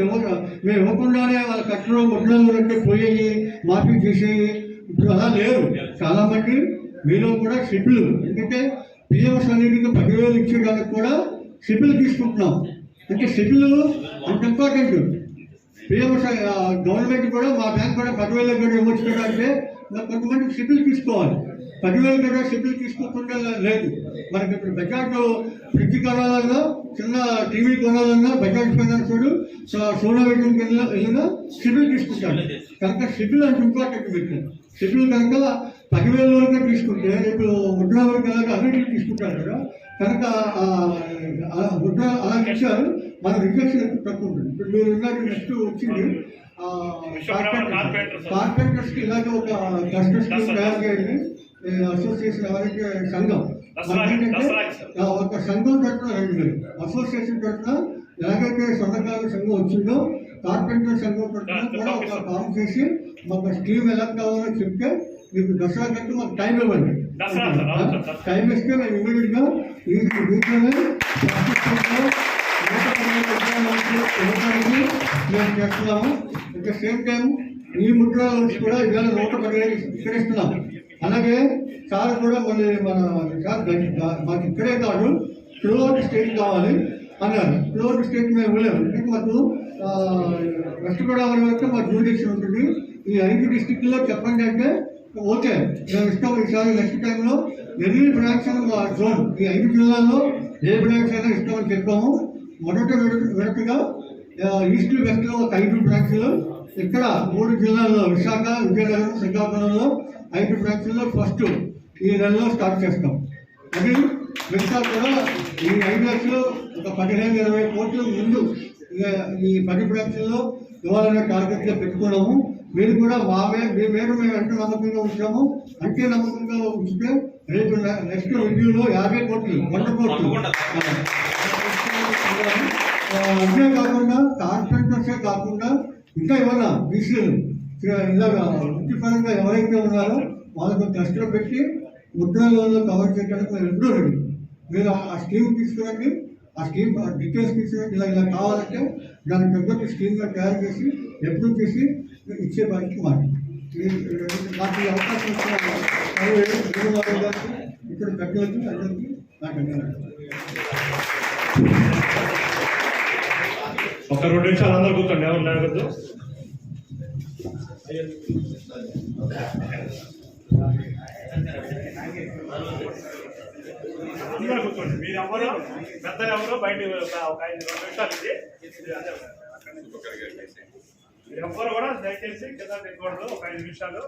ఇవ్వకుండానే వాళ్ళ కట్టడం ముట్టడం అంటే పోయేవి మాఫీ చేసేవి ఇప్పుడు అలా లేరు. చాలామంది మీలో కూడా సిబిల్, ఎందుకంటే పిఎంఎస్ అనేది 10,000 ఇచ్చేదానికి కూడా సిబిల్ తీసుకుంటున్నాం. అంటే సిబిల్ అంత ఇంపార్టెంట్. పిఎంఎస్ గవర్నమెంట్ కూడా మా బ్యాంక్ కూడా 10,000 కూడా ఇవ్వచ్చు కదా. అంటే కొంతమంది సిబిల్ తీసుకోవాలి. 10,000 కూడా సిబిల్ తీసుకోకుండా లేదు. మనకి ఇప్పుడు బజాజ్ ఫ్రిడ్జ్ కొనాలన్నా, చిన్న టీవీ కొనాలన్నా బజాజ్ ఫైనాన్స్ వాడు సోనా వెడ్డింగ్కి వెళ్ళినా సిబిల్ తీసుకుంటాడు. కనుక సిబిల్ అంత ఇంపార్టెంట్ పెట్టింది. సిబిల్ కనుక 10,000 వరకే తీసుకుంటే ఇప్పుడు ముద్రా వరకు అలాగే అన్నింటికి తీసుకుంటారు కదా. కనుక ముద్ర అలా ఇచ్చారు. మన రిజెక్షన్ ఎక్కువ తక్కువ ఉంటుంది. ఇప్పుడు మీరు ఇలాంటి నెక్స్ట్ వచ్చింది కార్పెంటర్స్కి ఇలాగే ఒక కస్టర్ స్కీమ్ తయారు చేయండి. అసోసియేషన్ ఎవరైతే సంఘం ఒక సంఘం తరఫున 2,000 అసోసియేషన్ తరఫున ఎలాగైతే స్వర్ణకారుల సంఘం వచ్చిందో కార్పెంటర్ సంఘం తరఫున కూడా ఒక ఫామ్ చేసి మాకు స్కీమ్ ఎలా కావాలో చెప్తే మీకు దసరా కంటే మాకు టైం ఇవ్వండి. టైం ఇస్తే మేము ఇమీడియట్గా ఈ వీటిలోనే మేము చేస్తున్నాము. అట్ ద సేమ్ టైం ఈ ముద్ర నుంచి కూడా ఇవాళ 115 విక్రయిస్తున్నాం. అలాగే సార్ కూడా మన మాకు ఇక్కడే కాదు త్రూఅవుట్ స్టేట్ కావాలి అన్నారు. త్రూఅవుట్ స్టేట్ మేము ఇవ్వలేము. ఎందుకంటే మాకు వెస్ట్ గోదావరి వరకు మా జ్యూరిడిక్షన్ ఉంటుంది. ఈ 5 డిస్టిక్ల్లో చెప్పండి అంటే ఓకే మేము ఇస్తాం. ఈసారి నెక్స్ట్ టైంలో ఎన్ని బ్రాంచ్ మా జోన్ ఈ 5 జిల్లాల్లో ఏ బ్రాంచ్ అయినా ఇస్తామని చెప్పాము. మొదటగా ఈస్ట్ వెస్ట్లో ఒక 5 బ్రాంచ్లు, ఇక్కడ 3 జిల్లాల్లో విశాఖ, విజయనగరం, శ్రీకాకుళంలో 5 బ్రాంచ్ల్లో ఫస్ట్ ఈ నెలలో స్టార్ట్ చేస్తాం. అది మిగతా కూడా ఈ 5 లక్షలు ఒక 15-20 కోట్ల ముందు ఈ 10 బ్రాంచ్ల్లో ఇవ్వాలనే టార్గెట్గా పెట్టుకున్నాము. మీరు కూడా మీ మీద మేము ఎంత నమ్మకంగా ఉంచాము అంతే నమ్మకంగా ఉంచితే రేపు నెక్స్ట్ రివ్యూలో 50 కోట్లు 100 కోట్లు. అంతేకాకుండా కార్పెంటర్సే కాకుండా ఇంకా ఏమన్నా బీసీలు ఇలాగా వృత్తిపరంగా ఎవరైతే ఉన్నారో వాళ్ళకు ట్రస్ట్లో పెట్టి ముద్రా లోన్లో కవర్ చేయడానికి మేము ఎప్పుడూ రెడీ. మీరు ఆ స్కీమ్ తీసుకురండి, ఆ స్కీమ్ డీటెయిల్స్ తీసుకురండి. ఇలా కావాలంటే దానికి తగ్గట్టు స్కీమ్గా తయారు చేసి ఎప్పుడు చేసి ఇచ్చే వారికి నాకు ఈ అవకాశం ఇచ్చిన ఇక్కడ పెద్దలకి అందరికీ నాకు ఒక 2 నిమిషాలు అందరూ కూర్చోండి. ఎవరు లేవద్దు. అందరూ కూర్చోండి. మీరు ఎవరు పెద్దలు ఎవరు బయట ఒక 5-2 నిమిషాలు ఇది మీరు ఎవ్వరు కూడా దయచేసి కింద తెగకూడదు. ఒక 5 నిమిషాలు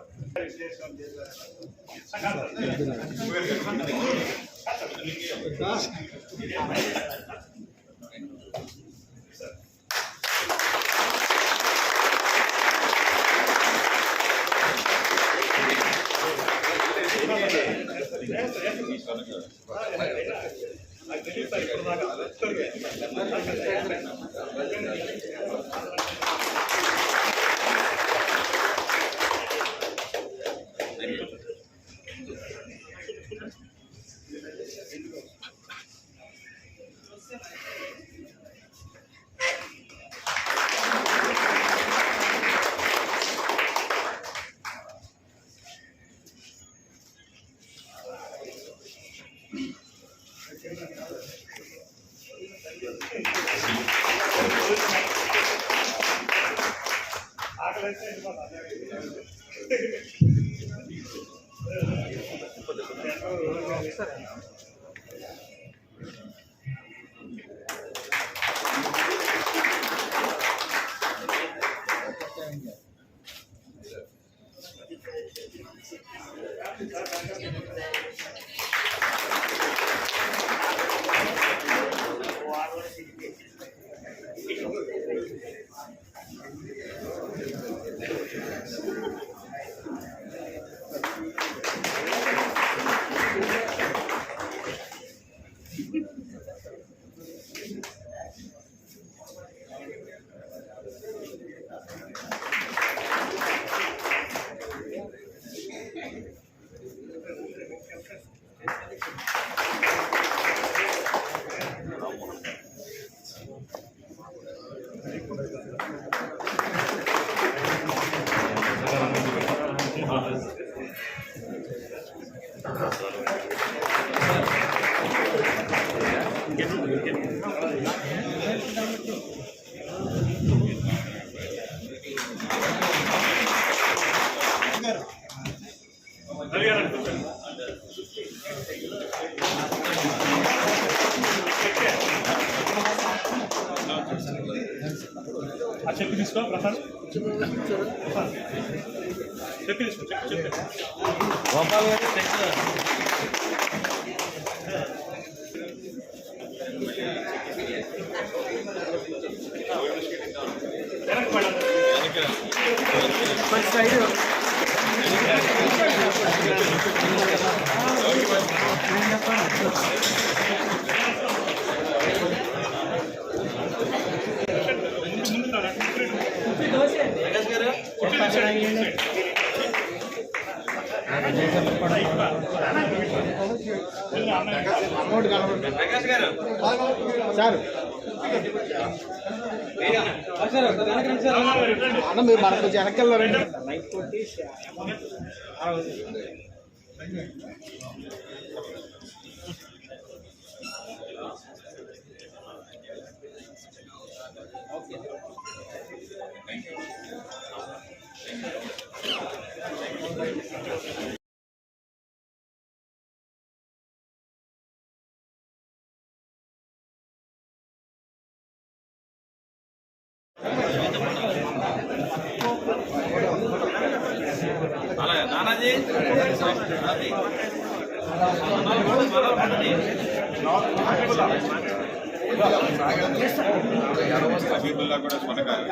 చెక్ తీసుకో ప్రసాద్, చెక్ తీసుకో, చెక్ అన్న మీరు మనకు వెనకెళ్ళారండి. హబీబుల్లా కూడా స్వర్ణకారు.